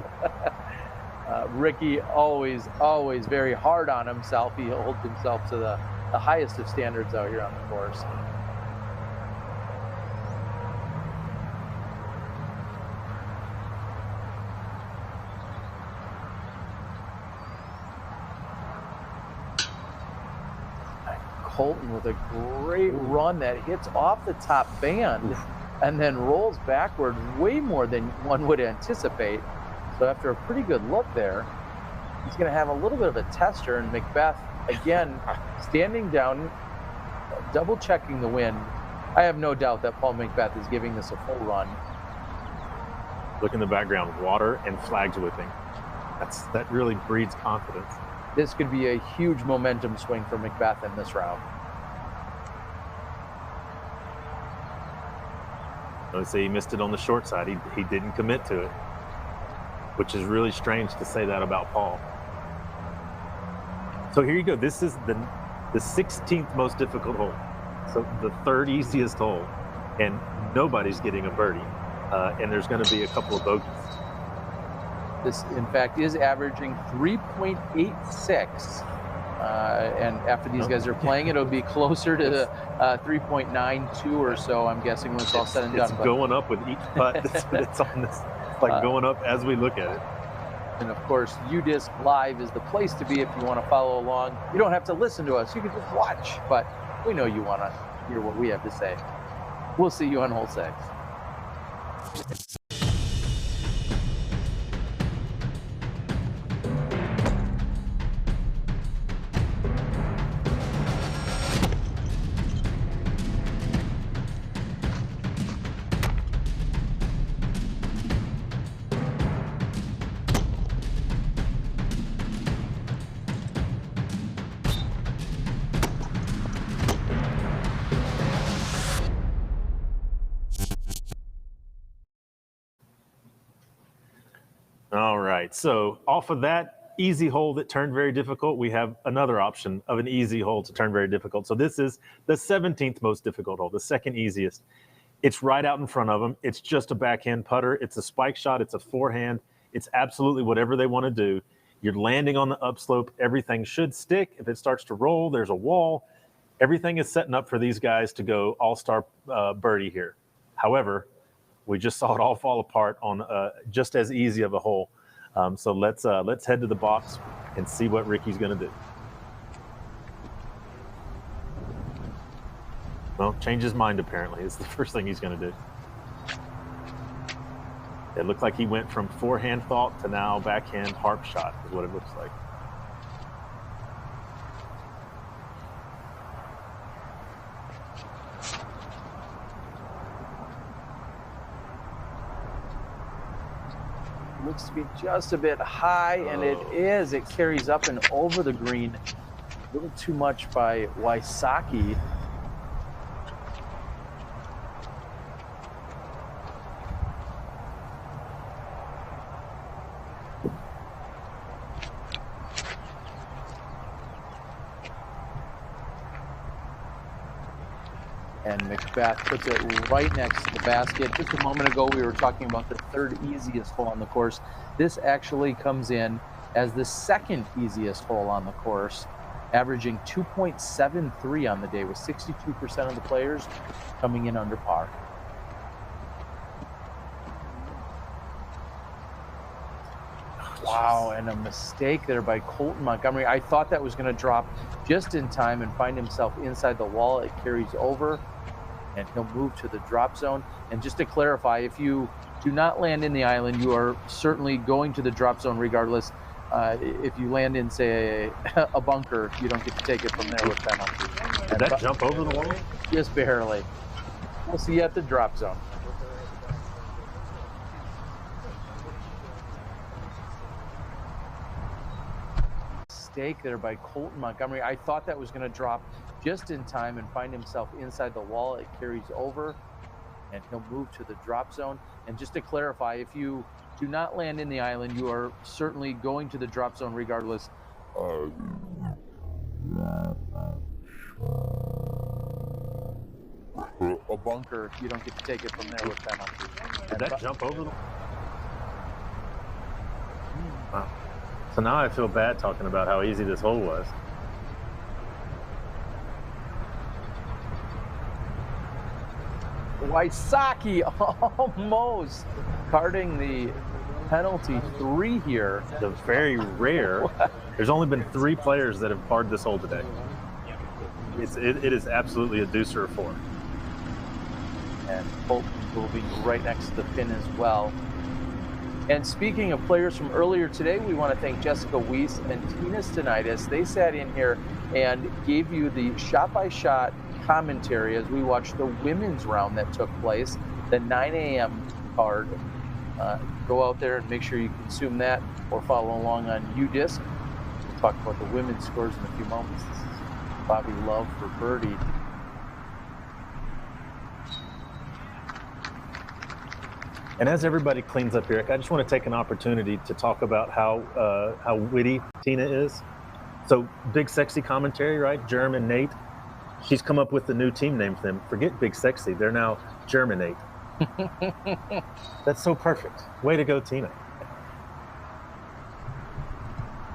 Speaker 16: Ricky always very hard on himself. He holds himself to the highest of standards out here on the course. Colten with a great run that hits off the top band and then rolls backward way more than one would anticipate. So after a pretty good look there, he's going to have a little bit of a tester, and McBeth, again, standing down, double checking the wind. I have no doubt that Paul McBeth is giving this a full run.
Speaker 2: Look in the background, water and flags whipping. That really breeds confidence.
Speaker 16: This could be a huge momentum swing for McBeth in this round.
Speaker 2: I would say he missed it on the short side. He didn't commit to it, which is really strange to say that about Paul. So here you go. This is the 16th most difficult hole. So the 3rd easiest hole, and nobody's getting a birdie. And there's going to be a couple of bogeys.
Speaker 16: This, in fact, is averaging 3.86. And after these guys are playing, it'll be closer to 3.92 or so, I'm guessing, when it's all said and done.
Speaker 2: It's going up with each putt that's on this. It's like going up as we look at it.
Speaker 16: And of course, UDisc Live is the place to be if you want to follow along. You don't have to listen to us. You can just watch. But we know you want to hear what we have to say. We'll see you on hole 6.
Speaker 2: All right, so off of that easy hole that turned very difficult, we have another option of an easy hole to turn very difficult. So this is the 17th most difficult hole, the 2nd easiest. It's right out in front of them. It's just a backhand putter. It's a spike shot. It's a forehand. It's absolutely whatever they want to do. You're landing on the upslope. Everything should stick. If it starts to roll, there's a wall. Everything is setting up for these guys to go all-star birdie here. However, we just saw it all fall apart on just as easy of a hole. So let's head to the box and see what Ricky's going to do. Well, change his mind apparently. It's the first thing he's going to do. It looked like he went from forehand thought to now backhand harp shot is what it looks like.
Speaker 16: Looks to be just a bit high, and it is. It carries up and over the green. A little too much by Wysocki. And McBeth puts it right next to the basket. Just a moment ago, we were talking about the third easiest hole on the course. This actually comes in as the second easiest hole on the course, averaging 2.73 on the day, with 62% of the players coming in under par. Wow, and a mistake there by Colten Montgomery. I thought that was going to drop just in time and find himself inside the wall. It carries over, and he'll move to the drop zone. And just to clarify, if you do not land in the island, you are certainly going to the drop zone regardless. If you land in, say, a bunker, you don't get to take it from there with penalty.
Speaker 2: Did that jump over the wall?
Speaker 16: Just barely. We'll see you at the drop zone. Mistake there by Colten Montgomery. I thought that was going to drop just in time and find himself inside the wall. It carries over, and he'll move to the drop zone. And just to clarify, if you do not land in the island, you are certainly going to the drop zone regardless. A bunker, you don't get to take it from there with penalty.
Speaker 2: Did that jump over the Wow. So now I feel bad talking about how easy this hole was.
Speaker 16: Wysocki almost carding the penalty 3 here.
Speaker 2: The very rare. There's only been 3 players that have parred this hole today. It is absolutely a deucer 4.
Speaker 16: And Colten moving right next to the pin as well. And speaking of players from earlier today, we want to thank Jessica Weese and Tina Stenitis. They sat in here and gave you the shot-by-shot commentary as we watched the women's round that took place, the 9 a.m. card. Go out there and make sure you consume that or follow along on UDisc. We'll talk about the women's scores in a few moments. This is Bobby Love for birdie.
Speaker 2: And as everybody cleans up here, I just want to take an opportunity to talk about how witty Tina is. So Big Sexy commentary, right? Germ and Nate. She's come up with the new team name for them. Forget Big Sexy. They're now Germinate. That's so perfect. Way to go, Tina.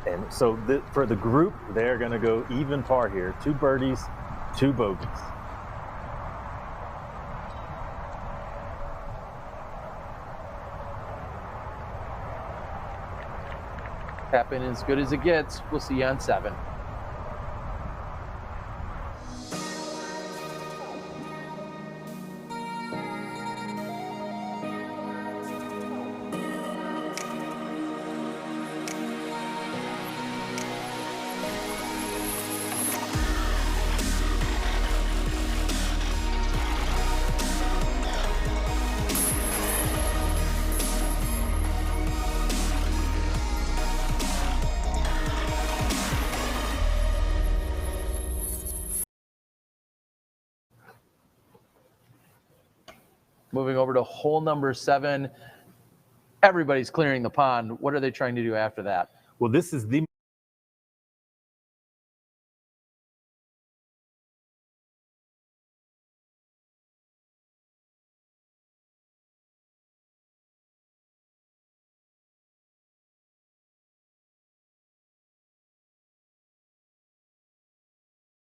Speaker 2: And so for the group, they're going to go even par here. 2 birdies, 2 bogeys.
Speaker 16: Happen as good as it gets. We'll see you on 7. Moving over to hole number 7. Everybody's clearing the pond. What are they trying to do after that?
Speaker 2: Well, this is the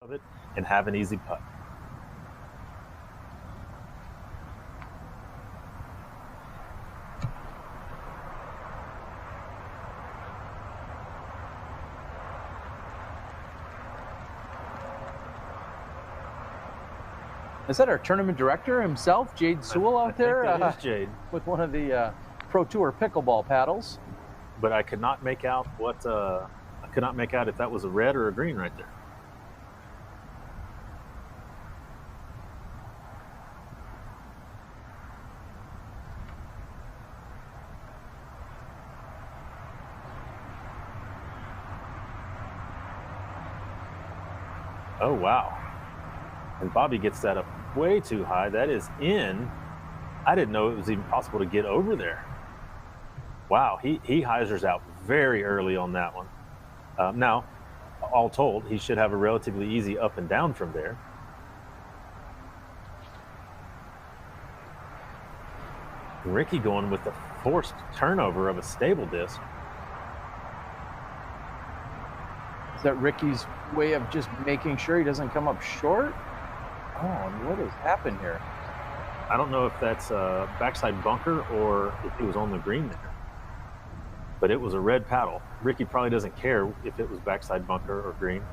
Speaker 2: of it and have an easy putt.
Speaker 16: Is that our tournament director himself, Jade Sewell, out there?
Speaker 2: I think that is Jade.
Speaker 16: With one of the Pro Tour pickleball paddles.
Speaker 2: But I could not make out what I could not make out if that was a red or a green right there. Oh wow. And Bobby gets that up way too high. That is in. I didn't know it was even possible to get over there. Wow, he hyzers out very early on that one. Now, all told, he should have a relatively easy up and down from there. Ricky going with the forced turnover of a stable disc.
Speaker 16: Is that Ricky's way of just making sure he doesn't come up short? Oh, and what has happened here?
Speaker 2: I don't know if that's a backside bunker or if he was on the green there. But it was a red paddle. Ricky probably doesn't care if it was backside bunker or green.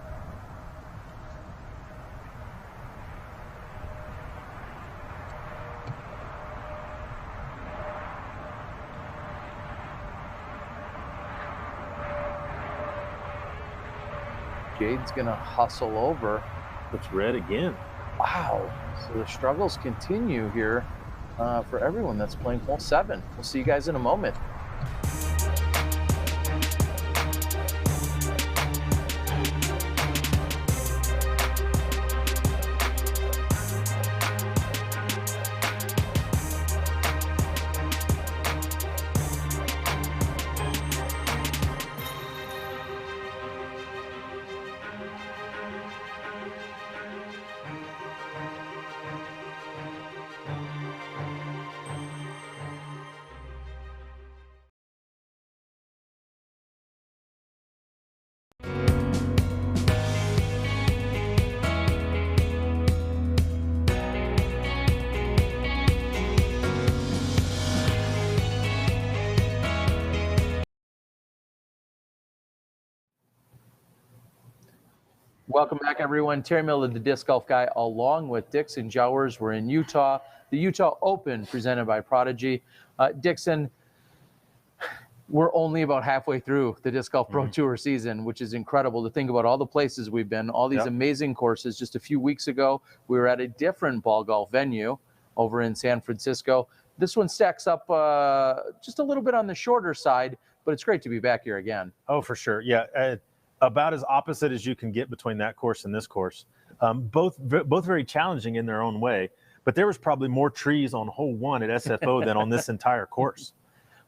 Speaker 16: Jade's gonna hustle over.
Speaker 2: It's red again.
Speaker 16: Wow. So the struggles continue here for everyone that's playing hole 7. We'll see you guys in a moment. Welcome back, everyone. Terry Miller, the Disc Golf Guy, along with Dixon Jowers. We're in Utah, the Utah Open, presented by Prodigy. Dixon, we're only about halfway through the Disc Golf Pro Tour season, which is incredible to think about all the places we've been, all these amazing courses. Just a few weeks ago, we were at a different ball golf venue over in San Francisco. This one stacks up just a little bit on the shorter side, but it's great to be back here again.
Speaker 2: Oh, for sure. Yeah. About as opposite as you can get between that course and this course. Both very challenging in their own way, but there was probably more trees on hole 1 at SFO than on this entire course.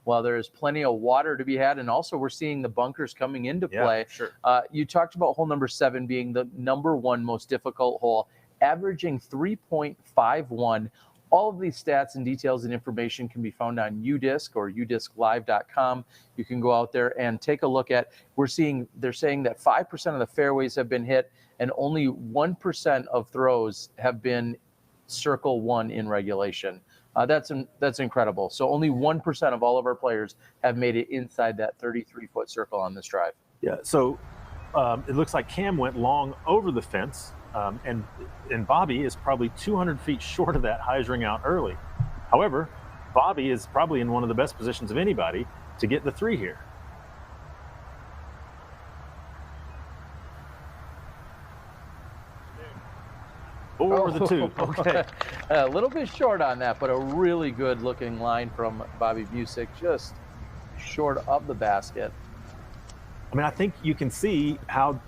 Speaker 16: Well, there's plenty of water to be had, and also we're seeing the bunkers coming into play.
Speaker 2: Sure.
Speaker 16: You talked about hole number 7 being the #1 most difficult hole, averaging 3.51. All of these stats and details and information can be found on UDisc or udisclive.com. You can go out there and take a look at, they're saying that 5% of the fairways have been hit and only 1% of throws have been circle 1 in regulation. That's incredible. So only 1% of all of our players have made it inside that 33-foot circle on this drive.
Speaker 2: Yeah, so it looks like Cam went long over the fence. And Bobby is probably 200 feet short of that hyzering out early. However, Bobby is probably in one of the best positions of anybody to get the 3 here. Or the 2. Okay.
Speaker 16: A little bit short on that, but a really good looking line from Bobby Musick, just short of the basket.
Speaker 2: I mean, I think you can see how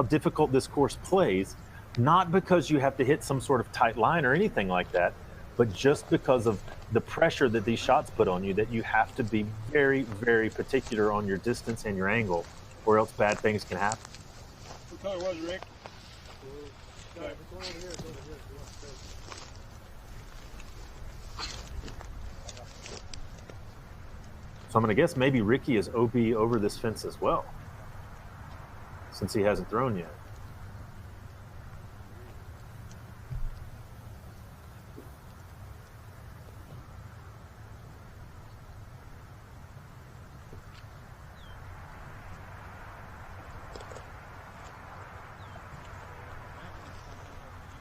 Speaker 2: difficult this course plays, not because you have to hit some sort of tight line or anything like that, but just because of the pressure that these shots put on you, that you have to be very, very particular on your distance and your angle, or else bad things can happen.
Speaker 17: What color was it, Rick?
Speaker 2: So I'm going to guess maybe Ricky is OB over this fence as well, since he hasn't thrown yet.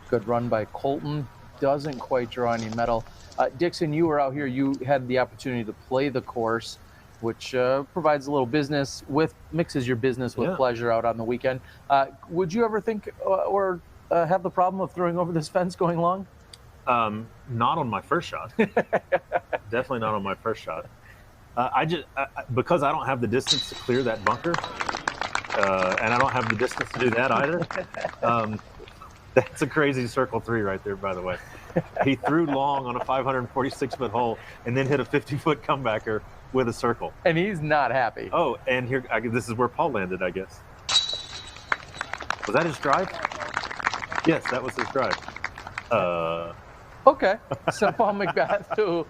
Speaker 16: Good run by Colten. Doesn't quite draw any metal. Dixon, you were out here. You had the opportunity to play the course, which provides a little business mixes your business with pleasure out on the weekend. Would you ever think or have the problem of throwing over this fence going long?
Speaker 2: Not on my first shot. Definitely not on my first shot. Because I don't have the distance to clear that bunker, and I don't have the distance to do that either. That's a crazy circle 3 right there, by the way. He threw long on a 546-foot hole and then hit a 50-foot comebacker with a circle.
Speaker 16: And he's not happy.
Speaker 2: Oh, and here, this is where Paul landed, I guess. Was that his drive? Yes, that was his drive.
Speaker 16: Okay. So Paul McBeth, who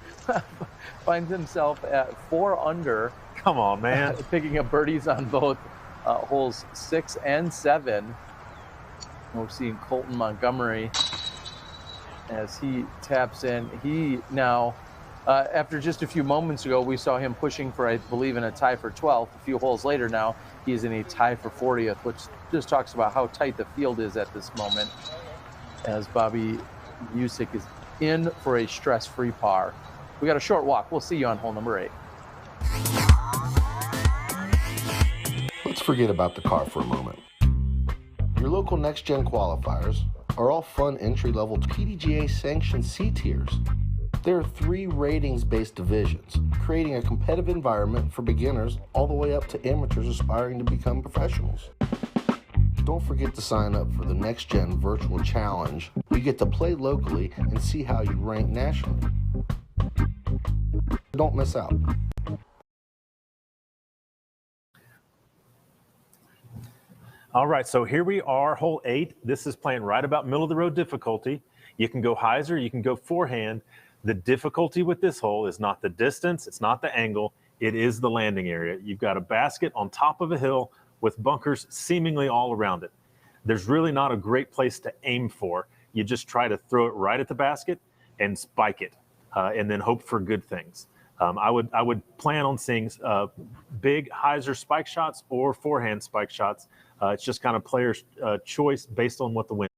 Speaker 16: finds himself at 4 under.
Speaker 2: Come on, man.
Speaker 16: Picking up birdies on both holes 6 and 7. We're seeing Colten Montgomery as he taps in. He now, after just a few moments ago, we saw him pushing for, I believe, in a tie for 12th. A few holes later now, he's in a tie for 40th, which just talks about how tight the field is at this moment, as Bobby Musick is in for a stress-free par. We got a short walk. We'll see you on hole number 8.
Speaker 8: Let's forget about the car for a moment. Your local next-gen qualifiers are all fun entry-level PDGA-sanctioned C tiers. There are 3 ratings-based divisions, creating a competitive environment for beginners all the way up to amateurs aspiring to become professionals. Don't forget to sign up for the Next Gen Virtual Challenge. You get to play locally and see how you rank nationally. Don't miss out.
Speaker 2: All right, so here we are, hole 8. This is playing right about middle of the road difficulty. You can go hyzer, you can go forehand. The difficulty with this hole is not the distance, it's not the angle, it is the landing area. You've got a basket on top of a hill with bunkers seemingly all around it. There's really not a great place to aim for. You just try to throw it right at the basket and spike it, and then hope for good things. I would plan on seeing big hyzer spike shots or forehand spike shots. It's just kind of player's choice based on what the wind.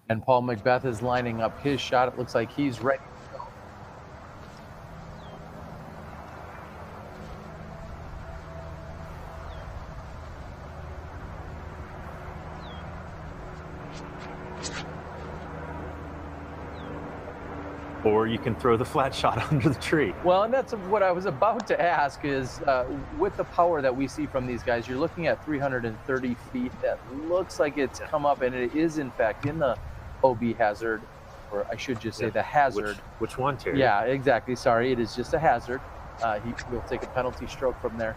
Speaker 16: And Paul McBeth is lining up his shot. It looks like he's ready to go.
Speaker 2: Or you can throw the flat shot under the tree.
Speaker 16: Well, and that's what I was about to ask is with the power that we see from these guys, you're looking at 330 feet. That looks like it's come up, and it is, in fact, in the OB hazard, or I should just say the hazard.
Speaker 2: Which one, Terry?
Speaker 16: Yeah, exactly. Sorry, it is just a hazard. He'll take a penalty stroke from there.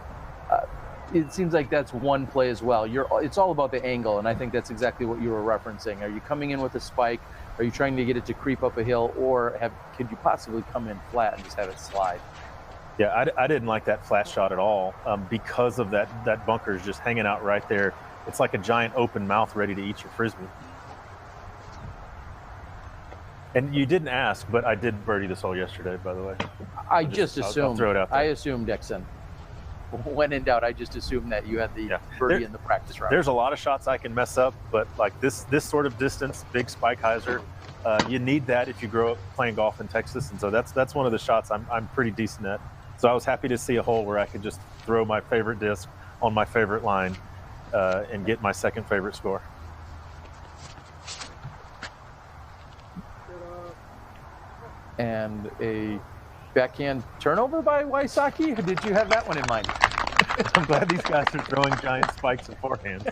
Speaker 16: It seems like that's one play as well. It's all about the angle, and I think that's exactly what you were referencing. Are you coming in with a spike? Are you trying to get it to creep up a hill, or could you possibly come in flat and just have it slide?
Speaker 2: Yeah, I didn't like that flat shot at all because of that bunker is just hanging out right there. It's like a giant open mouth ready to eat your Frisbee. And you didn't ask, but I did birdie this hole yesterday, by the way.
Speaker 16: I just assumed.
Speaker 2: I'll throw it out there.
Speaker 16: I assumed, Dixon. When in doubt, I just assumed that you had the birdie in the practice round.
Speaker 2: There's a lot of shots I can mess up, but like this sort of distance, big spike hyzer, you need that if you grow up playing golf in Texas, and so that's one of the shots I'm pretty decent at. So I was happy to see a hole where I could just throw my favorite disc on my favorite line and get my second favorite score.
Speaker 16: And a backhand turnover by Wysocki? Did you have that one in mind?
Speaker 2: I'm glad these guys are throwing giant spikes beforehand.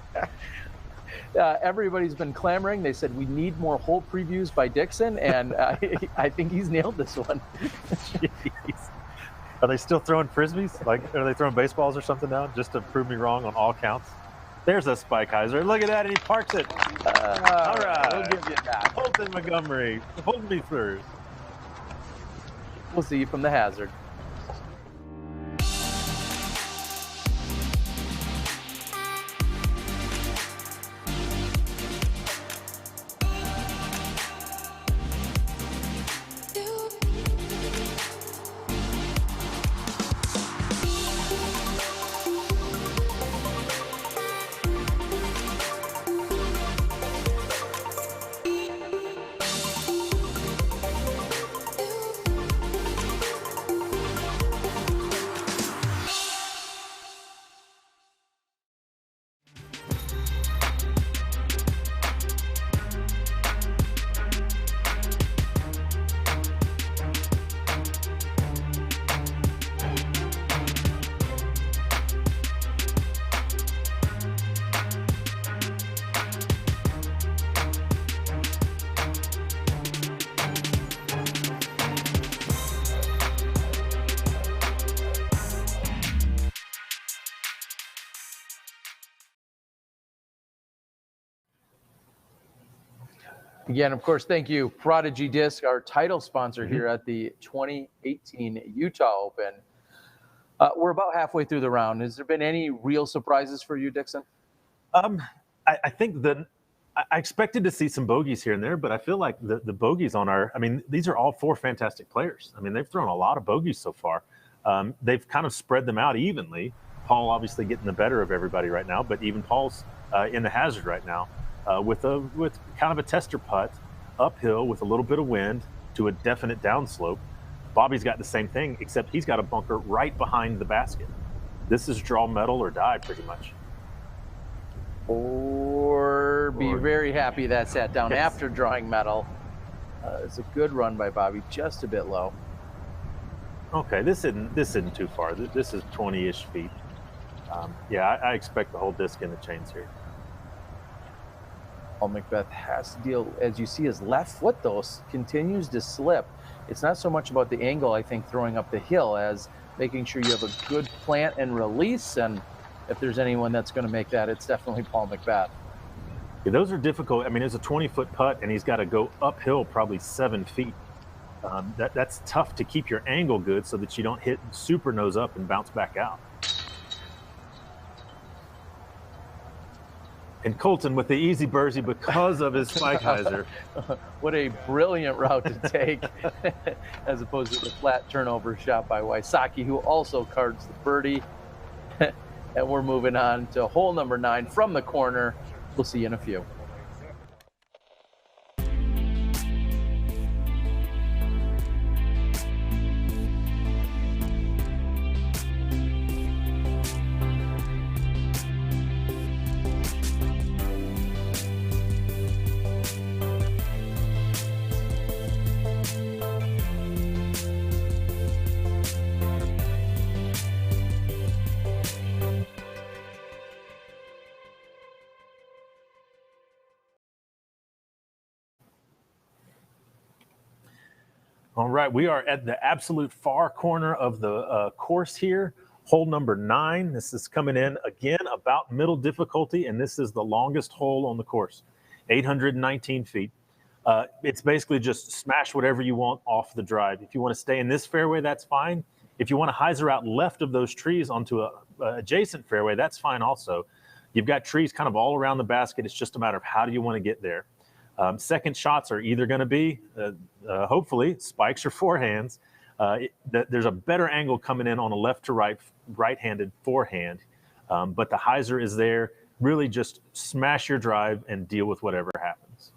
Speaker 16: Everybody's been clamoring. They said we need more hole previews by Dixon, and I think he's nailed this one.
Speaker 2: Jeez. Are they still throwing Frisbees? Like, are they throwing baseballs or something now, just to prove me wrong on all counts? There's a spike hyzer. Look at that, and he parks it. All right.
Speaker 16: We'll give you that.
Speaker 2: Colten Montgomery, hold me through.
Speaker 16: We'll see you from the hazard. Again, of course, thank you, Prodigy Disc, our title sponsor here at the 2018 Utah Open. We're about halfway through the round. Has there been any real surprises for you, Dixon?
Speaker 2: I think that I expected to see some bogeys here and there, but I feel like the bogeys on our, I mean, these are all 4 fantastic players. I mean, they've thrown a lot of bogeys so far. They've kind of spread them out evenly. Paul obviously getting the better of everybody right now, but even Paul's in the hazard right now with kind of a tester putt uphill with a little bit of wind to a definite downslope. Bobby's got the same thing, except he's got a bunker right behind the basket. This is draw metal or die pretty much.
Speaker 16: Or be very happy that sat down after drawing metal. It's a good run by Bobby, just a bit low.
Speaker 2: Okay, this isn't too far. This is 20-ish feet. Yeah, I expect the whole disc in the chains here.
Speaker 16: Paul McBeth has to deal, as you see, his left foot though continues to slip. It's not so much about the angle, I think, throwing up the hill as making sure you have a good plant and release. And if there's anyone that's going to make that, it's definitely Paul McBeth.
Speaker 2: Yeah, those are difficult. I mean, it's a 20-foot putt, and he's got to go uphill probably 7 feet. That's tough to keep your angle good so that you don't hit super nose up and bounce back out. And Colten with the easy birdie because of his spike hyzer.
Speaker 16: What a brilliant route to take, as opposed to the flat turnover shot by Wysocki, who also cards the birdie. And we're moving on to hole number 9 from the corner. We'll see you in a few.
Speaker 2: All right, we are at the absolute far corner of the course here. Hole number 9. This is coming in, again, about middle difficulty, and this is the longest hole on the course, 819 feet. It's basically just smash whatever you want off the drive. If you want to stay in this fairway, that's fine. If you want to hyzer out left of those trees onto a adjacent fairway, that's fine also. You've got trees kind of all around the basket. It's just a matter of how do you want to get there. Second shots are either going to be, hopefully, spikes or forehands. There's a better angle coming in on a left to right-handed forehand, but the hyzer is there. Really just smash your drive and deal with whatever happens.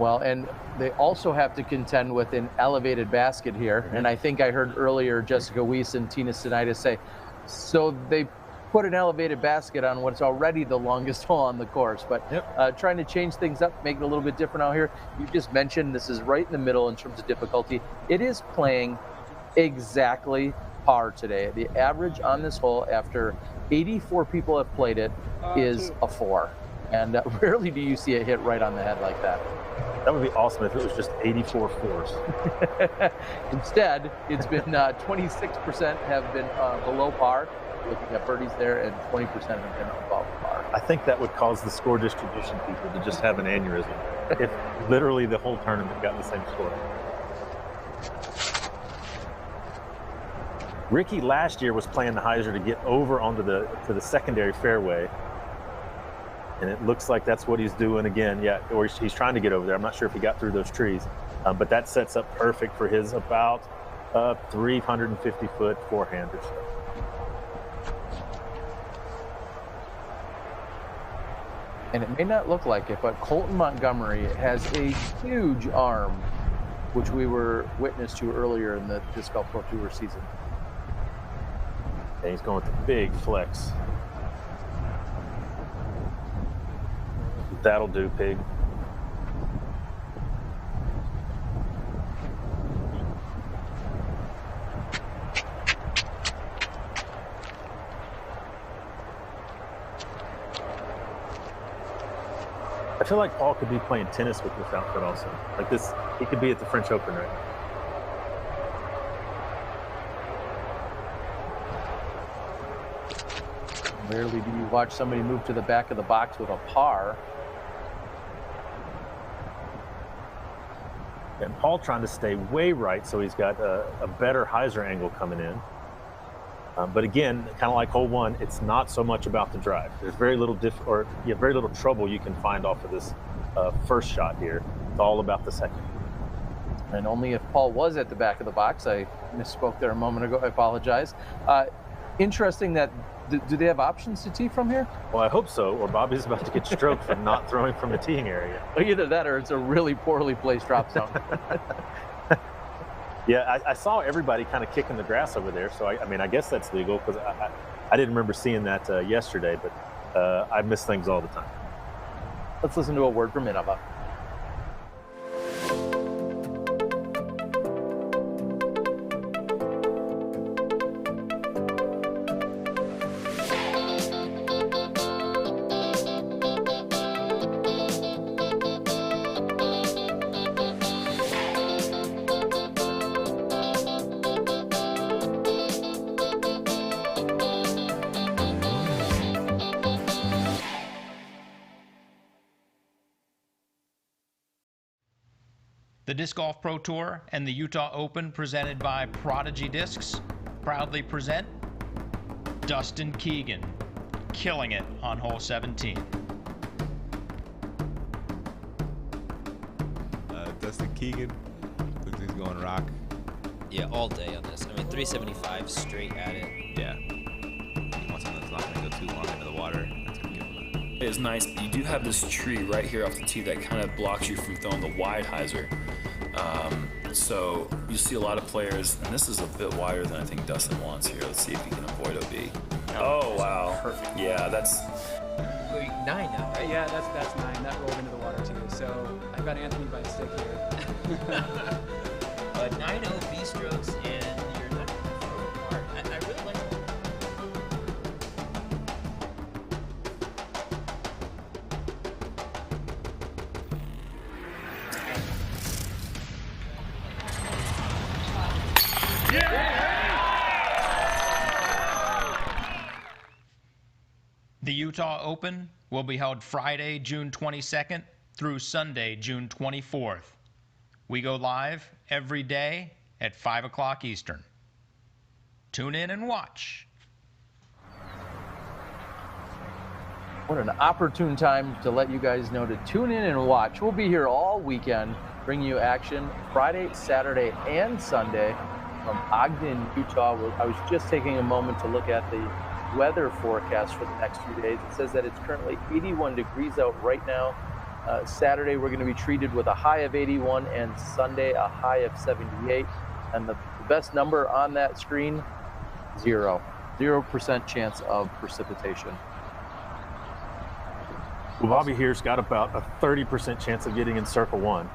Speaker 16: Well, and they also have to contend with an elevated basket here. And I think I heard earlier Jessica Weese and Tina Sinitis say, so they put an elevated basket on what's already the longest hole on the course, but trying to change things up, make it a little bit different out here. You just mentioned this is right in the middle in terms of difficulty. It is playing exactly par today. The average on this hole after 84 people have played it is a 4. And rarely do you see it hit right on the head like that.
Speaker 2: That would be awesome if it was just 84 4s.
Speaker 16: Instead, it's been 26% have been below par. Looking at birdies there, and 20% have been above par.
Speaker 2: I think that would cause the score distribution people to just have an aneurysm if literally the whole tournament got the same score. Ricky last year was playing the hyzer to get over onto the secondary fairway, and it looks like that's what he's doing again. Yeah, or he's trying to get over there. I'm not sure if he got through those trees, but that sets up perfect for his about 350-foot forehand or so.
Speaker 16: And it may not look like it, but Colten Montgomery has a huge arm, which we were witness to earlier in the Disc Golf Pro Tour season.
Speaker 2: And he's going with the big flex. That'll do, Pig. I feel like Paul could be playing tennis with this outfit also. Like this, he could be at the French Open right now.
Speaker 16: Rarely do you watch somebody move to the back of the box with a par.
Speaker 2: And Paul trying to stay way right, so he's got a better hyzer angle coming in. But again, kind of like hole 1, it's not so much about the drive. There's very little very little trouble you can find off of this first shot here. It's all about the second.
Speaker 16: And only if Paul was at the back of the box. I misspoke there a moment ago. I apologize. Interesting that, do they have options to tee from here?
Speaker 2: Well, I hope so, or Bobby's about to get stroked from not throwing from the teeing area.
Speaker 16: Either that or it's a really poorly placed drop zone.
Speaker 2: Yeah, I saw everybody kind of kicking the grass over there, so I mean, I guess that's legal, because I didn't remember seeing that yesterday, but I miss things all the time.
Speaker 16: Let's listen to a word from Innova.
Speaker 4: The Disc Golf Pro Tour and the Utah Open, presented by Prodigy Discs, proudly present Dustin Keegan, killing it on hole 17.
Speaker 10: Dustin Keegan, looks like he's going rock.
Speaker 9: Yeah, all day on this. I mean, 375 straight at it.
Speaker 10: Yeah. He wants something that's not going to go too long into the water. That's going to give him
Speaker 7: It is nice. You do have this tree right here off the tee that kind of blocks you from throwing the wide hyzer. So you see a lot of players, and this is a bit wider than I think Dustin wants here. Let's see if he can avoid OB. Oh, wow. Perfect. Yeah, that's...
Speaker 9: 9 now, right?
Speaker 22: Yeah, that's 9. That rolled into the water too. So I've got Anthony by a stick here.
Speaker 9: 9 OB strokes, and you're not apart. I really like that.
Speaker 4: The Utah Open will be held Friday, June 22nd through Sunday, June 24th. We go live every day at 5 o'clock Eastern. Tune in and watch.
Speaker 16: What an opportune time to let you guys know to tune in and watch. We'll be here all weekend, bringing you action Friday, Saturday, and Sunday from Ogden, Utah. I was just taking a moment to look at the weather forecast for the next few days. It says that it's currently 81 degrees out right now. Saturday, we're going to be treated with a high of 81, and Sunday, a high of 78. And the best number on that screen, 0% chance of precipitation.
Speaker 2: Well, Bobby here's got about a 30% chance of getting in circle 1.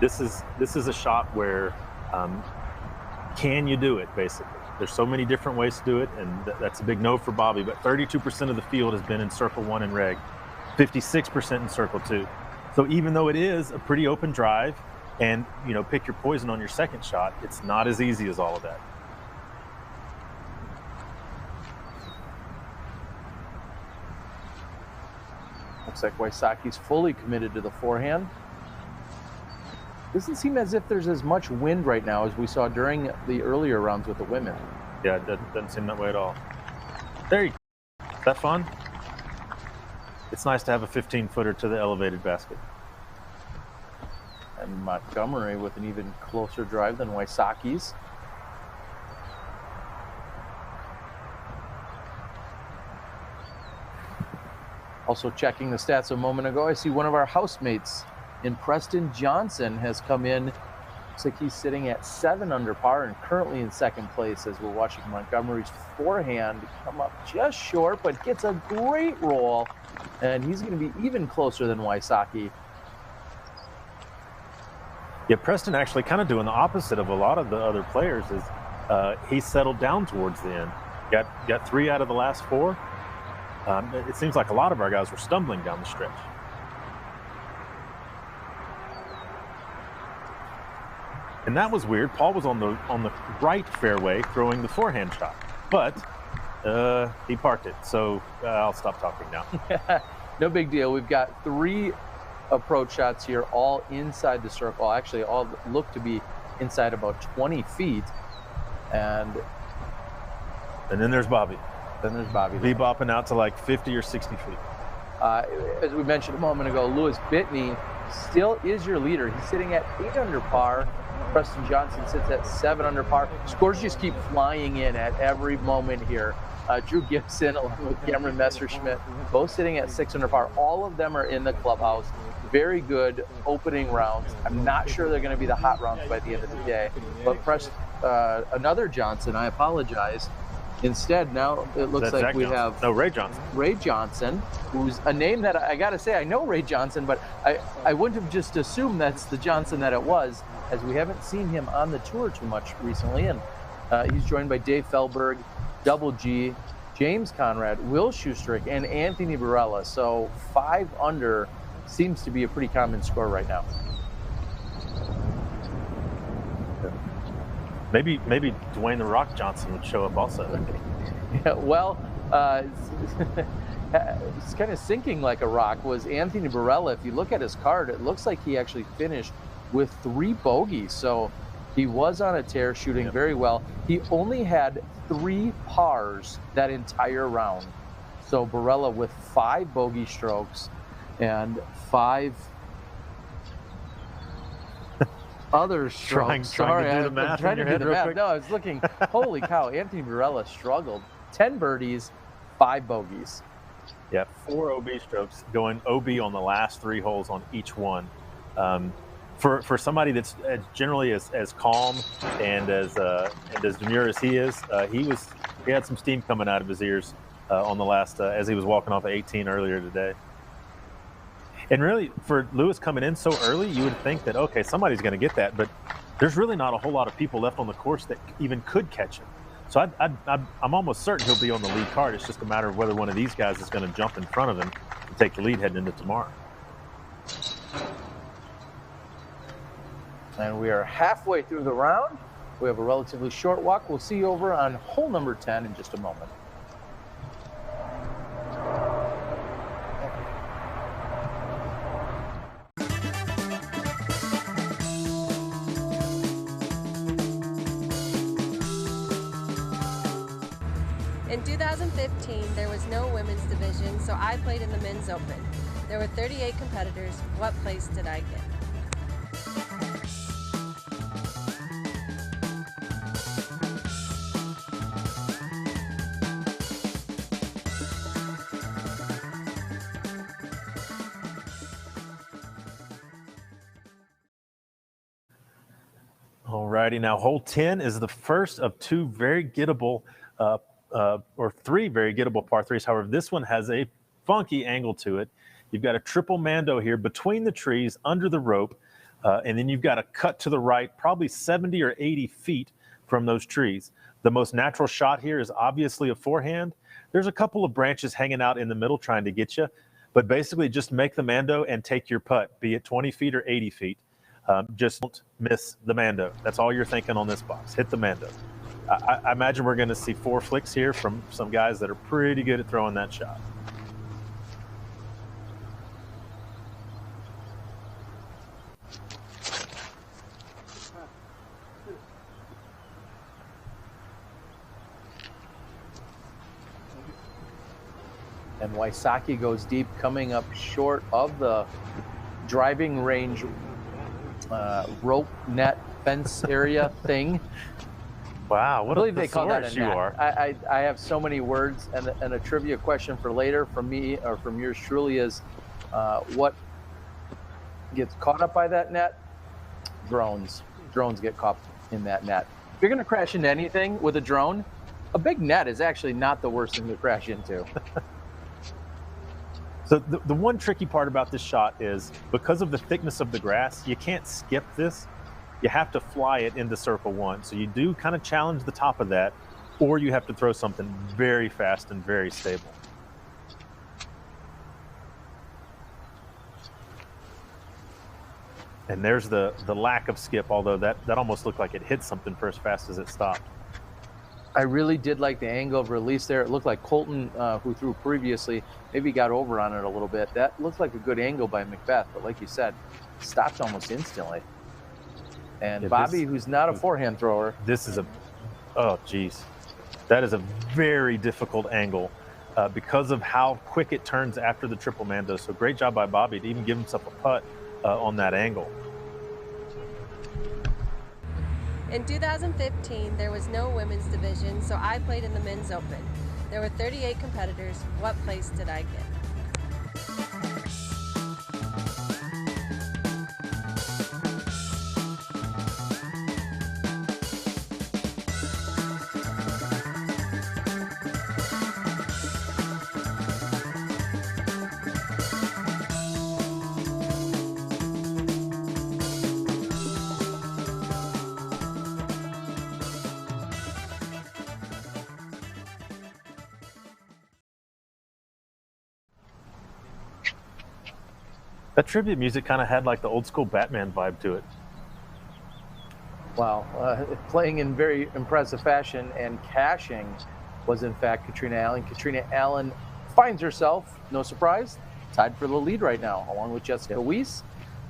Speaker 2: This is a shot where can you do it, basically? There's so many different ways to do it, and that's a big no for Bobby, but 32% of the field has been in circle 1 in reg, 56% in circle 2. So even though it is a pretty open drive and, you know, pick your poison on your second shot, it's not as easy as all of that.
Speaker 16: Looks like Wysocki's fully committed to the forehand. Doesn't seem as if there's as much wind right now as we saw during the earlier rounds with the women.
Speaker 2: Yeah, it doesn't seem that way at all. There you go. Is that fun? It's nice to have a 15-footer to the elevated basket.
Speaker 16: And Montgomery with an even closer drive than Wysocki's. Also checking the stats a moment ago, I see one of our housemates in Preston Johnson has come in. Looks like he's sitting at 7 under par and currently in second place as we're watching Montgomery's forehand come up just short, but gets a great roll, and he's going to be even closer than Wysocki.
Speaker 2: Yeah, Preston actually kind of doing the opposite of a lot of the other players. Is he settled down towards the end. Got 3 out of the last 4. It seems like a lot of our guys were stumbling down the stretch. And that was weird. Paul was on the right fairway throwing the forehand shot, but he parked it. So I'll stop talking now.
Speaker 16: No big deal. We've got 3 approach shots here, all inside the circle. Actually, all look to be inside about 20 feet. And
Speaker 2: then there's Bobby.
Speaker 16: Bebopping
Speaker 2: out to like 50 or 60 feet.
Speaker 16: As we mentioned a moment ago, Lewis Bitney still is your leader. He's sitting at 8 under par. Preston Johnson sits at 7 under par. Scores just keep flying in at every moment here. Drew Gibson along with Cameron Messerschmidt, both sitting at 6 under par. All of them are in the clubhouse. Very good opening rounds. I'm not sure they're going to be the hot rounds by the end of the day. But another Johnson, I apologize. Instead, now it looks like
Speaker 2: Zach
Speaker 16: we
Speaker 2: Johnson.
Speaker 16: have
Speaker 2: Ray Johnson.
Speaker 16: Ray Johnson, who's a name that I got to say, I know Ray Johnson, but I wouldn't have just assumed that's the Johnson that it was, as we haven't seen him on the tour too much recently. And he's joined by Dave Feldberg, Double G, James Conrad, Will Schustrick, and Anthony Barella. So 5 under seems to be a pretty common score right now.
Speaker 2: Maybe Dwayne The Rock Johnson would show up also.
Speaker 16: Yeah, well, it's kind of sinking like a rock was Anthony Barella. If you look at his card, it looks like he actually finished with 3 bogeys. So he was on a tear, shooting very well. He only had 3 pars that entire round. So Barella with 5 bogey strokes and 5 other strokes.
Speaker 2: Trying to do the math.
Speaker 16: Trying to do the math. No, I was looking. Holy cow! Anthony Barella struggled. 10 birdies, 5 bogeys.
Speaker 2: Yeah, 4 OB strokes, going OB on the last 3 holes on each one. For somebody that's generally as calm and as demure as he is, he had some steam coming out of his ears on the last as he was walking off of 18 earlier today. And really, for Lewis coming in so early, you would think that, okay, somebody's going to get that. But there's really not a whole lot of people left on the course that even could catch him. So I'm almost certain he'll be on the lead card. It's just a matter of whether one of these guys is going to jump in front of him and take the lead heading into tomorrow.
Speaker 16: And we are halfway through the round. We have a relatively short walk. We'll see you over on hole number 10 in just a moment.
Speaker 6: In 2015, there was no women's division, so I played in the men's open. There were 38 competitors. What place did I get?
Speaker 2: Alrighty, now hole 10 is the first of 2 very gettable or 3 very gettable par 3s. However, this one has a funky angle to it. You've got a triple mando here between the trees under the rope, and then you've got a cut to the right, probably 70 or 80 feet from those trees. The most natural shot here is obviously a forehand. There's a couple of branches hanging out in the middle trying to get you, but basically just make the mando and take your putt, be it 20 feet or 80 feet. Just don't miss the mando. That's all you're thinking on this box. Hit the mando. I imagine we're going to see 4 flicks here from some guys that are pretty good at throwing that shot.
Speaker 16: And Wysocki goes deep, coming up short of the driving range rope net fence area thing.
Speaker 2: Wow, what
Speaker 16: I believe they call that a net.
Speaker 2: You are.
Speaker 16: I have so many words, and a trivia question for later from me or from yours truly is, what gets caught up by that net? Drones. Drones get caught in that net. If you're going to crash into anything with a drone, a big net is actually not the worst thing to crash into.
Speaker 2: So the one tricky part about this shot is because of the thickness of the grass, you can't skip this. You have to fly it into circle 1. So you do kind of challenge the top of that, or you have to throw something very fast and very stable. And there's the lack of skip, although that almost looked like it hit something for as fast as it stopped.
Speaker 16: I really did like the angle of release there. It looked like Colten, who threw previously, maybe got over on it a little bit. That looked like a good angle by McBeth, but like you said, stopped almost instantly. And
Speaker 2: Yeah,
Speaker 16: Bobby, who's not a forehand thrower.
Speaker 2: This is oh geez, that is a very difficult angle because of how quick it turns after the triple man does. So great job by Bobby to even give himself a putt on that angle.
Speaker 6: In 2015, there was no women's division, so I played in the men's open. There were 38 competitors. What place did I get?
Speaker 2: That tribute music kind of had like the old school Batman vibe to it.
Speaker 16: Wow, playing in very impressive fashion and cashing was in fact Catrina Allen. Catrina Allen finds herself, no surprise, tied for the lead right now, along with Jessica Weese,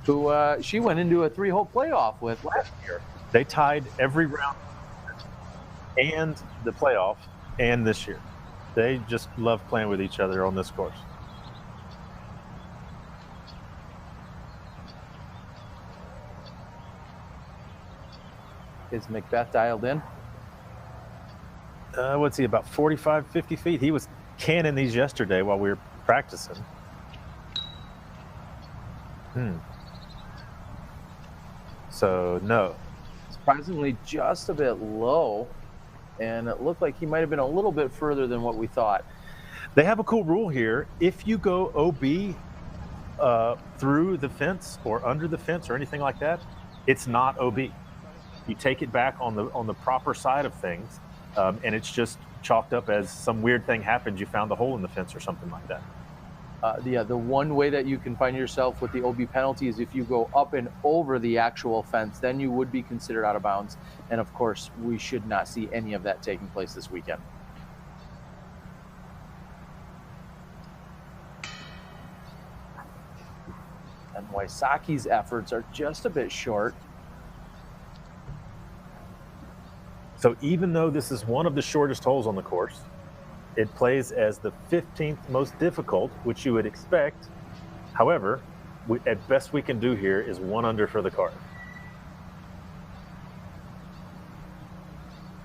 Speaker 16: who she went into a 3-hole playoff with last year.
Speaker 2: They tied every round and the playoff and this year. They just love playing with each other on this course.
Speaker 16: Is McBeth dialed in?
Speaker 2: What's he, about 45, 50 feet? He was canning these yesterday while we were practicing. So, no.
Speaker 16: Surprisingly, just a bit low, and it looked like he might have been a little bit further than what we thought.
Speaker 2: They have a cool rule here. If you go OB through the fence or under the fence or anything like that, it's not OB. You take it back on the proper side of things, and it's just chalked up as some weird thing happened. You found the hole in the fence or something like that.
Speaker 16: The one way that you can find yourself with the OB penalty is if you go up and over the actual fence, then you would be considered out of bounds. And of course, we should not see any of that taking place this weekend. And Wysocki's efforts are just a bit short.
Speaker 2: So even though this is one of the shortest holes on the course, it plays as the 15th most difficult, which you would expect. However, at best we can do here is 1 under for the card.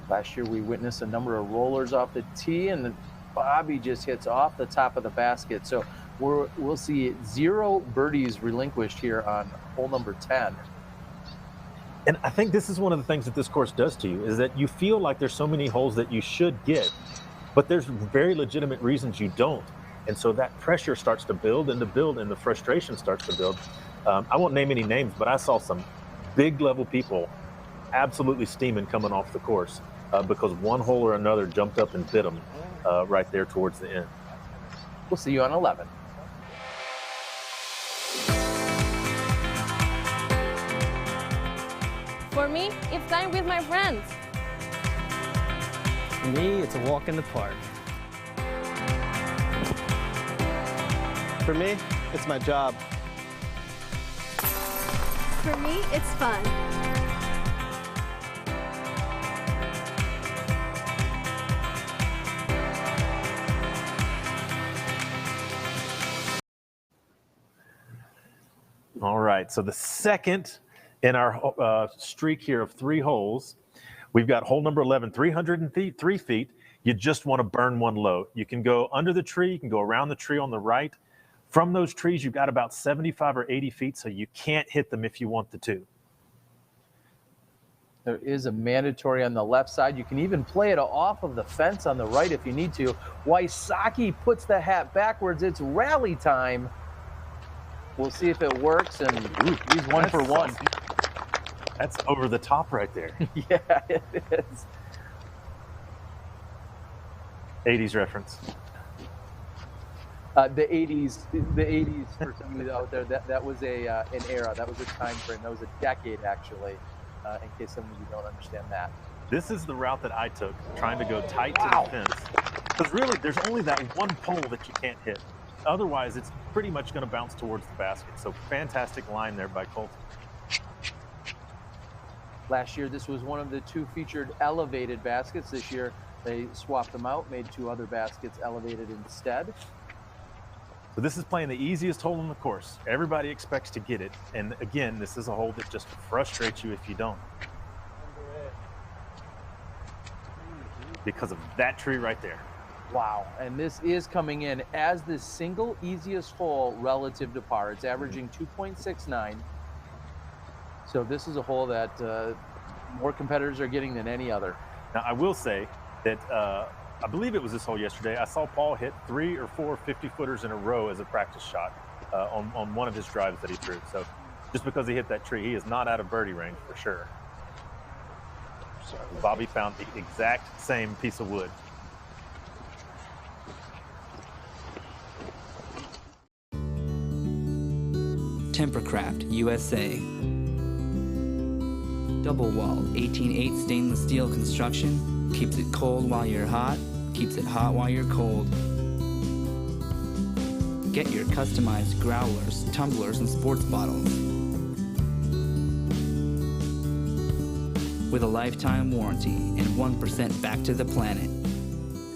Speaker 16: Last year we witnessed a number of rollers off the tee, and then Bobby just hits off the top of the basket. So we'll see 0 birdies relinquished here on hole number 10.
Speaker 2: And I think this is one of the things that this course does to you, is that you feel like there's so many holes that you should get, but there's very legitimate reasons you don't. And so that pressure starts to build, and the frustration starts to build. I won't name any names, but I saw some big level people absolutely steaming coming off the course because one hole or another jumped up and bit them right there towards the end.
Speaker 16: We'll see you on 11.
Speaker 6: For me, it's time with my friends.
Speaker 11: For me, it's a walk in the park.
Speaker 13: For me, it's my job.
Speaker 23: For me, it's fun.
Speaker 2: All right, so the second in our streak here of 3 holes, we've got hole number 11, 303 feet. You just want to burn one low. You can go under the tree, you can go around the tree on the right. From those trees, you've got about 75 or 80 feet, so you can't hit them if you want to.
Speaker 16: There is a mandatory on the left side. You can even play it off of the fence on the right if you need to. Wysocki puts the hat backwards. It's rally time. We'll see if it works, and he's 1 for 1.
Speaker 2: That's over the top right there.
Speaker 16: Yeah, it is.
Speaker 2: 80s reference.
Speaker 16: The 80s for somebody out there, that was an era. That was a time frame. That was a decade, actually, in case some of you don't understand that.
Speaker 2: This is the route that I took, trying to go tight to the fence. Because really, there's only that one pole that you can't hit. Otherwise, it's pretty much going to bounce towards the basket. So fantastic line there by Colten.
Speaker 16: Last year, this was one of the 2 featured elevated baskets. This year, they swapped them out, made 2 other baskets elevated instead.
Speaker 2: So this is playing the easiest hole in the course. Everybody expects to get it. And again, this is a hole that just frustrates you if you don't. Because of that tree right there.
Speaker 16: Wow, and this is coming in as the single easiest hole relative to par. It's averaging 2.69. So this is a hole that more competitors are getting than any other.
Speaker 2: Now, I will say that I believe it was this hole yesterday. I saw Paul hit 3 or 4 50-footers in a row as a practice shot on one of his drives that he threw. So just because he hit that tree, he is not out of birdie range for sure. Bobby found the exact same piece of wood.
Speaker 3: Tempercraft USA. Double-walled 18/8 stainless steel construction keeps it cold while you're hot, keeps it hot while you're cold. Get your customized growlers, tumblers, and sports bottles. With a lifetime warranty and 1% back to the planet.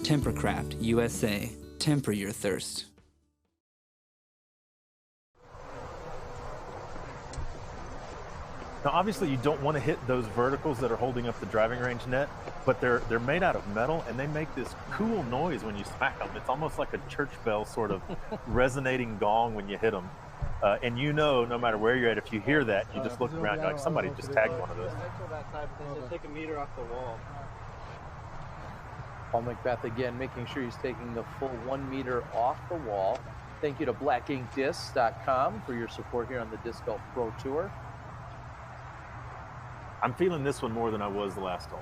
Speaker 3: Tempercraft USA. Temper your thirst.
Speaker 2: Now, obviously, you don't want to hit those verticals that are holding up the driving range net, but they're made out of metal, and they make this cool noise when you smack them. It's almost like a church bell sort of resonating gong when you hit them. And you know, no matter where you're at, if you hear that, you just look around, you're like, somebody just tagged one of those.
Speaker 13: Take a meter off the wall.
Speaker 16: Paul McBeth again, making sure he's taking the full 1 meter off the wall. Thank you to blackinkdiscs.com for your support here on the Disc Golf Pro Tour.
Speaker 2: I'm feeling this one more than I was the last hole.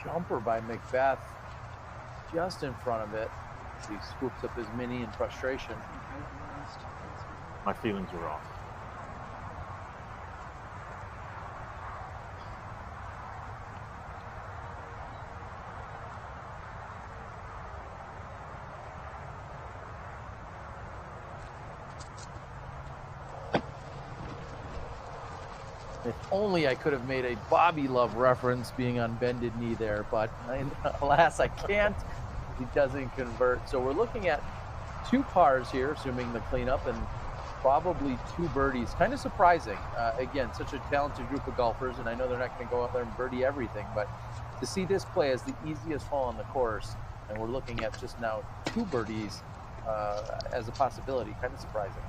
Speaker 16: Jumper by McBeth just in front of it. He scoops up his mini in frustration.
Speaker 2: My feelings were off.
Speaker 16: If only I could have made a Bobby Love reference being on bended knee there, but alas, I can't. He doesn't convert. So we're looking at 2 pars here, assuming the cleanup, and probably 2 birdies. Kind of surprising. Again, such a talented group of golfers, and I know they're not going to go out there and birdie everything, but to see this play as the easiest hole on the course, and we're looking at just now 2 birdies as a possibility, kind of surprising.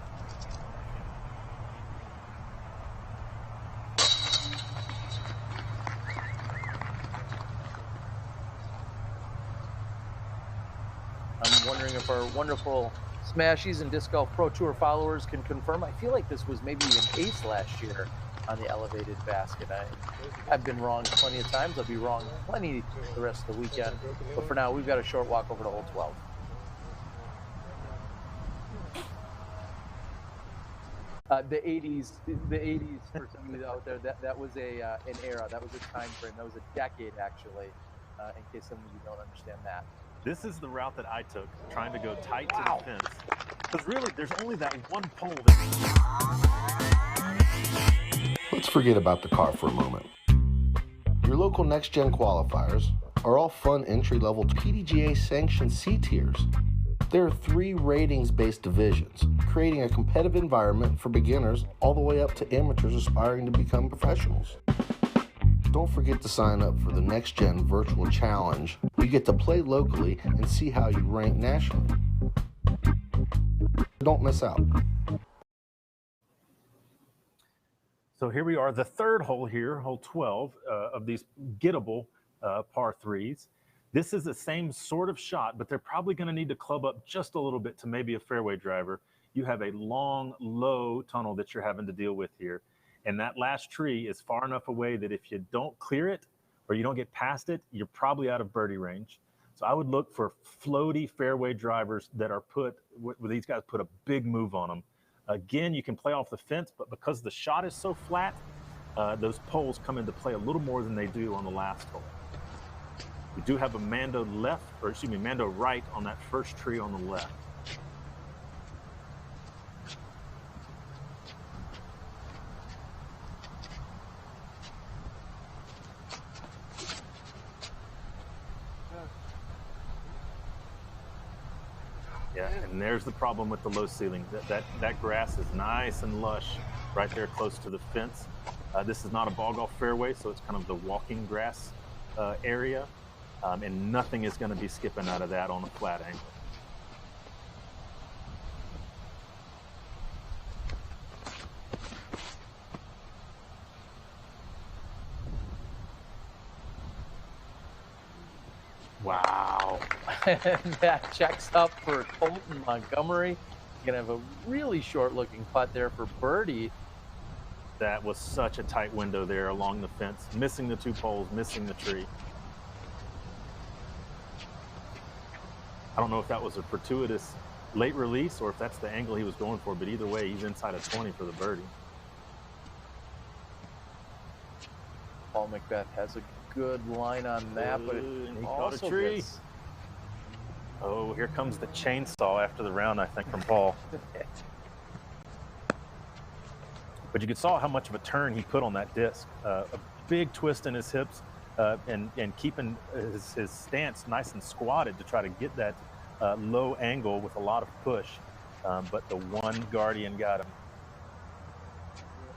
Speaker 16: I'm wondering if our wonderful Smashies and Disc Golf Pro Tour followers can confirm. I feel like this was maybe even ace last year on the elevated basket. I've been wrong plenty of times. I'll be wrong plenty the rest of the weekend. But for now, we've got a short walk over to hole 12. The 80s for some of you out there, that was an era. That was a time frame. That was a decade, actually, in case some of you don't understand that.
Speaker 2: This is the route that I took, trying to go tight to the fence. Because really, there's only that one pole that...
Speaker 8: Let's forget about the car for a moment. Your local next-gen qualifiers are all fun entry-level PDGA-sanctioned C tiers. There are 3 ratings-based divisions, creating a competitive environment for beginners all the way up to amateurs aspiring to become professionals. Don't forget to sign up for the Next Gen Virtual Challenge. You get to play locally and see how you rank nationally. Don't miss out.
Speaker 2: So here we are, the 3rd hole here, hole 12 of these gettable par 3s. This is the same sort of shot, but they're probably going to need to club up just a little bit to maybe a fairway driver. You have a long, low tunnel that you're having to deal with here. And that last tree is far enough away that if you don't clear it or you don't get past it, you're probably out of birdie range. So I would look for floaty fairway drivers that are where these guys put a big move on them. Again, you can play off the fence, but because the shot is so flat, those poles come into play a little more than they do on the last hole. We do have a Mando left, or excuse me, Mando right on that first tree on the left. Yeah, and there's the problem with the low ceiling. That grass is nice and lush right there close to the fence. This is not a ball golf fairway, so it's kind of the walking grass area, and nothing is going to be skipping out of that on a flat angle.
Speaker 16: Wow. And that checks up for Colten Montgomery. You're going to have a really short-looking putt there for birdie.
Speaker 2: That was such a tight window there along the fence, missing the two poles, missing the tree. I don't know if that was a fortuitous late release or if that's the angle he was going for, but either way, he's inside of 20 for the birdie.
Speaker 16: Paul McBeth has a good line on that, but
Speaker 2: and he
Speaker 16: also
Speaker 2: caught a tree.
Speaker 16: gets...
Speaker 2: Oh, here comes the chainsaw after the round, I think, from Paul. But you could saw how much of a turn he put on that disc. A big twist in his hips and keeping his stance nice and squatted to try to get that low angle with a lot of push. But the one Guardian got him.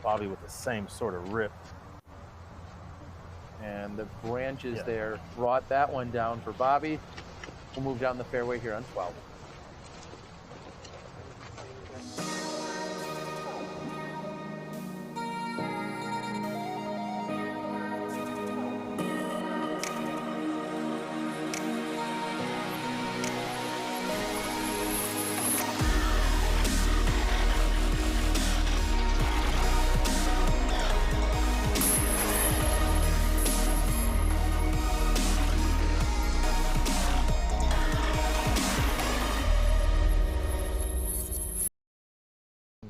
Speaker 2: Bobby with the same sort of rip.
Speaker 16: And the branches there brought that one down for Bobby. We'll move down the fairway here on 12.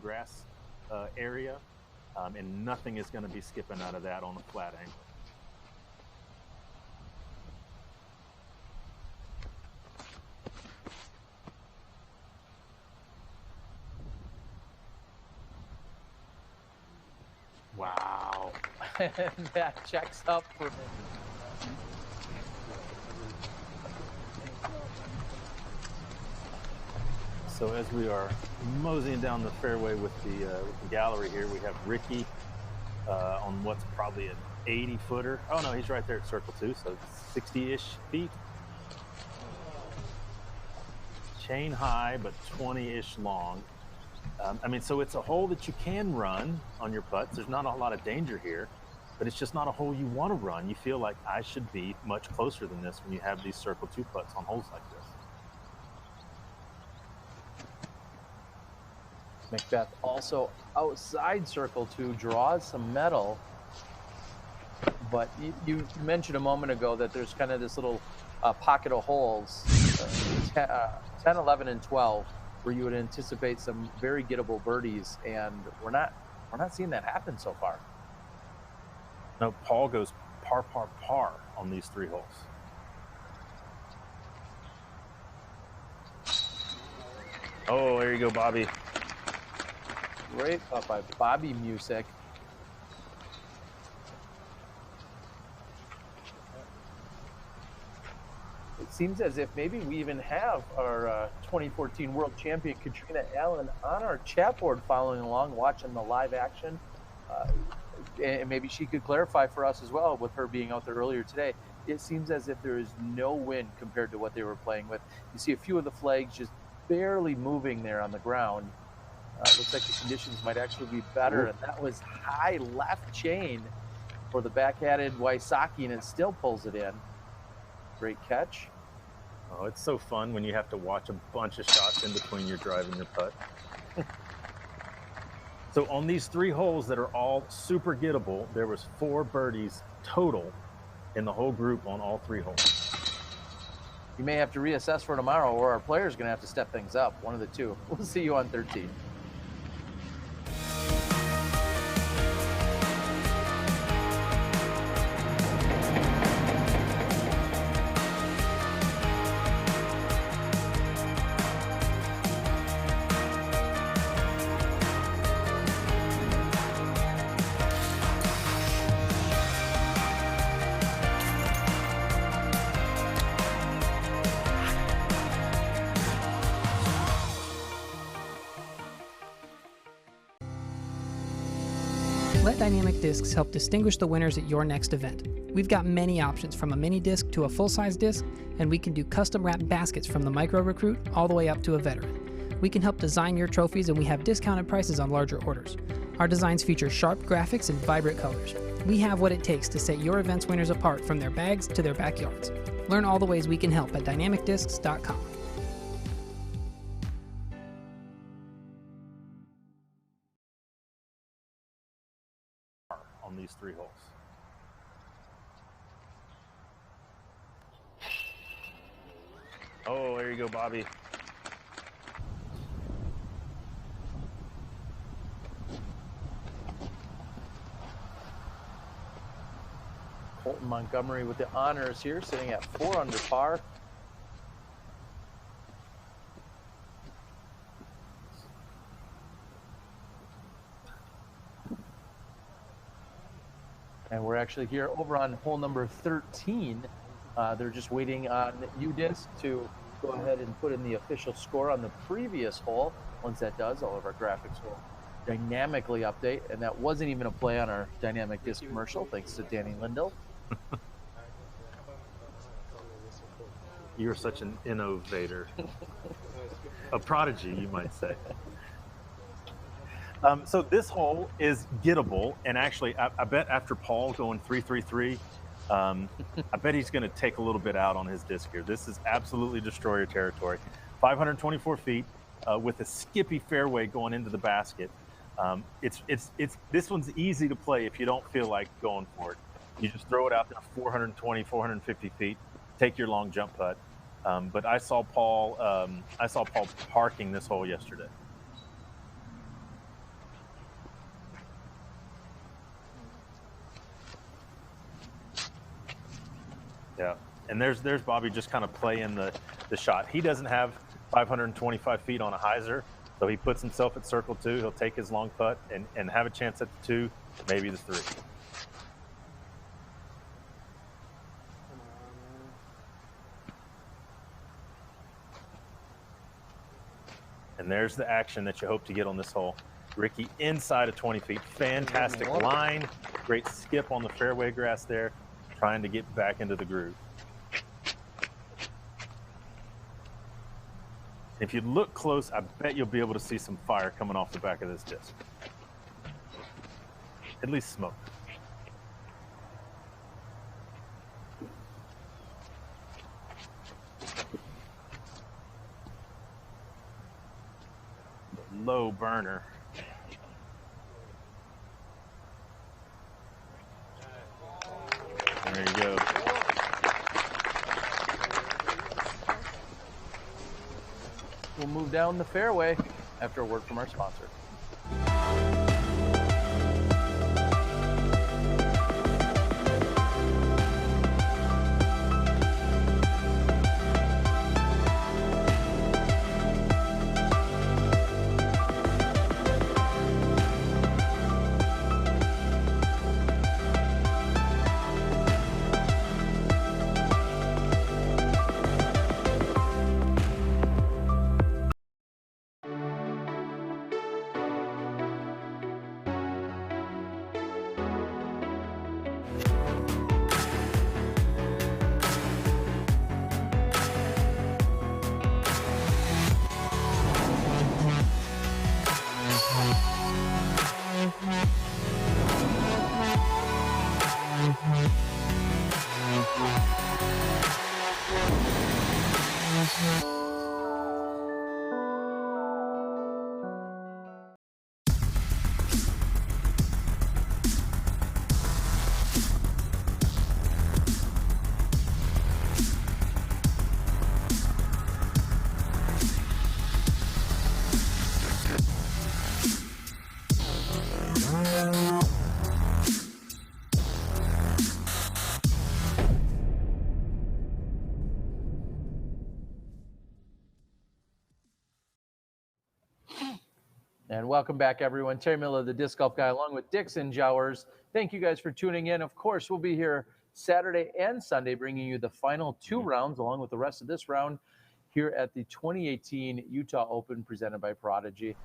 Speaker 2: Grass area, and nothing is going to be skipping out of that on a flat angle.
Speaker 16: Wow. And that checks up for me.
Speaker 2: So as we are moseying down the fairway with the gallery here, we have Ricky on what's probably an 80-footer. Oh no, he's right there at circle 2, so 60-ish feet. Chain high, but 20-ish long. I mean, so it's a hole that you can run on your putts. There's not a lot of danger here, but it's just not a hole you want to run. You feel like I should be much closer than this when you have these circle 2 putts on holes like this.
Speaker 16: McBeth also outside circle 2 draws some metal, but you mentioned a moment ago that there's kind of this little pocket of holes, 10, 11, and 12, where you would anticipate some very gettable birdies, and we're not seeing that happen so far.
Speaker 2: No, Paul goes par, par, par on these 3 holes. Oh, there you go, Bobby.
Speaker 16: Great putt by Bobby Musick. It seems as if maybe we even have our 2014 World Champion Catrina Allen on our chat board following along, watching the live action. And maybe she could clarify for us as well, with her being out there earlier today. It seems as if there is no wind compared to what they were playing with. You see a few of the flags just barely moving there on the ground. Looks like the conditions might actually be better. And that was high left chain for the backhanded Wysocki, and it still pulls it in. Great catch.
Speaker 2: Oh, it's so fun when you have to watch a bunch of shots in between your drive and your putt. So on these 3 holes that are all super gettable, there was 4 birdies total in the whole group on all 3 holes.
Speaker 16: You may have to reassess for tomorrow, or our players are going to have to step things up. One of the two. We'll see you on 13.
Speaker 12: Let Dynamic Discs help distinguish the winners at your next event. We've got many options from a mini disc to a full-size disc, and we can do custom-wrapped baskets from the micro recruit all the way up to a veteran. We can help design your trophies, and we have discounted prices on larger orders. Our designs feature sharp graphics and vibrant colors. We have what it takes to set your event's winners apart from their bags to their backyards. Learn all the ways we can help at dynamicdiscs.com.
Speaker 2: On these 3 holes. Oh, there you go, Bobby.
Speaker 16: Colten Montgomery with the honors here, sitting at 4 under par. And we're actually here over on hole number 13. They're just waiting on UDisc to go ahead and put in the official score on the previous hole. Once that does, all of our graphics will dynamically update. And that wasn't even a play on our Dynamic Disc commercial, thanks to Danny Lindell.
Speaker 2: You're such an innovator. A prodigy, you might say. So this hole is gettable, and actually, I bet after Paul going 3-3-3, I bet he's going to take a little bit out on his disc here. This is absolutely destroyer territory. 524 feet with a skippy fairway going into the basket. This one's easy to play if you don't feel like going for it. You just throw it out there 420, 450 feet, take your long jump putt. But I saw Paul parking this hole yesterday. Yeah, and there's Bobby just kind of playing the shot. He doesn't have 525 feet on a hyzer, so he puts himself at circle 2. He'll take his long putt and have a chance at the 2, maybe the 3. And there's the action that you hope to get on this hole. Ricky inside of 20 feet. Fantastic line. Great skip on the fairway grass there, trying to get back into the groove. If you look close, I bet you'll be able to see some fire coming off the back of this disc. At least smoke. Low burner. There you go.
Speaker 16: We'll move down the fairway after a word from our sponsor. And welcome back, everyone. Terry Miller, the Disc Golf Guy, along with Dixon Jowers. Thank you guys for tuning in. Of course, we'll be here Saturday and Sunday, bringing you the final 2 rounds, along with the rest of this round, here at the 2018 Utah Open presented by Prodigy.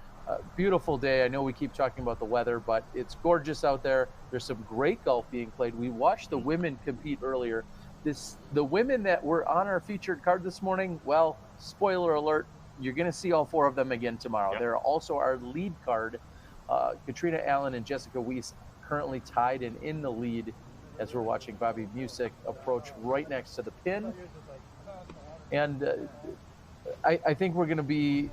Speaker 16: Beautiful day. I know we keep talking about the weather, but it's gorgeous out there. There's some great golf being played. We watched the women compete earlier. The women that were on our featured card this morning, well, spoiler alert, you're going to see all 4 of them again tomorrow. Yep. They're also our lead card. Catrina Allen and Jessica Weese currently tied and in the lead as we're watching Bobby Musick approach right next to the pin. And I think we're going to be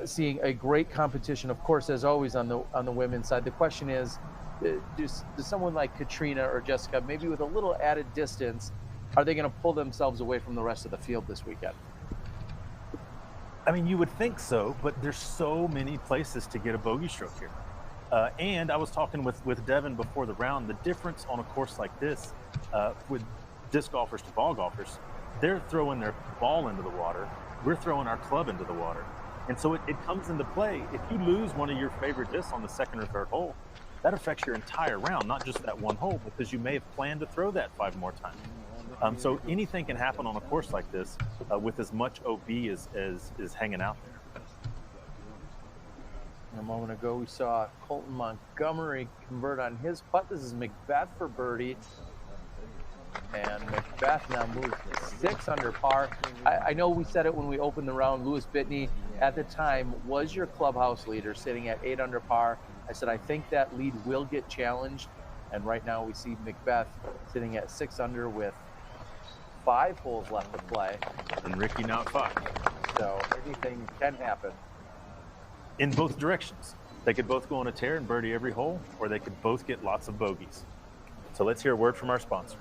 Speaker 16: seeing a great competition, of course, as always on the women's side. The question is, does someone like Catrina or Jessica, maybe with a little added distance, are they going to pull themselves away from the rest of the field this weekend?
Speaker 2: I mean, you would think so, but there's so many places to get a bogey stroke here. And I was talking with Devin before the round, the difference on a course like this with disc golfers to ball golfers, they're throwing their ball into the water. We're throwing our club into the water. And so it comes into play. If you lose one of your favorite discs on the second or third hole, that affects your entire round, not just that one hole, because you may have planned to throw that 5 more times. So anything can happen on a course like this with as much OB as hanging out there.
Speaker 16: A moment ago, we saw Colten Montgomery convert on his putt. This is McBeth for birdie. And McBeth now moves to 6 under par. I know we said it when we opened the round. Louis Bitney, at the time, was your clubhouse leader, sitting at 8 under par. I said, I think that lead will get challenged. And right now we see McBeth sitting at 6 under with 5 holes left to play.
Speaker 2: And Ricky now 5.
Speaker 16: So anything can happen.
Speaker 2: In both directions. They could both go on a tear and birdie every hole, or they could both get lots of bogeys. So let's hear a word from our sponsor.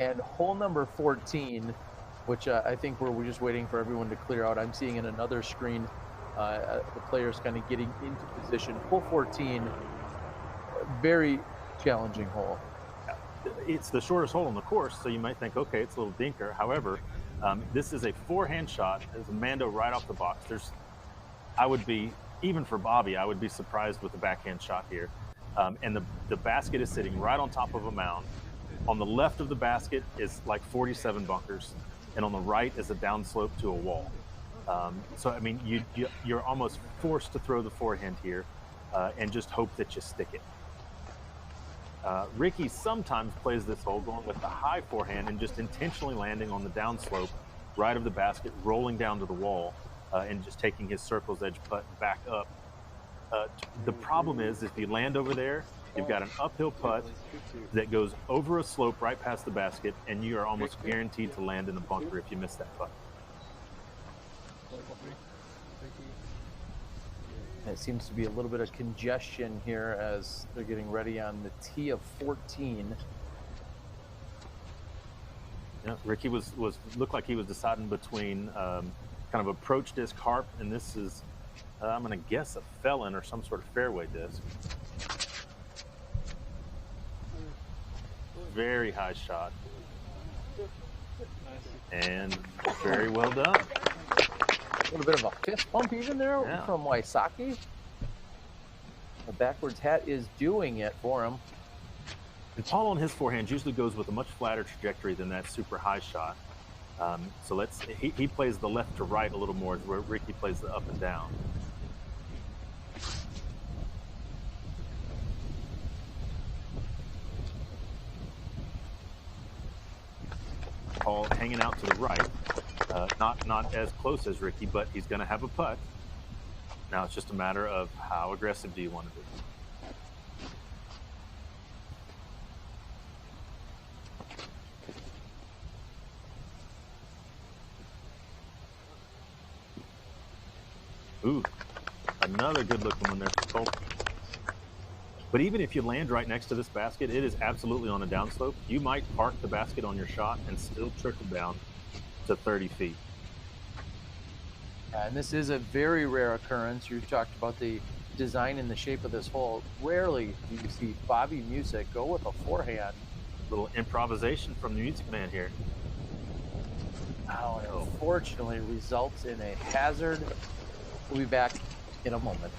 Speaker 16: And hole number 14, which I think we're just waiting for everyone to clear out. I'm seeing in another screen the players kind of getting into position. Hole 14, very challenging hole.
Speaker 2: It's the shortest hole on the course, so you might think, okay, it's a little dinker. However, this is a forehand shot. There's a Mando right off the box. I would be, even for Bobby, I would be surprised with the backhand shot here. And the basket is sitting right on top of a mound. On the left of the basket is like 47 bunkers, and on the right is a downslope to a wall. So, I mean, you're almost forced to throw the forehand here and just hope that you stick it. Ricky sometimes plays this hole going with the high forehand and just intentionally landing on the downslope right of the basket, rolling down to the wall, and just taking his circle's edge putt back up. The problem is if you land over there, you've got an uphill putt that goes over a slope right past the basket, and you are almost guaranteed to land in the bunker if you miss that putt.
Speaker 16: It seems to be a little bit of congestion here as they're getting ready on the tee of 14.
Speaker 2: Yeah, Ricky looked like he was deciding between kind of approach disc harp, and this is, I'm going to guess, a felon or some sort of fairway disc. Very high shot. And very well done.
Speaker 16: A little bit of a fist bump even there from Wysocki. The backwards hat is doing it for him.
Speaker 2: And Paul on his forehand usually goes with a much flatter trajectory than that super high shot. So he plays the left to right a little more, where Ricky plays the up and down. Paul hanging out to the right, not as close as Ricky, but he's going to have a putt. Now it's just a matter of how aggressive do you want to be. Ooh, another good looking one there for Colten. But even if you land right next to this basket, it is absolutely on a downslope. You might park the basket on your shot and still trickle down to 30 feet.
Speaker 16: And this is a very rare occurrence. You talked about the design and the shape of this hole. Rarely do you see Bobby Musick go with a forehand.
Speaker 2: Little improvisation from the Music Man here.
Speaker 16: Now, it unfortunately results in a hazard. We'll be back in a moment.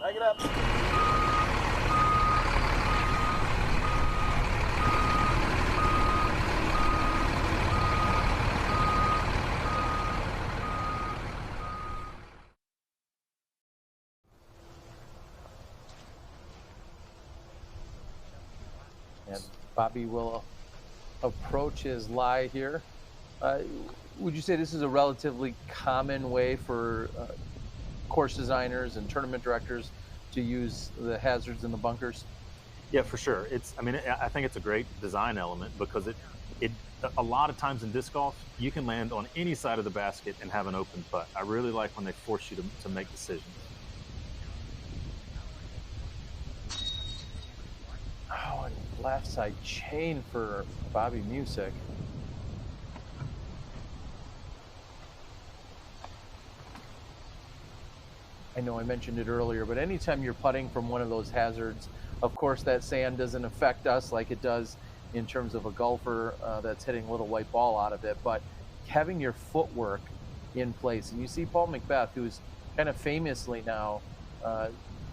Speaker 13: Back it up.
Speaker 16: And Bobby will approach his lie here. Would you say this is a relatively common way for course designers and tournament directors to use the hazards in the bunkers?
Speaker 2: Yeah, for sure. I think it's a great design element because it a lot of times in disc golf, you can land on any side of the basket and have an open putt. I really like when they force you to make decisions.
Speaker 16: Oh, and left side chain for Bobby Musick. I know I mentioned it earlier, but anytime you're putting from one of those hazards, of course that sand doesn't affect us like it does in terms of a golfer that's hitting a little white ball out of it, but having your footwork in place. And you see Paul McBeth, who's kind of famously now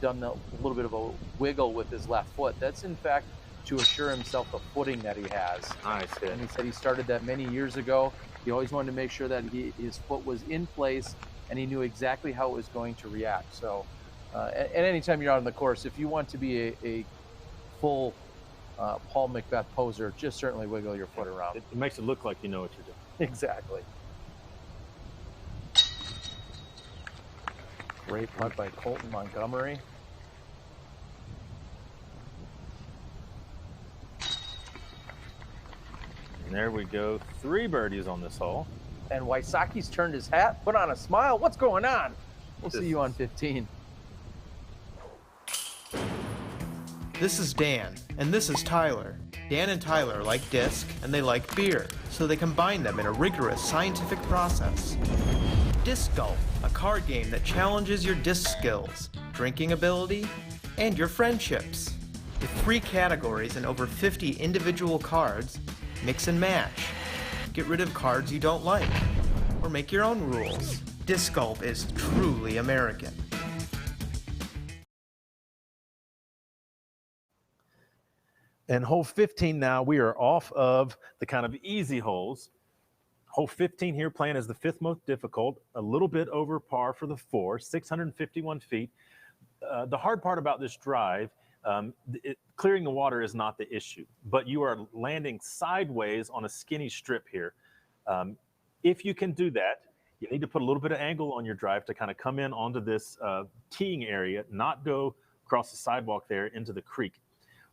Speaker 16: done a little bit of a wiggle with his left foot. That's in fact to assure himself the footing that he has.
Speaker 2: Nice hit.
Speaker 16: And he said he started that many years ago. He always wanted to make sure that his foot was in place and he knew exactly how it was going to react. So, and anytime you're out on the course, if you want to be a full Paul McBeth poser, just certainly wiggle your foot around.
Speaker 2: It makes it look like you know what you're doing.
Speaker 16: Exactly. Great putt by Colten Montgomery.
Speaker 2: And there we go. 3 birdies on this hole.
Speaker 16: And Wysocki's turned his hat, put on a smile. What's going on? We'll see you on 15.
Speaker 15: This is Dan, and this is Tyler. Dan and Tyler like disc, and they like beer, so they combine them in a rigorous scientific process. Disc Golf, a card game that challenges your disc skills, drinking ability, and your friendships. With 3 categories and over 50 individual cards, mix and match. Get rid of cards you don't like, or make your own rules. Disc golf is truly American.
Speaker 2: And hole 15 now, we are off of the kind of easy holes. Hole 15 here playing as the 5th most difficult, a little bit over par for the 4, 651 feet. The hard part about this drive, clearing the water is not the issue, but you are landing sideways on a skinny strip here. If you can do that, you need to put a little bit of angle on your drive to kind of come in onto this teeing area, not go across the sidewalk there into the creek.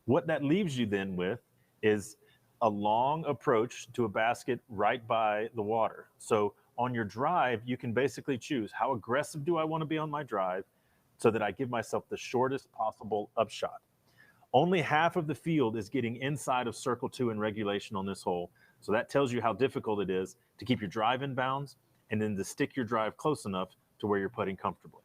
Speaker 2: What that leaves you then with is a long approach to a basket right by the water. So on your drive, you can basically choose how aggressive do I want to be on my drive so that I give myself the shortest possible upshot. Only half of the field is getting inside of circle 2 in regulation on this hole. So that tells you how difficult it is to keep your drive in bounds and then to stick your drive close enough to where you're putting comfortably.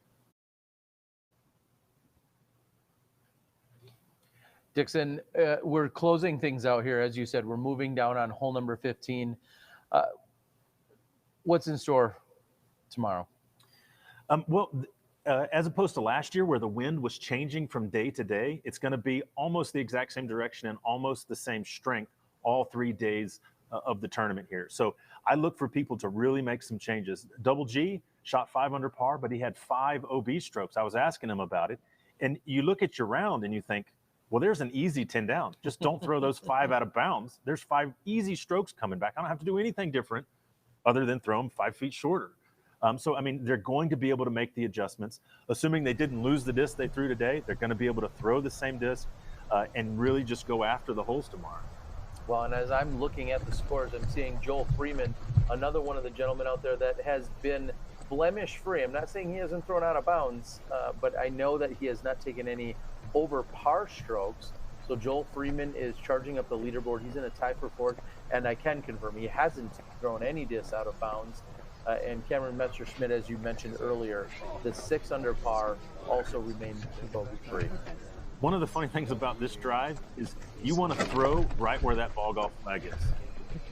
Speaker 16: Dixon, we're closing things out here. As you said, we're moving down on hole number 15. What's in store tomorrow?
Speaker 2: As opposed to last year where the wind was changing from day to day, it's going to be almost the exact same direction and almost the same strength all 3 days of the tournament here. So I look for people to really make some changes. Double G shot 5 under par, but he had 5 OB strokes. I was asking him about it. And you look at your round and you think, well, there's an easy 10 down. Just don't throw those 5 out of bounds. There's 5 easy strokes coming back. I don't have to do anything different other than throw them 5 feet shorter. So, I mean, they're going to be able to make the adjustments. Assuming they didn't lose the disc they threw today, they're going to be able to throw the same disc and really just go after the holes tomorrow.
Speaker 16: Well, and as I'm looking at the scores, I'm seeing Joel Freeman, another one of the gentlemen out there that has been blemish-free. I'm not saying he hasn't thrown out of bounds, but I know that he has not taken any over par strokes. So Joel Freeman is charging up the leaderboard. He's in a tie for fourth, and I can confirm he hasn't thrown any discs out of bounds. And Cameron Metzger-Schmidt, as you mentioned earlier, the 6 under par also remained bogey-free.
Speaker 2: One of the funny things about this drive is you want to throw right where that ball golf flag is.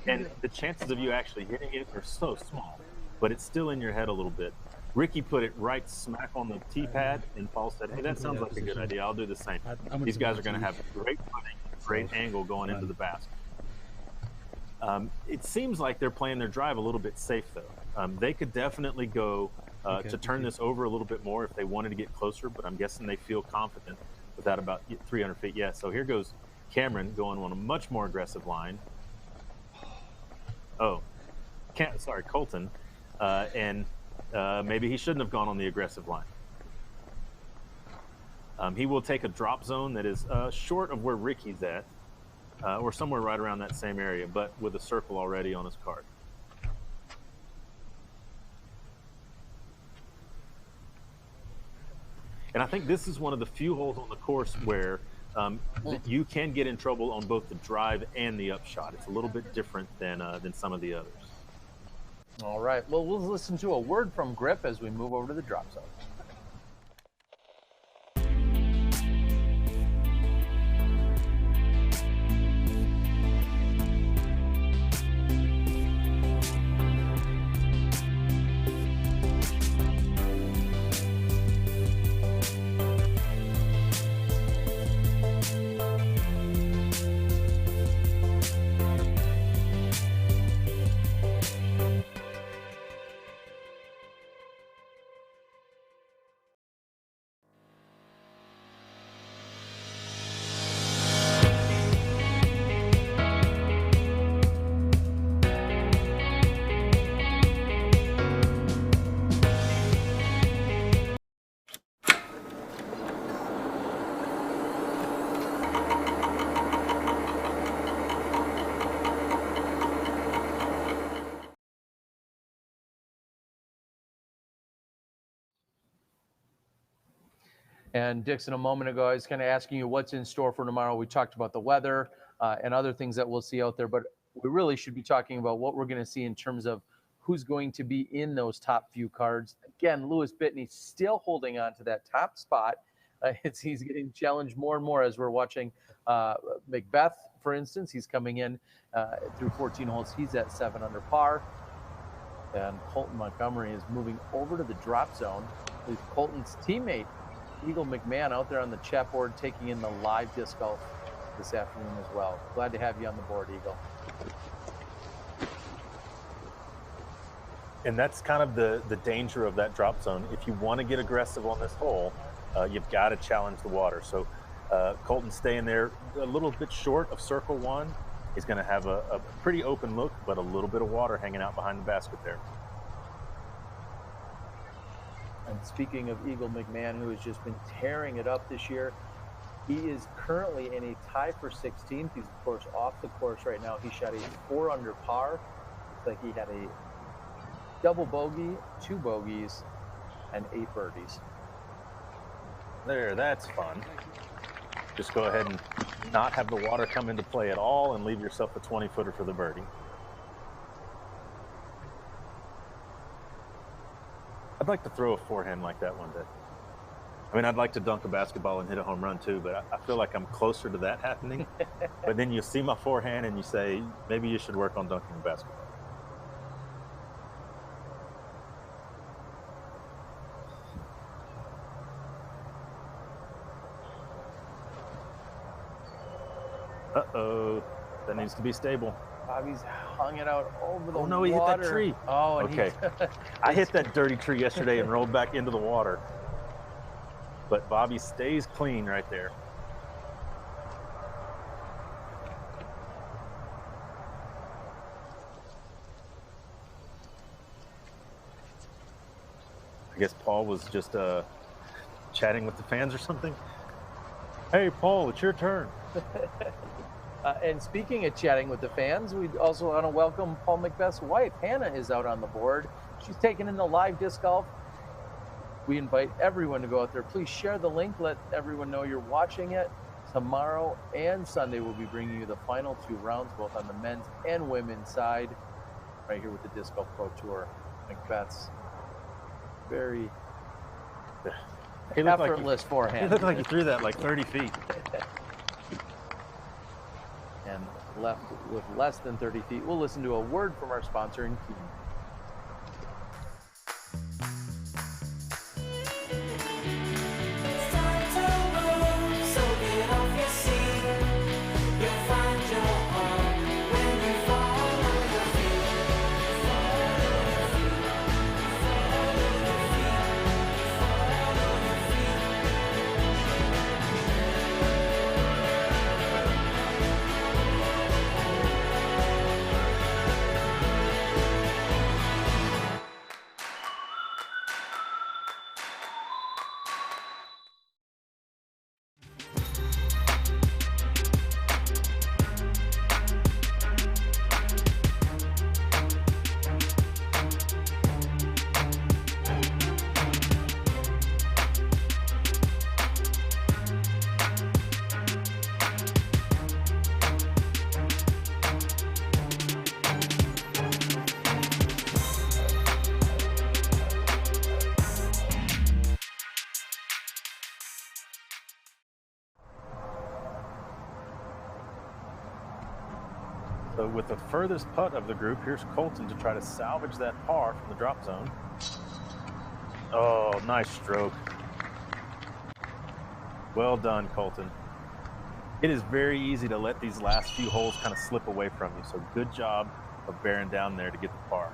Speaker 2: And the chances of you actually hitting it are so small, but it's still in your head a little bit. Ricky put it right smack on the tee pad, and Paul said, hey, that sounds like a good idea. I'll do the same. These guys are going to have great footing, great angle going into the basket. It seems like they're playing their drive a little bit safe, though. They could definitely go to turn this over a little bit more if they wanted to get closer, but I'm guessing they feel confident with that about 300 feet. Yeah, so here goes Cameron going on a much more aggressive line. Oh, sorry, Colten. And maybe he shouldn't have gone on the aggressive line. He will take a drop zone that is short of where Ricky's at, or somewhere right around that same area, but with a circle already on his card. And I think this is one of the few holes on the course where you can get in trouble on both the drive and the upshot. It's a little bit different than some of the others.
Speaker 16: All right. Well, we'll listen to a word from Grip as we move over to the drop zone. And Dixon, a moment ago, I was kind of asking you what's in store for tomorrow. We talked about the weather and other things that we'll see out there, but we really should be talking about what we're going to see in terms of who's going to be in those top few cards. Again, Lewis Bitney still holding on to that top spot. He's getting challenged more and more as we're watching McBeth, for instance. He's coming in through 14 holes. He's at 7 under par. And Colten Montgomery is moving over to the drop zone with Colten's teammate, Eagle McMahon, out there on the chat board taking in the live disc golf this afternoon as well. Glad to have you on the board, Eagle.
Speaker 2: And that's kind of the danger of that drop zone. If you want to get aggressive on this hole, you've got to challenge the water. So Colten staying there a little bit short of circle one. He's going to have a pretty open look, but a little bit of water hanging out behind the basket there.
Speaker 16: And speaking of Eagle McMahon, who has just been tearing it up this year, he is currently in a tie for 16th. He's, of course, off the course right now. He shot a 4 under par. Looks like he had a double bogey, 2 bogeys, and 8 birdies.
Speaker 2: There, that's fun. Just go ahead and not have the water come into play at all and leave yourself a 20-footer for the birdie. I'd like to throw a forehand like that one day. I mean, I'd like to dunk a basketball and hit a home run too, but I feel like I'm closer to that happening. But then you see my forehand and you say, maybe you should work on dunking a basketball. Uh-oh, that needs to be stable.
Speaker 16: Bobby's hung it out over the water.
Speaker 2: Oh no, he hit that tree.
Speaker 16: Oh, and
Speaker 2: okay. I hit that dirty tree yesterday and rolled back into the water. But Bobby stays clean right there. I guess Paul was just chatting with the fans or something. Hey, Paul, it's your turn.
Speaker 16: And speaking of chatting with the fans, we also want to welcome Paul McBeth's wife. Hannah is out on the board. She's taking in the live disc golf. We invite everyone to go out there. Please share the link. Let everyone know you're watching it. Tomorrow and Sunday, we'll be bringing you the final 2 rounds, both on the men's and women's side, right here with the Disc Golf Pro Tour. McBeth's very effortless forehand.
Speaker 2: He looked like he threw that like 30 feet.
Speaker 16: And left with less than 30 feet. We'll listen to a word from our sponsor in Keene.
Speaker 2: So with the furthest putt of the group, here's Colten to try to salvage that par from the drop zone. Oh, nice stroke. Well done, Colten. It is very easy to let these last few holes kind of slip away from you. So good job of bearing down there to get the par.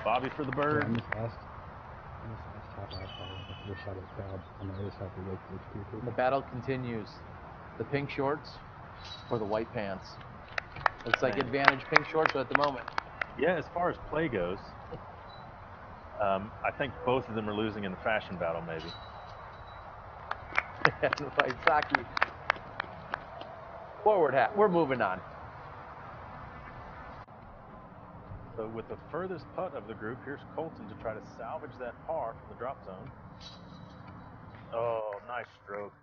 Speaker 2: Bobby for the bird.
Speaker 16: The battle continues. The pink shorts or the white pants? Looks like advantage pink shorts at the moment.
Speaker 2: Yeah, as far as play goes, I think both of them are losing in the fashion battle, maybe.
Speaker 16: Wysocki. Forward hat. We're moving on.
Speaker 2: So with the furthest putt of the group, here's Colten to try to salvage that par from the drop zone. Oh, nice stroke.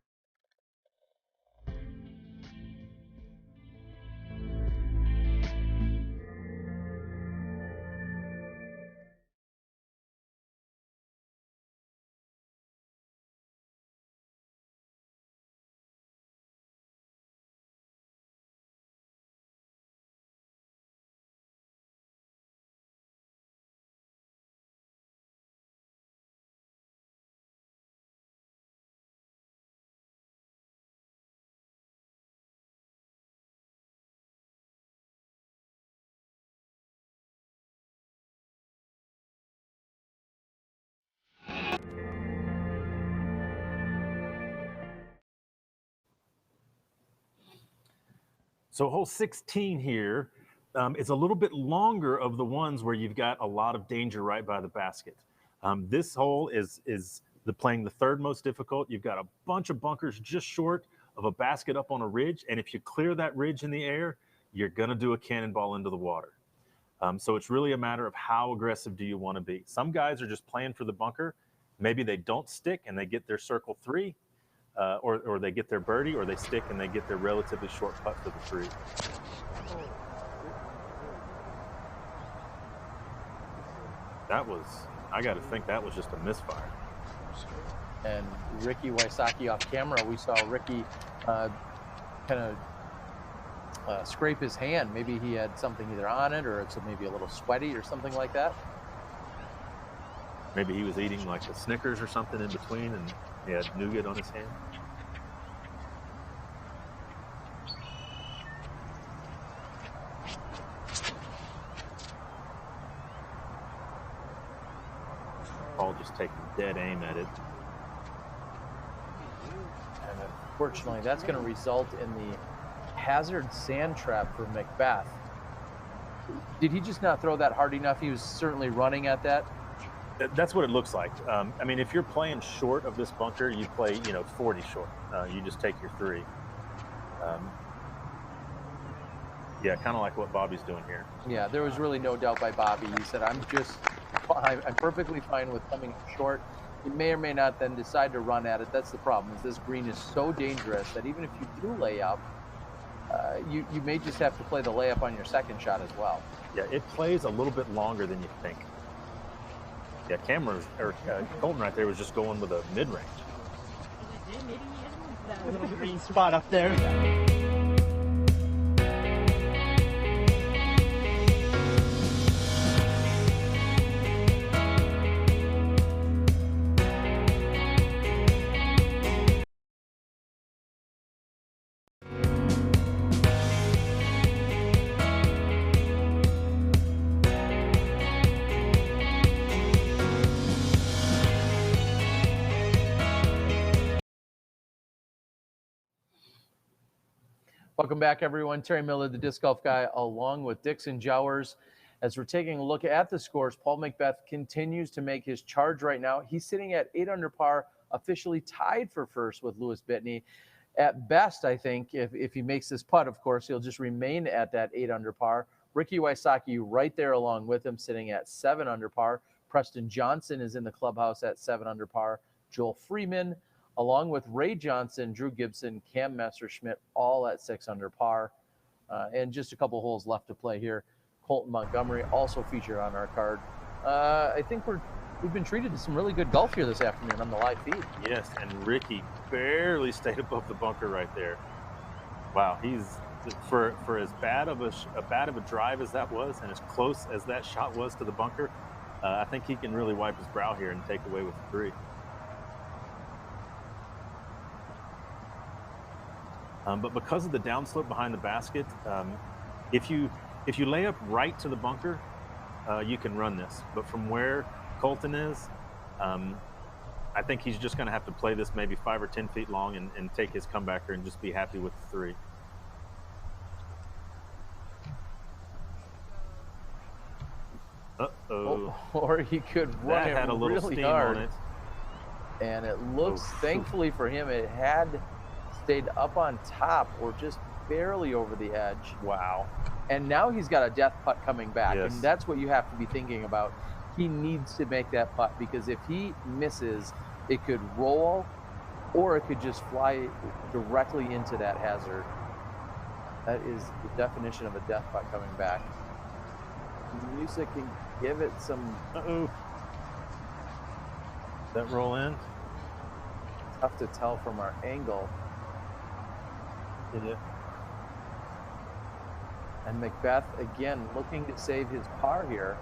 Speaker 2: So hole 16 here is a little bit longer of the ones where you've got a lot of danger right by the basket. This hole is playing the third most difficult. You've got a bunch of bunkers just short of a basket up on a ridge, and if you clear that ridge in the air, you're going to do a cannonball into the water. So it's really a matter of how aggressive do you want to be. Some guys are just playing for the bunker. Maybe they don't stick and they get their circle 3. Or they get their birdie, or they stick and they get their relatively short putt for the 3. That was, I got to think that was just a misfire.
Speaker 16: And Ricky Wysocki off camera, we saw Ricky kind of scrape his hand. Maybe he had something either on it or it's maybe a little sweaty or something like that.
Speaker 2: Maybe he was eating like a Snickers or something in between and he had nougat on his hand. Paul just taking dead aim at it.
Speaker 16: And unfortunately, that's going to result in the hazard sand trap for McBeth. Did he just not throw that hard enough? He was certainly running at that.
Speaker 2: That's what it looks like. I mean, if you're playing short of this bunker, you play, 40 short. You just take your 3. Yeah, kind of like what Bobby's doing here.
Speaker 16: Yeah, there was really no doubt by Bobby. He said, I'm perfectly fine with coming short. You may or may not then decide to run at it. That's the problem, is this green is so dangerous that even if you do lay up, you may just have to play the layup on your second shot as well.
Speaker 2: Yeah, it plays a little bit longer than you think. Yeah, Colten right there was just going with a mid-range.
Speaker 23: That little green spot up there.
Speaker 16: Welcome back, everyone. Terry Miller, the Disc Golf Guy, along with Dixon Jowers. As we're taking a look at the scores, Paul McBeth continues to make his charge right now. He's sitting at 8 under par, officially tied for first with Louis Bitney. At best, I think, if he makes this putt, of course, he'll just remain at that 8 under par. Ricky Wysocki right there along with him, sitting at 7 under par. Preston Johnson is in the clubhouse at 7 under par. Joel Freeman, along with Ray Johnson, Drew Gibson, Cam Messerschmidt, all at 6 under par. And just a couple holes left to play here. Colten Montgomery also featured on our card. I think we've been treated to some really good golf here this afternoon on the live feed.
Speaker 2: Yes, and Ricky barely stayed above the bunker right there. Wow, he's for as bad of a drive as that was, and as close as that shot was to the bunker. I think he can really wipe his brow here and take away with the 3. But because of the downslope behind the basket, if you lay up right to the bunker, you can run this. But from where Colten is, I think he's just going to have to play this maybe 5 or 10 feet long and take his comebacker and just be happy with the 3. Uh-oh.
Speaker 16: Or he could run
Speaker 2: that
Speaker 16: it
Speaker 2: had a little
Speaker 16: really
Speaker 2: steam
Speaker 16: hard.
Speaker 2: on it.
Speaker 16: And it looks, thankfully for him, it had stayed up on top or just barely over the edge.
Speaker 2: Wow.
Speaker 16: And now he's got a death putt coming back.
Speaker 2: Yes.
Speaker 16: And that's what you have to be thinking about. He needs to make that putt, because if he misses, it could roll or it could just fly directly into that hazard. That is the definition of a death putt coming back. Musick can give it some...
Speaker 2: Uh-oh. That roll in?
Speaker 16: Tough to tell from our angle.
Speaker 2: Did it?
Speaker 16: And McBeth, again, looking to save his par here.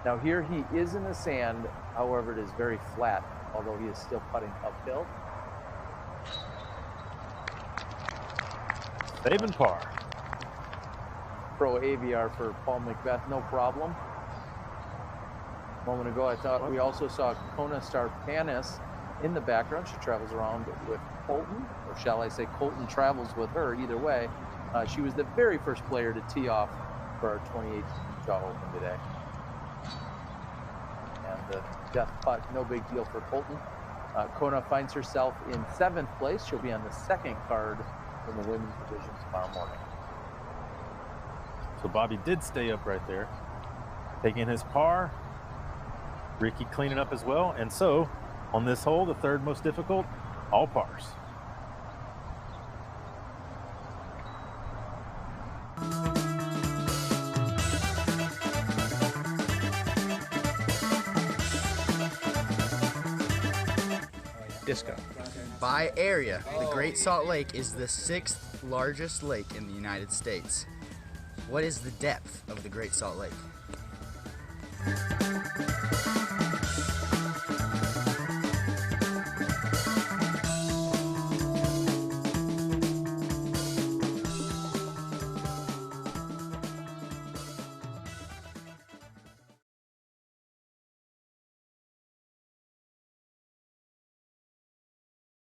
Speaker 16: Now here he is in the sand, however, it is very flat, although he is still putting uphill.
Speaker 2: Saving par.
Speaker 16: Pro AVR for Paul McBeth, no problem. A moment ago, I thought we also saw Kona Star Panis in the background. She travels around with Colten, or shall I say Colten travels with her, either way. She was the very first player to tee off for our 2018 Utah Open today. And the death putt, no big deal for Colten. Kona finds herself in 7th place. She'll be on the second card in the women's division tomorrow morning.
Speaker 2: So Bobby did stay up right there, taking his par. Ricky cleaning up as well. And so on this hole, the 3rd most difficult, all pars.
Speaker 15: Disco.
Speaker 19: By area, the Great Salt Lake is the 6th largest lake in the United States. What is the depth of the Great Salt Lake?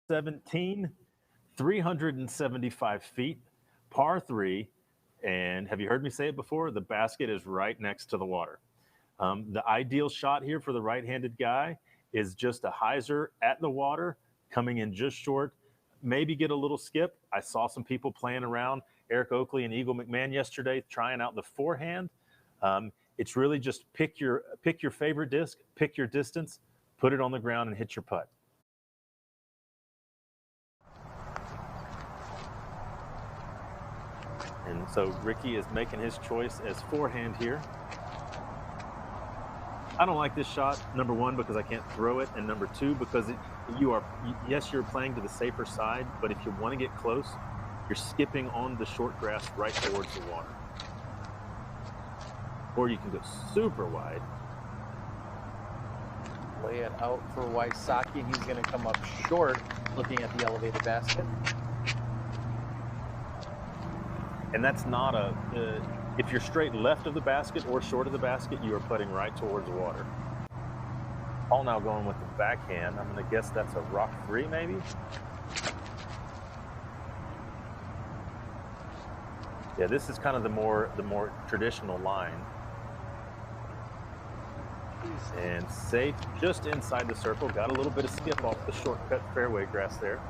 Speaker 2: $17, 375 feet, par 3, and have you heard me say it before? The basket is right next to the water. The ideal shot here for the right-handed guy is just a hyzer at the water, coming in just short, maybe get a little skip. I saw some people playing around, Eric Oakley and Eagle McMahon yesterday, trying out the forehand. It's really just pick your favorite disc, pick your distance, put it on the ground and hit your putt. And so Ricky is making his choice as forehand here. I don't like this shot, number one, because I can't throw it, and number two, because yes, you're playing to the safer side, but if you want to get close, you're skipping on the short grass right towards the water. Or you can go super wide.
Speaker 16: Lay it out for Wysocki, and he's going to come up short, looking at the elevated basket.
Speaker 2: And that's not if you're straight left of the basket or short of the basket, you are putting right towards the water. Paul now going with the backhand. I'm going to guess that's a rock 3 maybe. Yeah, this is kind of the more traditional line. And safe just inside the circle. Got a little bit of skip off the shortcut fairway grass there.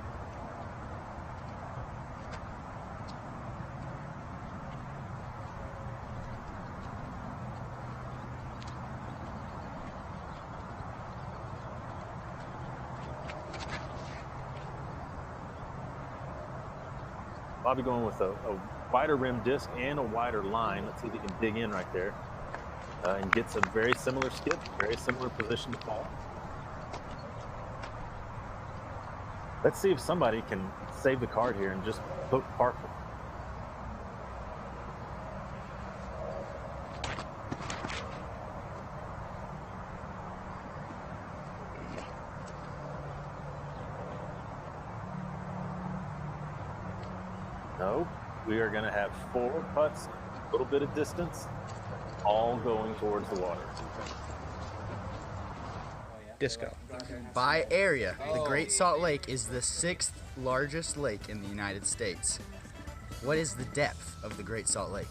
Speaker 2: Bobby going with a wider rim disc and a wider line. Let's see if he can dig in right there and gets a very similar skip, very similar position to Paul. Let's see if somebody can save the card here and just poke Parker. No, we are going to have 4 putts, a little bit of distance, all going towards the water.
Speaker 15: Disco.
Speaker 19: By area, the Great Salt Lake is the 6th largest lake in the United States. What is the depth of the Great Salt Lake?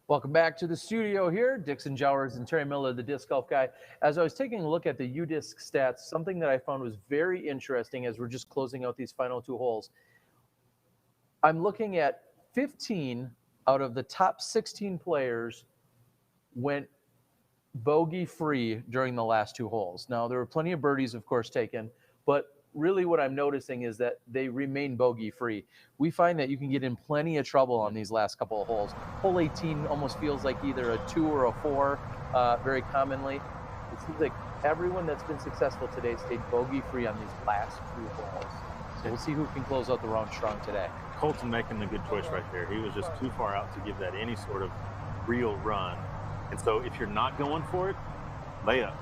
Speaker 16: Welcome back to the studio here. Dixon Jowers and Terry Miller, the Disc Golf Guy. As I was taking a look at the UDisc stats, something that I found was very interesting as we're just closing out these final 2 holes. I'm looking at 15 out of the top 16 players went bogey-free during the last 2 holes. Now, there were plenty of birdies, of course, taken, but really what I'm noticing is that they remain bogey-free. We find that you can get in plenty of trouble on these last couple of holes. Hole 18 almost feels like either a 2 or a 4 very commonly. It seems like everyone that's been successful today stayed bogey-free on these last 2 holes. So we'll see who can close out the round strong today.
Speaker 2: Colten making the good choice right there. He was just too far out to give that any sort of real run. And so if you're not going for it, lay up.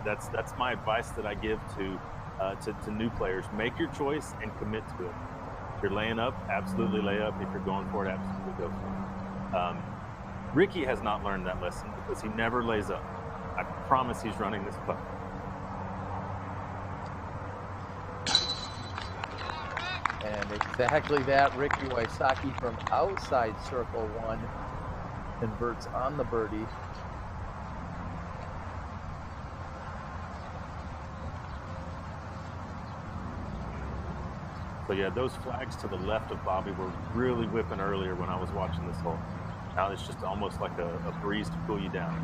Speaker 2: That's my advice that I give to new players. Make your choice and commit to it. If you're laying up, absolutely lay up. If you're going for it, absolutely go for it. Ricky has not learned that lesson because he never lays up. I promise he's running this putt.
Speaker 16: And exactly that, Ricky Wysocki from outside circle 1 converts on the birdie.
Speaker 2: So yeah, those flags to the left of Bobby were really whipping earlier when I was watching this hole. Now it's just almost like a breeze to cool you down.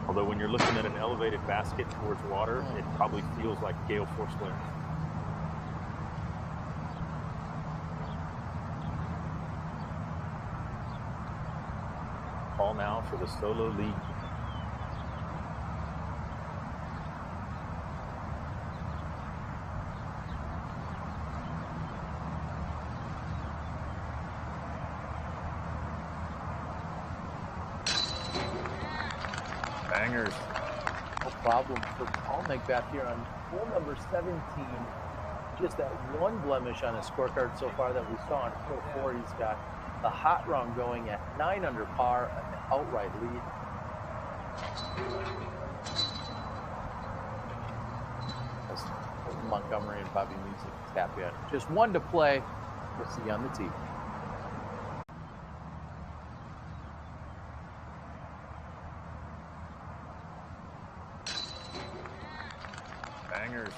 Speaker 2: Although when you're looking at an elevated basket towards water, it probably feels like gale force winds. Call now for the solo lead. Bangers.
Speaker 16: No problem for Paul McBeth here on hole number 17. Just that one blemish on his scorecard so far that we saw on hole 4. He's got the hot round going at 9 under par and the outright lead. As Colten Montgomery and Bobby Musick tap in. Just one to play. We'll see you on the tee.
Speaker 2: Bangers.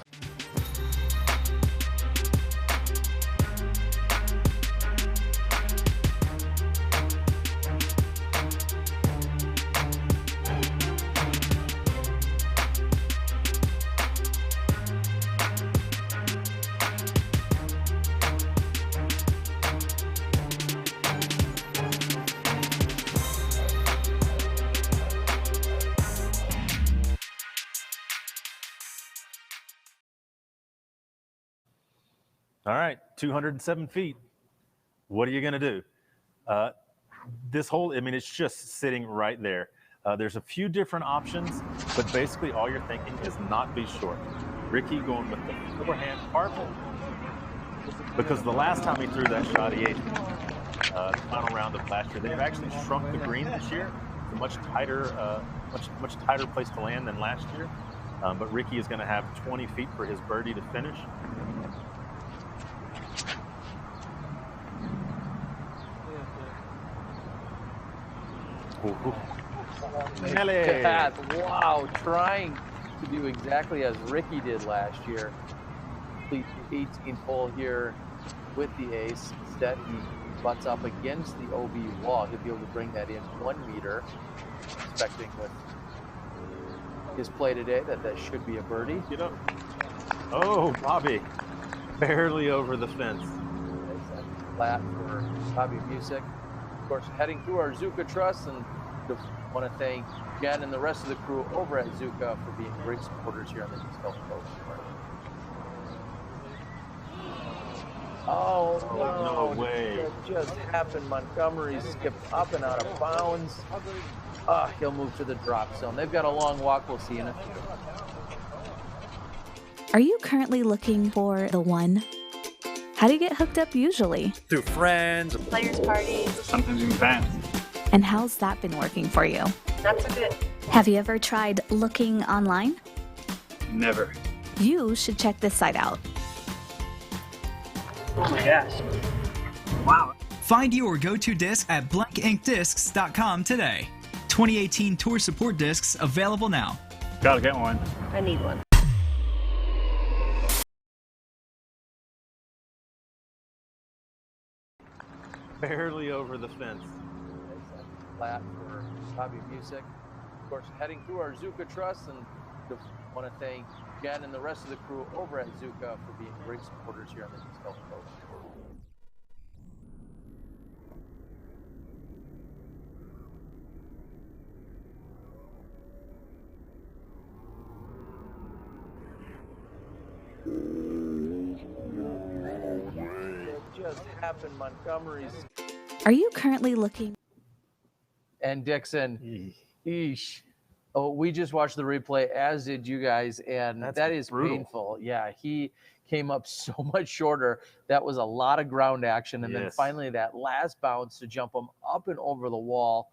Speaker 2: All right, 207 feet. What are you going to do? This hole, I mean, it's just sitting right there. There's a few different options, but basically all you're thinking is not be short. Ricky going with the forehand purple, because the last time he threw that shot, he ate the final round of last year. They've actually shrunk the green this year. It's a much tighter place to land than last year. But Ricky is going to have 20 feet for his birdie to finish.
Speaker 16: Wow, trying to do exactly as Ricky did last year. Complete the 18th hole here with the ace. Instead, he butts up against the OB wall. He'll be able to bring that in 1 meter. Expecting with his play today that should be a birdie.
Speaker 2: Get up. Oh, Bobby. Barely over the fence.
Speaker 16: Flat for Bobby Musick. Of course, heading through our Zuka Trust, and want to thank Jen and the rest of the crew over at Zuka for being great supporters here on the Disc Golf Pro Tour. Oh,
Speaker 2: no way.
Speaker 16: It just happened. Montgomery skipped up and out of bounds. He'll move to the drop zone. They've got a long walk. We'll see in a few.
Speaker 18: Are you currently looking for the one? How do you get hooked up usually?
Speaker 20: Through friends,
Speaker 18: Players' parties.
Speaker 20: sometimes even fans.
Speaker 18: And how's that been working for you? Not so good. Have you ever tried looking online?
Speaker 20: Never.
Speaker 18: You should check this site out.
Speaker 20: Oh my gosh. Wow.
Speaker 21: Find your go-to disc at blankinkdiscs.com today. 2018 Tour Support discs available now.
Speaker 20: Gotta get one.
Speaker 6: I need one.
Speaker 2: Barely over the fence.
Speaker 16: Flat for Bobby Musick. Of course, heading through our Zuka Trust, and want to thank Jen and the rest of the crew over at Zuka for being great supporters here on the Disc Golf Pro Tour. It just happened. Montgomery's.
Speaker 18: Are you currently looking?
Speaker 16: And Dixon, eesh. Oh, we just watched the replay, as did you guys, and that is
Speaker 2: brutal.
Speaker 16: painful. Yeah, he came up so much shorter. That was a lot of ground action, and then
Speaker 2: Yes.
Speaker 16: finally that last bounce to jump him up and over the wall.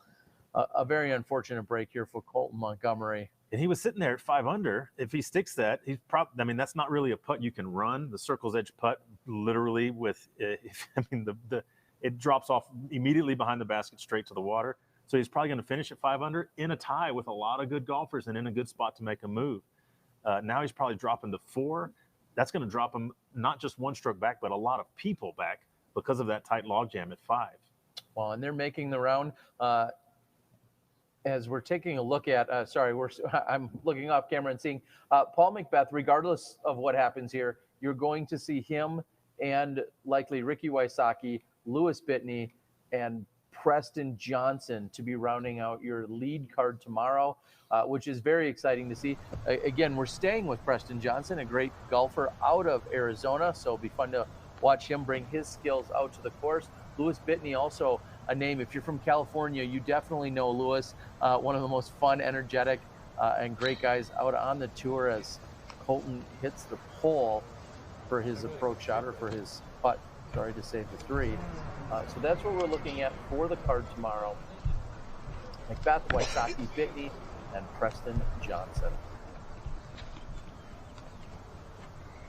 Speaker 16: A very unfortunate break here for Colten Montgomery.
Speaker 2: And he was sitting there at 5 under. If he sticks that, he's probably, I mean, that's not really a putt you can run. The circle's edge putt, literally with, it drops off immediately behind the basket straight to the water. So he's probably going to finish at 5 under in a tie with a lot of good golfers and in a good spot to make a move. Now he's probably dropping to 4. that's going to drop them not just one stroke back, but a lot of people back because of that tight log jam at 5.
Speaker 16: Well, and they're making the round. As we're taking a look at, I'm looking off camera and seeing Paul McBeth. Regardless of what happens here, you're going to see him and likely Ricky Wysocki, Louis Bitney, and Preston Johnson to be rounding out your lead card tomorrow, which is very exciting to see. Again, we're staying with Preston Johnson, a great golfer out of Arizona, so it'll be fun to watch him bring his skills out to the course. Louis Bitney, also a name. If you're from California, you definitely know Louis, one of the most fun, energetic, and great guys out on the tour as Colten hits the pole for his approach shot, or for his putt, sorry, to save the 3. So that's what we're looking at for the card tomorrow. McBeth, Wysocki, Bitney, and Preston Johnson.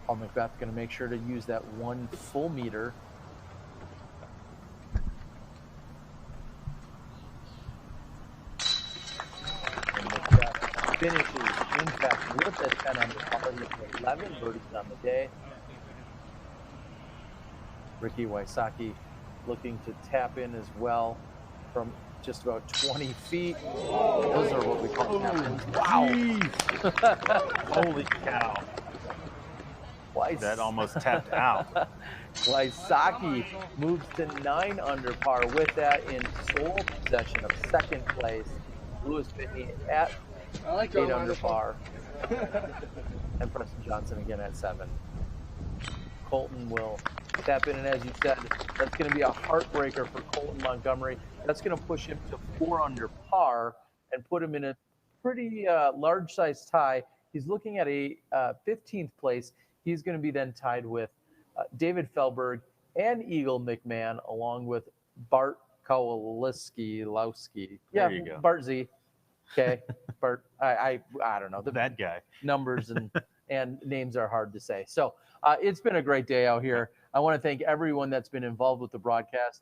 Speaker 16: Paul McBeth going to make sure to use that 1 full meter. And McBeth finishes, in fact, with a 10 under par, with 11 birdies on the day. Ricky Wysocki looking to tap in as well from just about 20 feet. Those are what we call tap-ins. Wow.
Speaker 2: Holy cow. That almost tapped out.
Speaker 16: Wysocki moves to 9 under par with that in sole possession of second place. Louis Bitney at 8 under par. And Preston Johnson again at 7. Colten will tap in, and as you said, that's going to be a heartbreaker for Colten Montgomery. That's going to push him to 4 under par and put him in a pretty large-sized tie. He's looking at a 15th place. He's going to be then tied with David Feldberg and Eagle McMahon, along with Bart Kowalski.
Speaker 2: There you go.
Speaker 16: Bart Z. Okay, Bart. I don't know.
Speaker 2: That guy.
Speaker 16: Numbers and names are hard to say. So it's been a great day out here. I want to thank everyone that's been involved with the broadcast.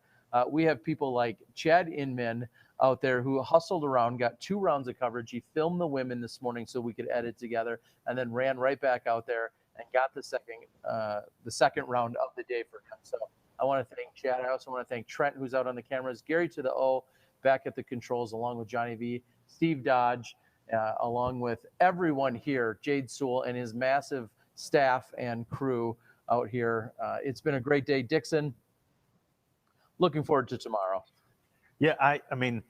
Speaker 16: We have people like Chad Inman out there who hustled around, got 2 rounds of coverage. He filmed the women this morning so we could edit together, and then ran right back out there and got the second round of the day for him. So I want to thank Chad. I also want to thank Trent, who's out on the cameras, Gary to the O back at the controls, along with Johnny V, Steve Dodge, along with everyone here, Jade Sewell and his massive staff and crew out here. It's been a great day. Dixon, looking forward to tomorrow.
Speaker 2: Yeah, I mean,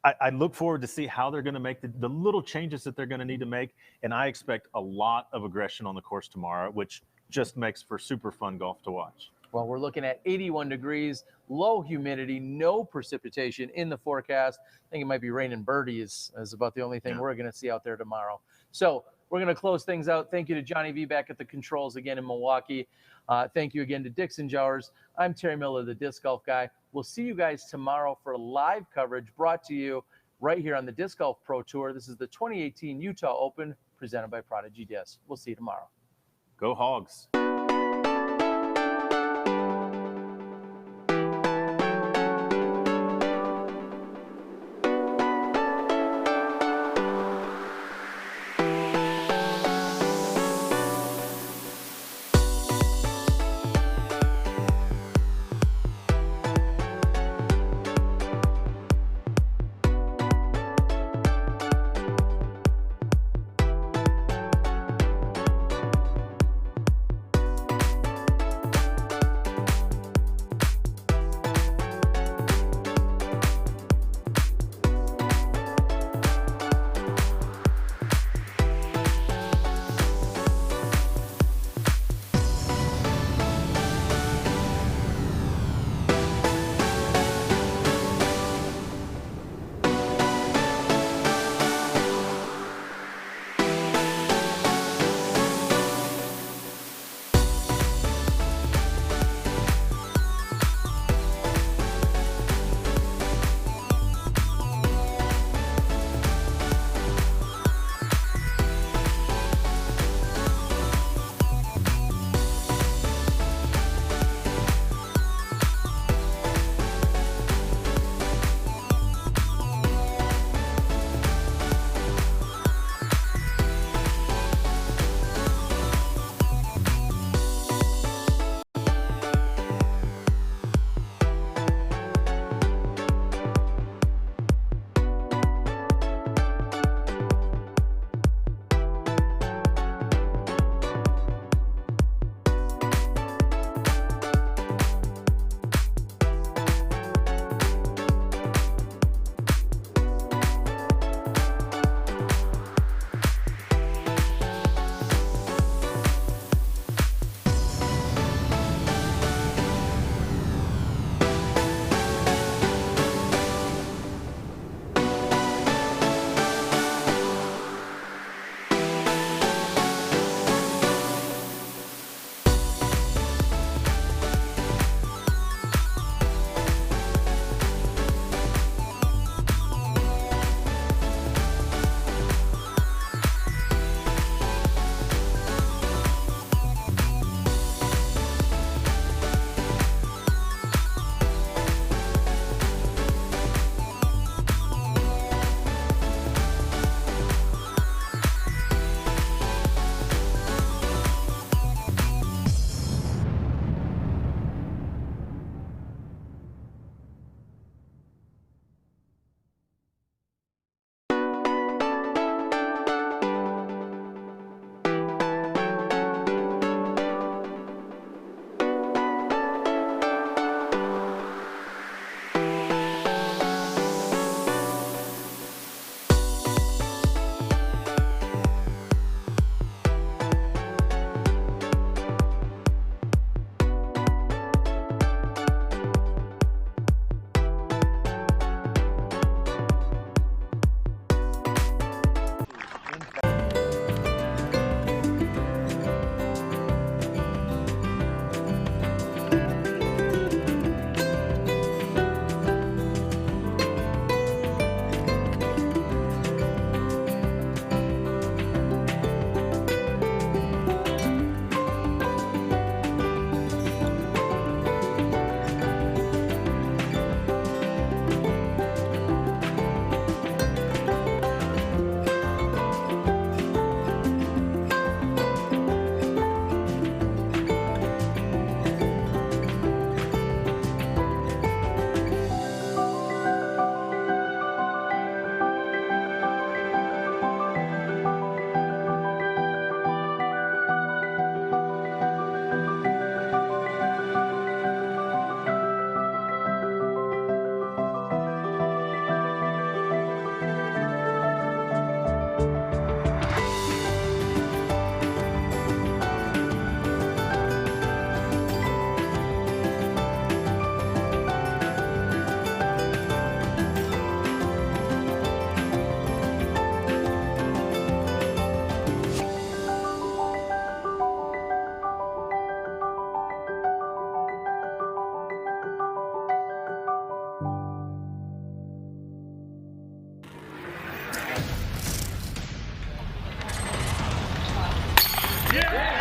Speaker 2: I look forward to see how they're going to make the little changes that they're going to need to make. And I expect a lot of aggression on the course tomorrow, which just makes for super fun golf to watch.
Speaker 16: Well, we're looking at 81 degrees, low humidity, no precipitation in the forecast. I think it might be raining birdies is about the only thing we're going to see out there tomorrow. So we're going to close things out. Thank you to Johnny V back at the controls again in Milwaukee. Thank you again to Dixon Jowers. I'm Terry Miller, the Disc Golf Guy. We'll see you guys tomorrow for live coverage brought to you right here on the Disc Golf Pro Tour. This is the 2018 Utah Open presented by Prodigy Disc. We'll see you tomorrow.
Speaker 2: Go Hogs.
Speaker 17: Yeah!